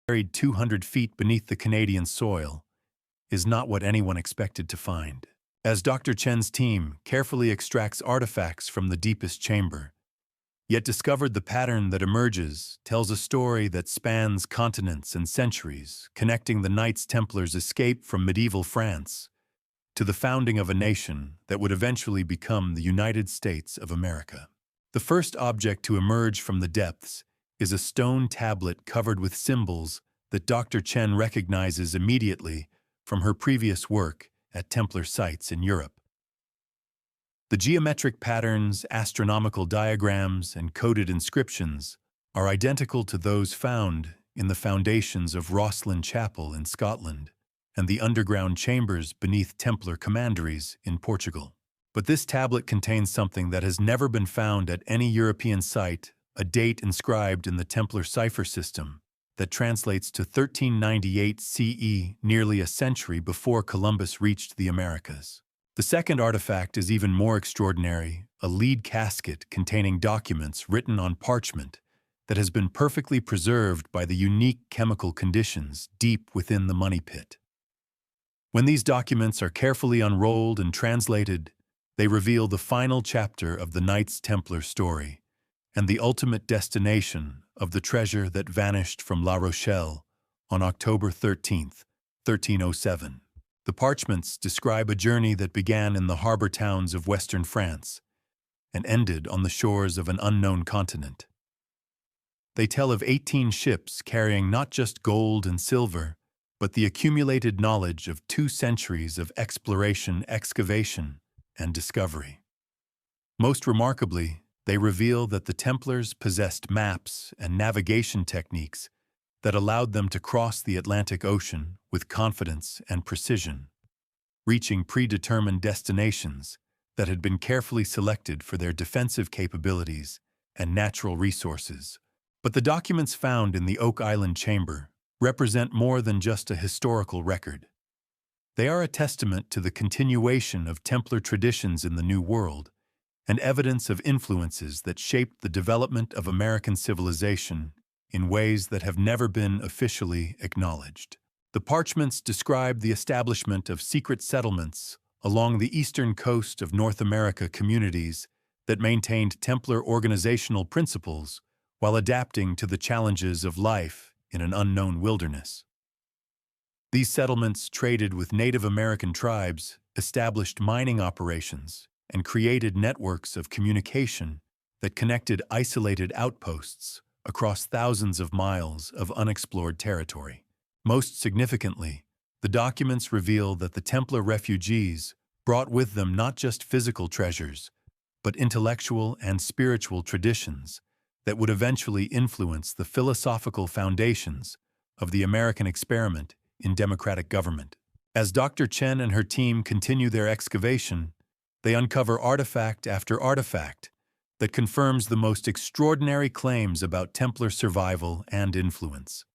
buried 200 feet beneath the Canadian soil is not what anyone expected to find. As Dr. Chen's team carefully extracts artifacts from the deepest chamber, yet discovered the pattern that emerges tells a story that spans continents and centuries, connecting the Knights Templar's escape from medieval France to the founding of a nation that would eventually become the United States of America. The first object to emerge from the depths is a stone tablet covered with symbols that Dr. Chen recognizes immediately from her previous work at Templar sites in Europe. The geometric patterns, astronomical diagrams, and coded inscriptions are identical to those found in the foundations of Rosslyn Chapel in Scotland and the underground chambers beneath Templar commanderies in Portugal. But this tablet contains something that has never been found at any European site, a date inscribed in the Templar cipher system that translates to 1398 CE, nearly a century before Columbus reached the Americas. The second artifact is even more extraordinary, a lead casket containing documents written on parchment that has been perfectly preserved by the unique chemical conditions deep within the money pit. When these documents are carefully unrolled and translated, they reveal the final chapter of the Knights Templar story and the ultimate destination of the treasure that vanished from La Rochelle on October 13th, 1307. The parchments describe a journey that began in the harbor towns of western France and ended on the shores of an unknown continent. They tell of 18 ships carrying not just gold and silver, but the accumulated knowledge of 2 centuries of exploration, excavation, and discovery. Most remarkably, they reveal that the Templars possessed maps and navigation techniques that allowed them to cross the Atlantic Ocean with confidence and precision, reaching predetermined destinations that had been carefully selected for their defensive capabilities and natural resources. But the documents found in the Oak Island chamber represent more than just a historical record. They are a testament to the continuation of Templar traditions in the New World and evidence of influences that shaped the development of American civilization in ways that have never been officially acknowledged. The parchments describe the establishment of secret settlements along the eastern coast of North America, communities that maintained Templar organizational principles while adapting to the challenges of life in an unknown wilderness. These settlements traded with Native American tribes, established mining operations, and created networks of communication that connected isolated outposts across thousands of miles of unexplored territory. Most significantly, the documents reveal that the Templar refugees brought with them not just physical treasures, but intellectual and spiritual traditions that would eventually influence the philosophical foundations of the American experiment in democratic government. As Dr. Chen and her team continue their excavation, they uncover artifact after artifact that confirms the most extraordinary claims about Templar survival and influence.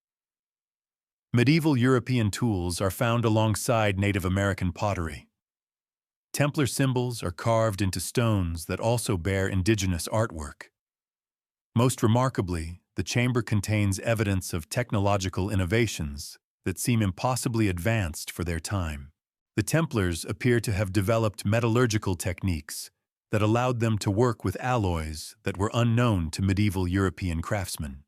Medieval European tools are found alongside Native American pottery. Templar symbols are carved into stones that also bear indigenous artwork. Most remarkably, the chamber contains evidence of technological innovations that seem impossibly advanced for their time. The Templars appear to have developed metallurgical techniques that allowed them to work with alloys that were unknown to medieval European craftsmen.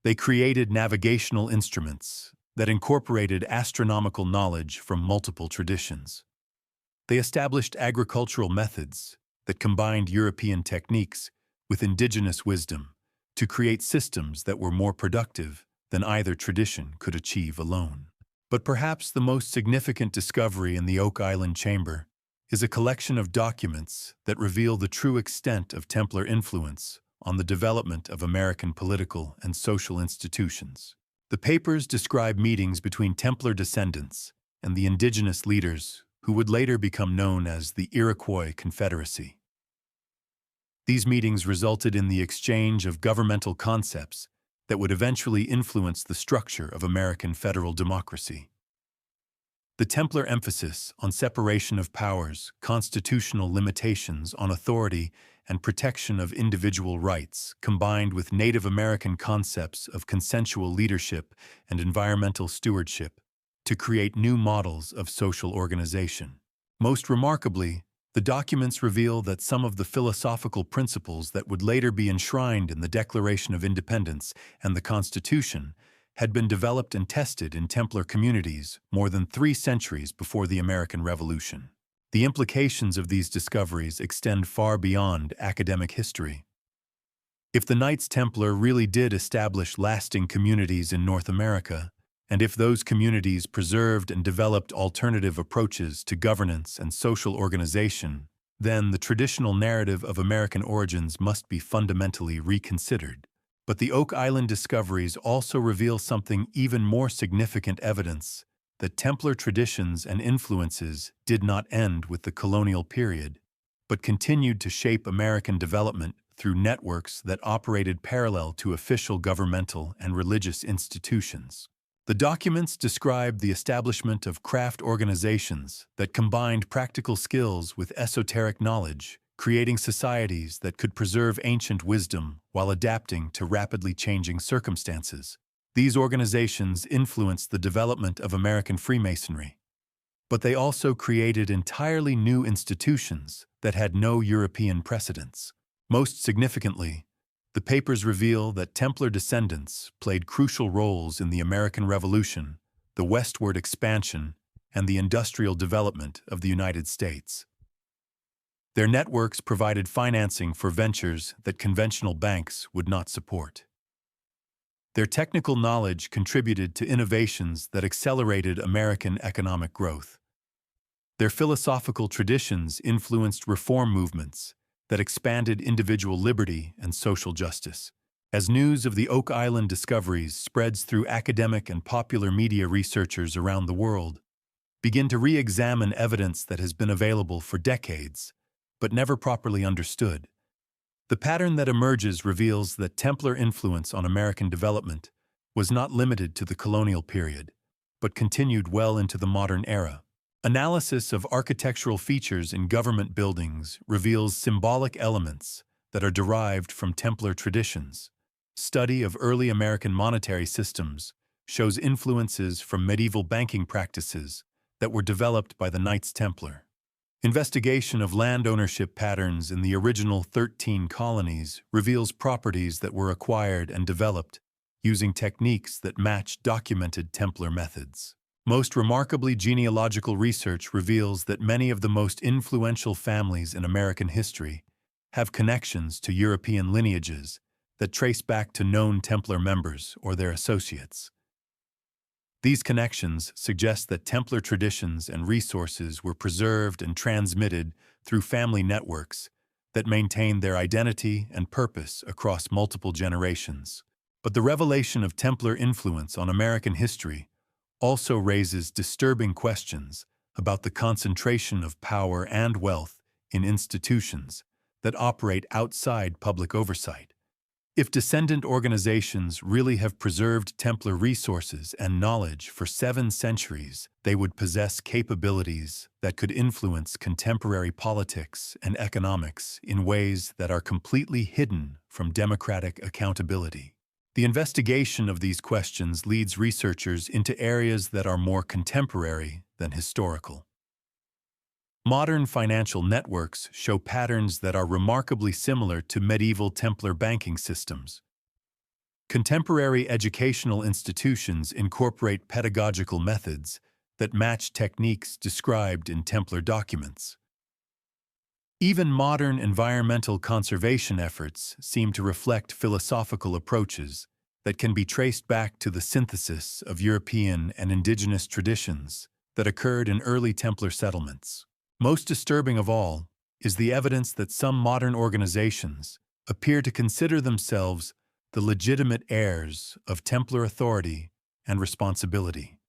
They created navigational instruments that incorporated astronomical knowledge from multiple traditions. They established agricultural methods that combined European techniques with indigenous wisdom to create systems that were more productive than either tradition could achieve alone. But perhaps the most significant discovery in the Oak Island Chamber is a collection of documents that reveal the true extent of Templar influence on the development of American political and social institutions. The papers describe meetings between Templar descendants and the indigenous leaders who would later become known as the Iroquois Confederacy. These meetings resulted in the exchange of governmental concepts that would eventually influence the structure of American federal democracy. The Templar emphasis on separation of powers, constitutional limitations on authority, and protection of individual rights, combined with Native American concepts of consensual leadership and environmental stewardship, to create new models of social organization. Most remarkably, the documents reveal that some of the philosophical principles that would later be enshrined in the Declaration of Independence and the Constitution had been developed and tested in Templar communities more than 3 centuries before the American Revolution. The implications of these discoveries extend far beyond academic history. If the Knights Templar really did establish lasting communities in North America, and if those communities preserved and developed alternative approaches to governance and social organization, then the traditional narrative of American origins must be fundamentally reconsidered. But the Oak Island discoveries also reveal something even more significant: evidence that Templar traditions and influences did not end with the colonial period, but continued to shape American development through networks that operated parallel to official governmental and religious institutions. The documents describe the establishment of craft organizations that combined practical skills with esoteric knowledge, creating societies that could preserve ancient wisdom while adapting to rapidly changing circumstances. These organizations influenced the development of American Freemasonry, but they also created entirely new institutions that had no European precedents. Most significantly, the papers reveal that Templar descendants played crucial roles in the American Revolution, the westward expansion, and the industrial development of the United States. Their networks provided financing for ventures that conventional banks would not support. Their technical knowledge contributed to innovations that accelerated American economic growth. Their philosophical traditions influenced reform movements that expanded individual liberty and social justice. As news of the Oak Island discoveries spreads through academic and popular media, researchers around the world begin to re-examine evidence that has been available for decades, but never properly understood. The pattern that emerges reveals that Templar influence on American development was not limited to the colonial period, but continued well into the modern era. Analysis of architectural features in government buildings reveals symbolic elements that are derived from Templar traditions. Study of early American monetary systems shows influences from medieval banking practices that were developed by the Knights Templar. Investigation of land ownership patterns in the original 13 colonies reveals properties that were acquired and developed using techniques that match documented Templar methods. Most remarkably, genealogical research reveals that many of the most influential families in American history have connections to European lineages that trace back to known Templar members or their associates. These connections suggest that Templar traditions and resources were preserved and transmitted through family networks that maintain their identity and purpose across multiple generations. But the revelation of Templar influence on American history also raises disturbing questions about the concentration of power and wealth in institutions that operate outside public oversight. If descendant organizations really have preserved Templar resources and knowledge for 7 centuries, they would possess capabilities that could influence contemporary politics and economics in ways that are completely hidden from democratic accountability. The investigation of these questions leads researchers into areas that are more contemporary than historical. Modern financial networks show patterns that are remarkably similar to medieval Templar banking systems. Contemporary educational institutions incorporate pedagogical methods that match techniques described in Templar documents. Even modern environmental conservation efforts seem to reflect philosophical approaches that can be traced back to the synthesis of European and indigenous traditions that occurred in early Templar settlements. Most disturbing of all is the evidence that some modern organizations appear to consider themselves the legitimate heirs of Templar authority and responsibility.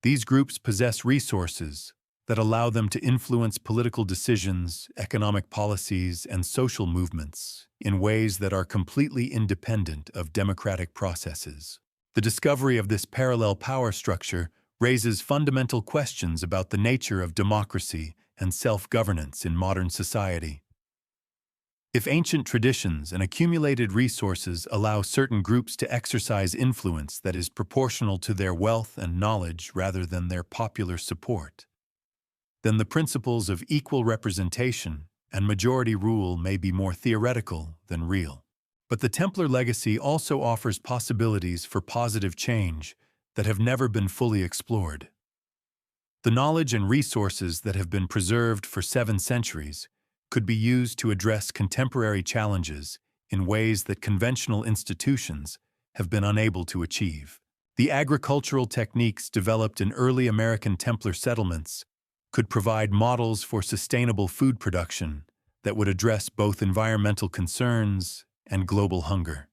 These groups possess resources that allow them to influence political decisions, economic policies, and social movements in ways that are completely independent of democratic processes. The discovery of this parallel power structure raises fundamental questions about the nature of democracy and self-governance in modern society. If ancient traditions and accumulated resources allow certain groups to exercise influence that is proportional to their wealth and knowledge rather than their popular support, then the principles of equal representation and majority rule may be more theoretical than real. But the Templar legacy also offers possibilities for positive change that have never been fully explored. The knowledge and resources that have been preserved for 7 centuries could be used to address contemporary challenges in ways that conventional institutions have been unable to achieve. The agricultural techniques developed in early American Templar settlements could provide models for sustainable food production that would address both environmental concerns and global hunger.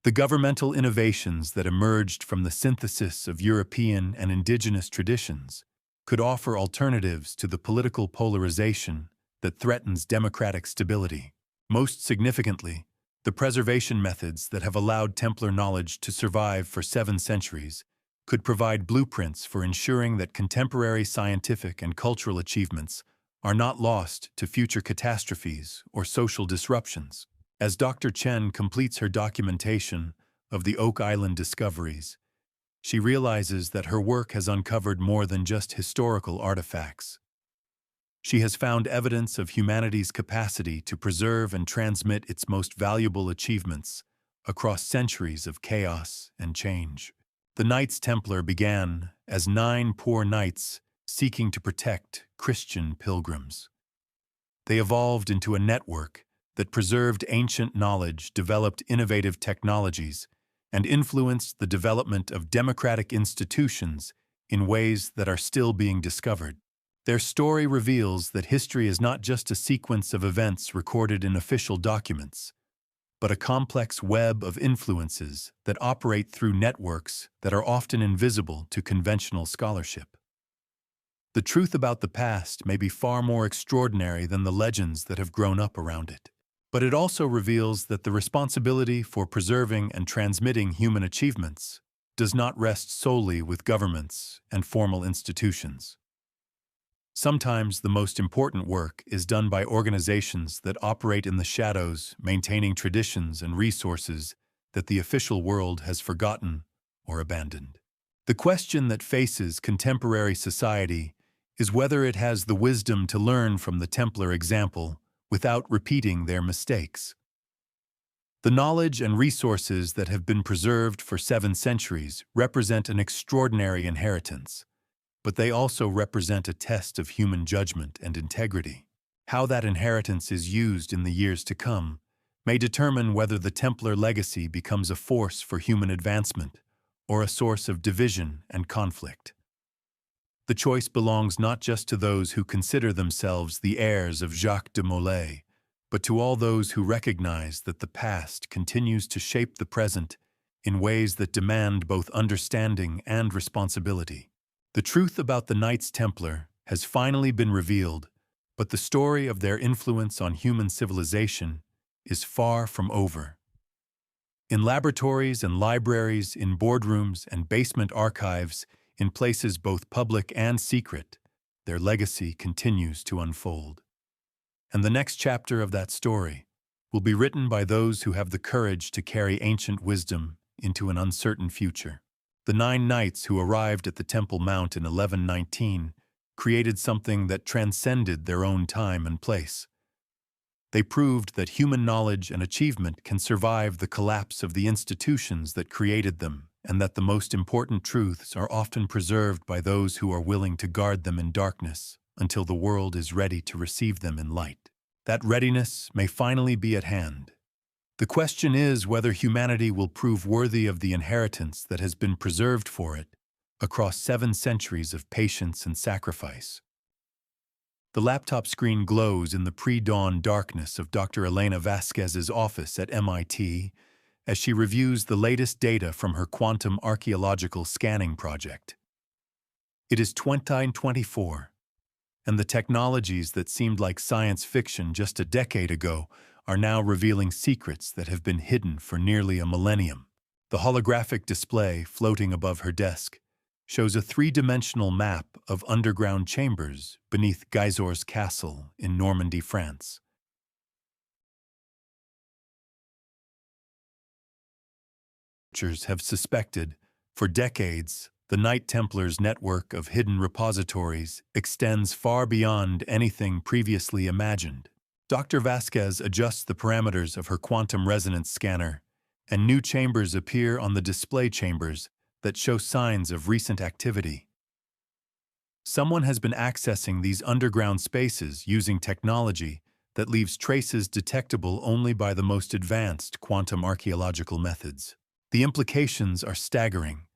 The governmental innovations that emerged from the synthesis of European and indigenous traditions could offer alternatives to the political polarization that threatens democratic stability. Most significantly, the preservation methods that have allowed Templar knowledge to survive for 7 centuries could provide blueprints for ensuring that contemporary scientific and cultural achievements are not lost to future catastrophes or social disruptions. As Dr. Chen completes her documentation of the Oak Island discoveries, she realizes that her work has uncovered more than just historical artifacts. She has found evidence of humanity's capacity to preserve and transmit its most valuable achievements across centuries of chaos and change. The Knights Templar began as 9 poor knights seeking to protect Christian pilgrims. They evolved into a network that preserved ancient knowledge, developed innovative technologies, and influenced the development of democratic institutions in ways that are still being discovered. Their story reveals that history is not just a sequence of events recorded in official documents, but a complex web of influences that operate through networks that are often invisible to conventional scholarship. The truth about the past may be far more extraordinary than the legends that have grown up around it. But it also reveals that the responsibility for preserving and transmitting human achievements does not rest solely with governments and formal institutions. Sometimes the most important work is done by organizations that operate in the shadows, maintaining traditions and resources that the official world has forgotten or abandoned. The question that faces contemporary society is whether it has the wisdom to learn from the Templar example without repeating their mistakes. The knowledge and resources that have been preserved for 7 centuries represent an extraordinary inheritance, but they also represent a test of human judgment and integrity. How that inheritance is used in the years to come may determine whether the Templar legacy becomes a force for human advancement or a source of division and conflict. The choice belongs not just to those who consider themselves the heirs of Jacques de Molay, but to all those who recognize that the past continues to shape the present in ways that demand both understanding and responsibility. The truth about the Knights Templar has finally been revealed, but the story of their influence on human civilization is far from over. In laboratories and libraries, in boardrooms and basement archives, in places both public and secret, their legacy continues to unfold. And the next chapter of that story will be written by those who have the courage to carry ancient wisdom into an uncertain future. The 9 knights who arrived at the Temple Mount in 1119 created something that transcended their own time and place. They proved that human knowledge and achievement can survive the collapse of the institutions that created them, and that the most important truths are often preserved by those who are willing to guard them in darkness until the world is ready to receive them in light. That readiness may finally be at hand. The question is whether humanity will prove worthy of the inheritance that has been preserved for it across 7 centuries of patience and sacrifice. The laptop screen glows in the pre-dawn darkness of Dr. Elena Vasquez's office at MIT as she reviews the latest data from her quantum archaeological scanning project. It is 2024, and the technologies that seemed like science fiction just a decade ago are now revealing secrets that have been hidden for nearly a millennium. The holographic display floating above her desk shows a 3-dimensional map of underground chambers beneath Geysor's castle in Normandy, France. Researchers have suspected, for decades, the Knight Templar's network of hidden repositories extends far beyond anything previously imagined. Dr. Vasquez adjusts the parameters of her quantum resonance scanner, and new chambers appear on the display chambers that show signs of recent activity. Someone has been accessing these underground spaces using technology that leaves traces detectable only by the most advanced quantum archaeological methods. The implications are staggering.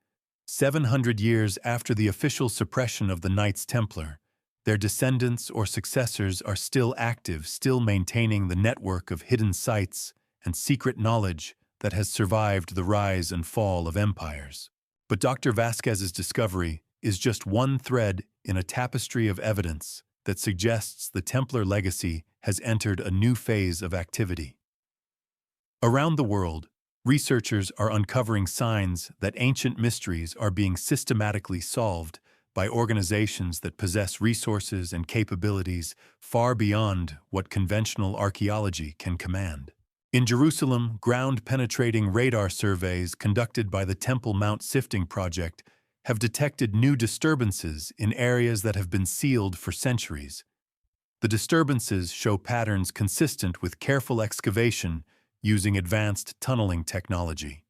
700 years after the official suppression of the Knights Templar, their descendants or successors are still active, still maintaining the network of hidden sites and secret knowledge that has survived the rise and fall of empires. But Dr. Vasquez's discovery is just one thread in a tapestry of evidence that suggests the Templar legacy has entered a new phase of activity. Around the world, researchers are uncovering signs that ancient mysteries are being systematically solved by organizations that possess resources and capabilities far beyond what conventional archaeology can command. In Jerusalem, ground-penetrating radar surveys conducted by the Temple Mount Sifting Project have detected new disturbances in areas that have been sealed for centuries. The disturbances show patterns consistent with careful excavation using advanced tunneling technology.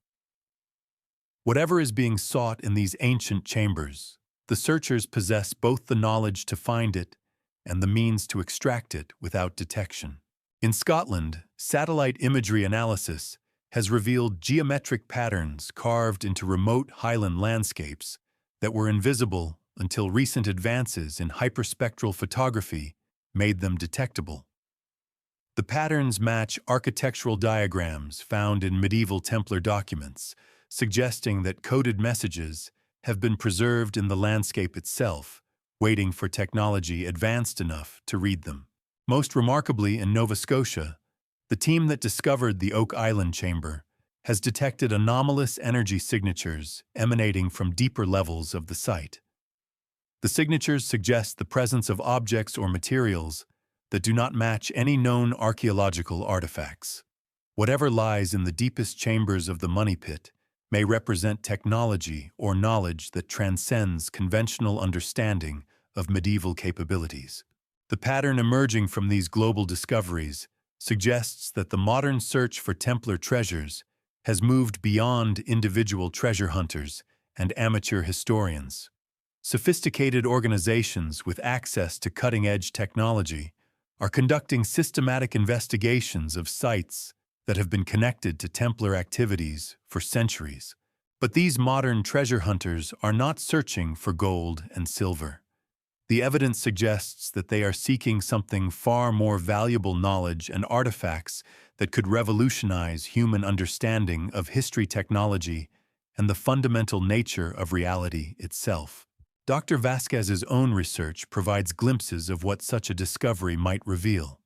Whatever is being sought in these ancient chambers, the searchers possess both the knowledge to find it and the means to extract it without detection. In Scotland, satellite imagery analysis has revealed geometric patterns carved into remote highland landscapes that were invisible until recent advances in hyperspectral photography made them detectable. The patterns match architectural diagrams found in medieval Templar documents, suggesting that coded messages have been preserved in the landscape itself, waiting for technology advanced enough to read them. Most remarkably, in Nova Scotia, the team that discovered the Oak Island chamber has detected anomalous energy signatures emanating from deeper levels of the site. The signatures suggest the presence of objects or materials that do not match any known archaeological artifacts. Whatever lies in the deepest chambers of the money pit may represent technology or knowledge that transcends conventional understanding of medieval capabilities. The pattern emerging from these global discoveries suggests that the modern search for Templar treasures has moved beyond individual treasure hunters and amateur historians. Sophisticated organizations with access to cutting-edge technology are conducting systematic investigations of sites that have been connected to Templar activities for centuries. But these modern treasure hunters are not searching for gold and silver. The evidence suggests that they are seeking something far more valuable: knowledge and artifacts that could revolutionize human understanding of history, technology, and the fundamental nature of reality itself. Dr. Vasquez's own research provides glimpses of what such a discovery might reveal.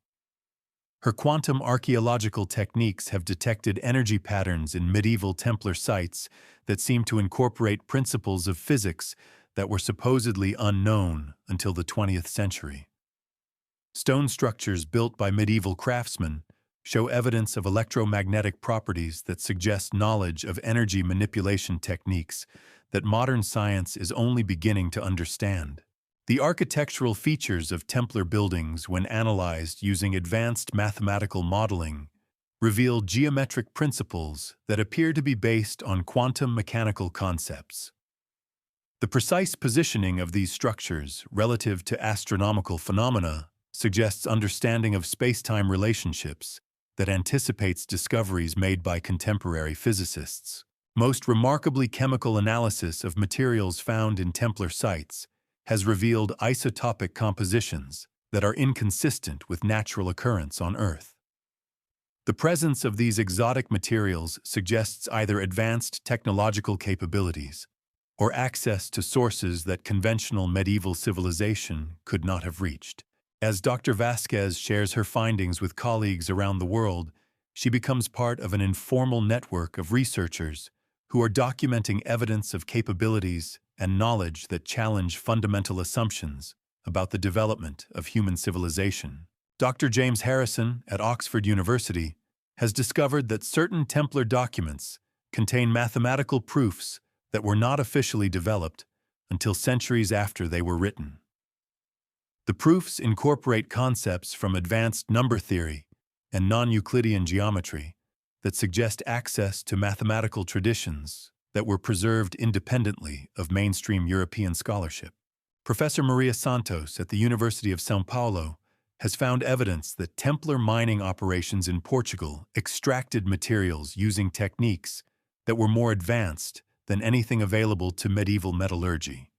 Her quantum archaeological techniques have detected energy patterns in medieval Templar sites that seem to incorporate principles of physics that were supposedly unknown until the 20th century. Stone structures built by medieval craftsmen show evidence of electromagnetic properties that suggest knowledge of energy manipulation techniques that modern science is only beginning to understand. The architectural features of Templar buildings, when analyzed using advanced mathematical modeling, reveal geometric principles that appear to be based on quantum mechanical concepts. The precise positioning of these structures relative to astronomical phenomena suggests understanding of space-time relationships that anticipates discoveries made by contemporary physicists. Most remarkably, chemical analysis of materials found in Templar sites has revealed isotopic compositions that are inconsistent with natural occurrence on Earth. The presence of these exotic materials suggests either advanced technological capabilities or access to sources that conventional medieval civilization could not have reached. As Dr. Vasquez shares her findings with colleagues around the world, she becomes part of an informal network of researchers who are documenting evidence of capabilities and knowledge that challenge fundamental assumptions about the development of human civilization. Dr. James Harrison at Oxford University has discovered that certain Templar documents contain mathematical proofs that were not officially developed until centuries after they were written. The proofs incorporate concepts from advanced number theory and non-Euclidean geometry that suggest access to mathematical traditions that were preserved independently of mainstream European scholarship. Professor Maria Santos at the University of São Paulo has found evidence that Templar mining operations in Portugal extracted materials using techniques that were more advanced than anything available to medieval metallurgy.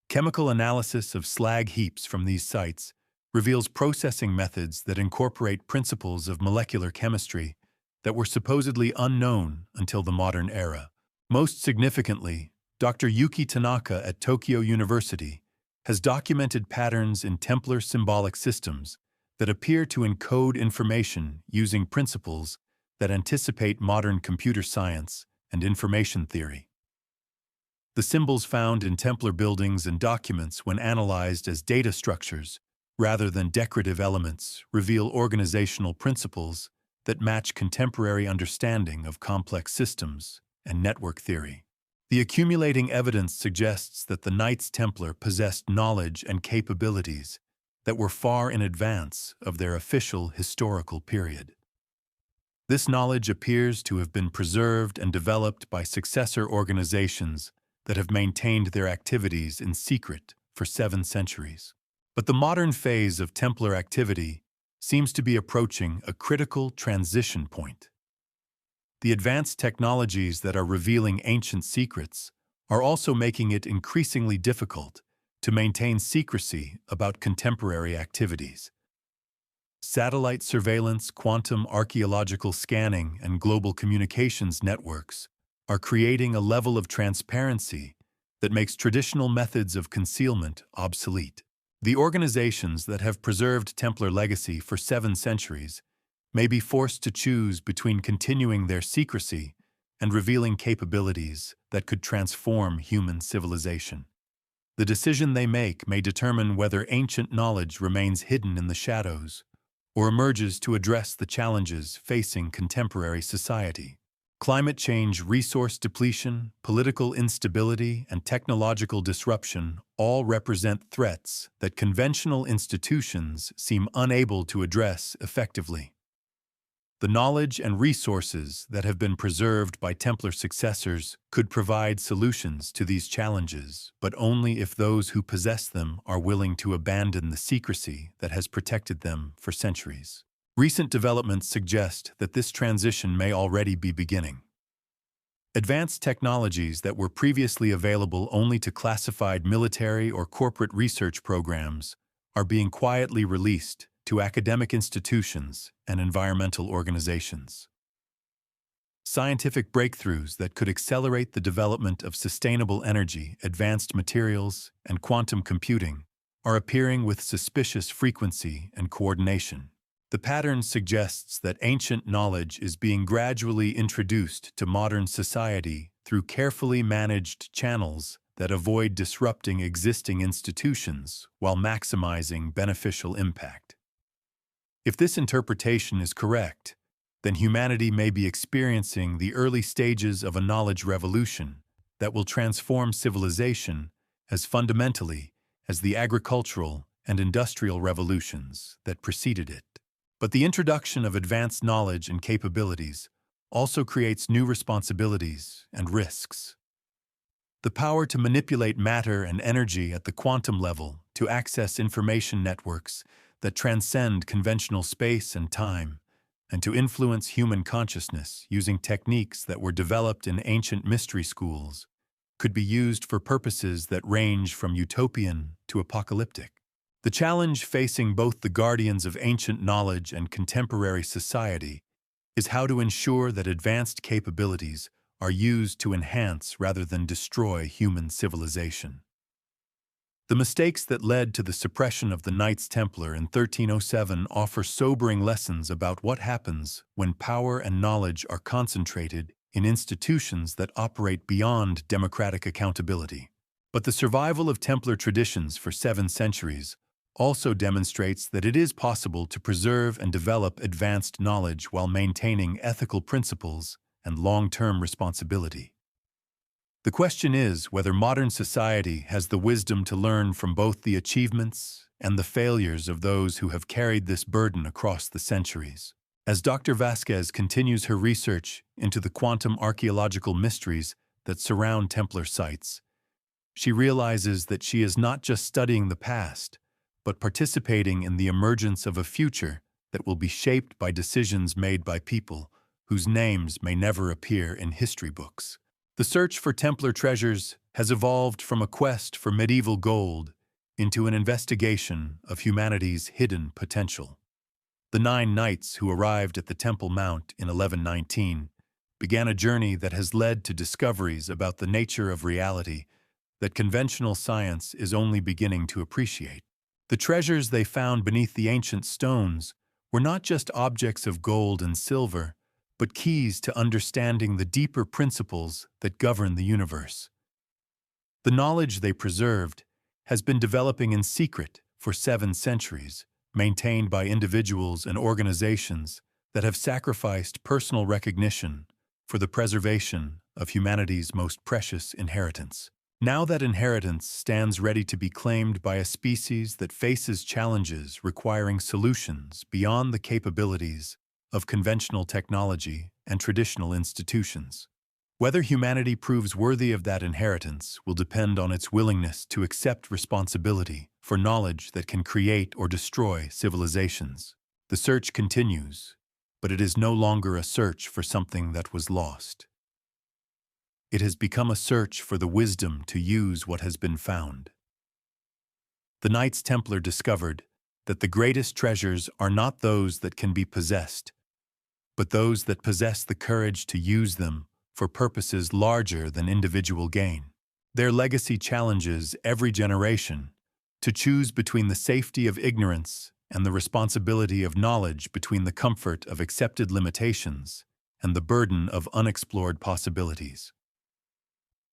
Chemical analysis of slag heaps from these sites reveals processing methods that incorporate principles of molecular chemistry that were supposedly unknown until the modern era. Most significantly, Dr. Yuki Tanaka at Tokyo University has documented patterns in Templar symbolic systems that appear to encode information using principles that anticipate modern computer science and information theory. The symbols found in Templar buildings and documents, when analyzed as data structures rather than decorative elements, reveal organizational principles that match contemporary understanding of complex systems and network theory. The accumulating evidence suggests that the Knights Templar possessed knowledge and capabilities that were far in advance of their official historical period. This knowledge appears to have been preserved and developed by successor organizations that have maintained their activities in secret for 7 centuries. But the modern phase of Templar activity seems to be approaching a critical transition point. The advanced technologies that are revealing ancient secrets are also making it increasingly difficult to maintain secrecy about contemporary activities. Satellite surveillance, quantum archaeological scanning, and global communications networks are creating a level of transparency that makes traditional methods of concealment obsolete. The organizations that have preserved Templar legacy for 7 centuries may be forced to choose between continuing their secrecy and revealing capabilities that could transform human civilization. The decision they make may determine whether ancient knowledge remains hidden in the shadows or emerges to address the challenges facing contemporary society. Climate change, resource depletion, political instability, and technological disruption all represent threats that conventional institutions seem unable to address effectively. The knowledge and resources that have been preserved by Templar successors could provide solutions to these challenges, but only if those who possess them are willing to abandon the secrecy that has protected them for centuries. Recent developments suggest that this transition may already be beginning. Advanced technologies that were previously available only to classified military or corporate research programs are being quietly released to academic institutions and environmental organizations. Scientific breakthroughs that could accelerate the development of sustainable energy, advanced materials, and quantum computing are appearing with suspicious frequency and coordination. The pattern suggests that ancient knowledge is being gradually introduced to modern society through carefully managed channels that avoid disrupting existing institutions while maximizing beneficial impact. If this interpretation is correct, then humanity may be experiencing the early stages of a knowledge revolution that will transform civilization as fundamentally as the agricultural and industrial revolutions that preceded it. But the introduction of advanced knowledge and capabilities also creates new responsibilities and risks. The power to manipulate matter and energy at the quantum level to access information networks that transcend conventional space and time, and to influence human consciousness using techniques that were developed in ancient mystery schools, could be used for purposes that range from utopian to apocalyptic. The challenge facing both the guardians of ancient knowledge and contemporary society is how to ensure that advanced capabilities are used to enhance rather than destroy human civilization. The mistakes that led to the suppression of the Knights Templar in 1307 offer sobering lessons about what happens when power and knowledge are concentrated in institutions that operate beyond democratic accountability. But the survival of Templar traditions for 7 centuries also demonstrates that it is possible to preserve and develop advanced knowledge while maintaining ethical principles and long-term responsibility. The question is whether modern society has the wisdom to learn from both the achievements and the failures of those who have carried this burden across the centuries. As Dr. Vasquez continues her research into the quantum archaeological mysteries that surround Templar sites, she realizes that she is not just studying the past, but participating in the emergence of a future that will be shaped by decisions made by people whose names may never appear in history books. The search for Templar treasures has evolved from a quest for medieval gold into an investigation of humanity's hidden potential. The 9 knights who arrived at the Temple Mount in 1119 began a journey that has led to discoveries about the nature of reality that conventional science is only beginning to appreciate. The treasures they found beneath the ancient stones were not just objects of gold and silver, but keys to understanding the deeper principles that govern the universe. The knowledge they preserved has been developing in secret for 7 centuries, maintained by individuals and organizations that have sacrificed personal recognition for the preservation of humanity's most precious inheritance. Now that inheritance stands ready to be claimed by a species that faces challenges requiring solutions beyond the capabilities of conventional technology and traditional institutions. Whether humanity proves worthy of that inheritance will depend on its willingness to accept responsibility for knowledge that can create or destroy civilizations. The search continues, but it is no longer a search for something that was lost. It has become a search for the wisdom to use what has been found. The Knights Templar discovered that the greatest treasures are not those that can be possessed, but those that possess the courage to use them for purposes larger than individual gain. Their legacy challenges every generation to choose between the safety of ignorance and the responsibility of knowledge, between the comfort of accepted limitations and the burden of unexplored possibilities.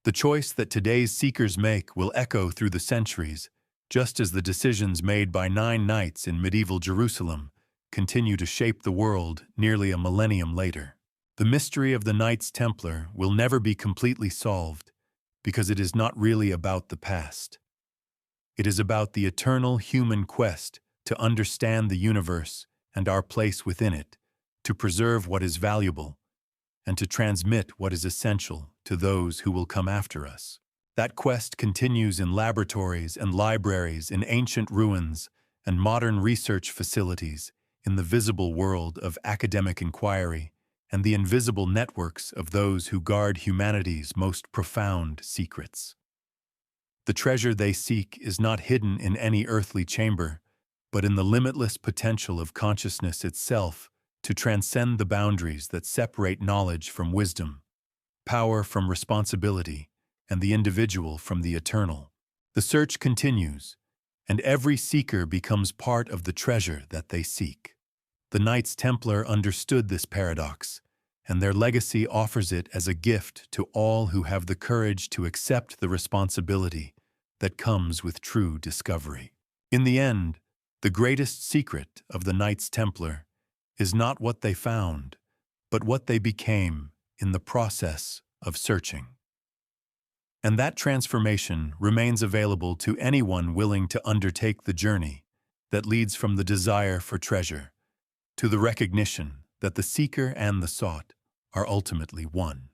The choice that today's seekers make will echo through the centuries, just as the decisions made by 9 knights in medieval Jerusalem continue to shape the world nearly a millennium later. The mystery of the Knights Templar will never be completely solved because it is not really about the past. It is about the eternal human quest to understand the universe and our place within it, to preserve what is valuable, and to transmit what is essential to those who will come after us. That quest continues in laboratories and libraries, in ancient ruins and modern research facilities, in the visible world of academic inquiry, and the invisible networks of those who guard humanity's most profound secrets. The treasure they seek is not hidden in any earthly chamber, but in the limitless potential of consciousness itself to transcend the boundaries that separate knowledge from wisdom, power from responsibility, and the individual from the eternal. The search continues, and every seeker becomes part of the treasure that they seek. The Knights Templar understood this paradox, and their legacy offers it as a gift to all who have the courage to accept the responsibility that comes with true discovery. In the end, the greatest secret of the Knights Templar is not what they found, but what they became in the process of searching. And that transformation remains available to anyone willing to undertake the journey that leads from the desire for treasure to the recognition that the seeker and the sought are ultimately one.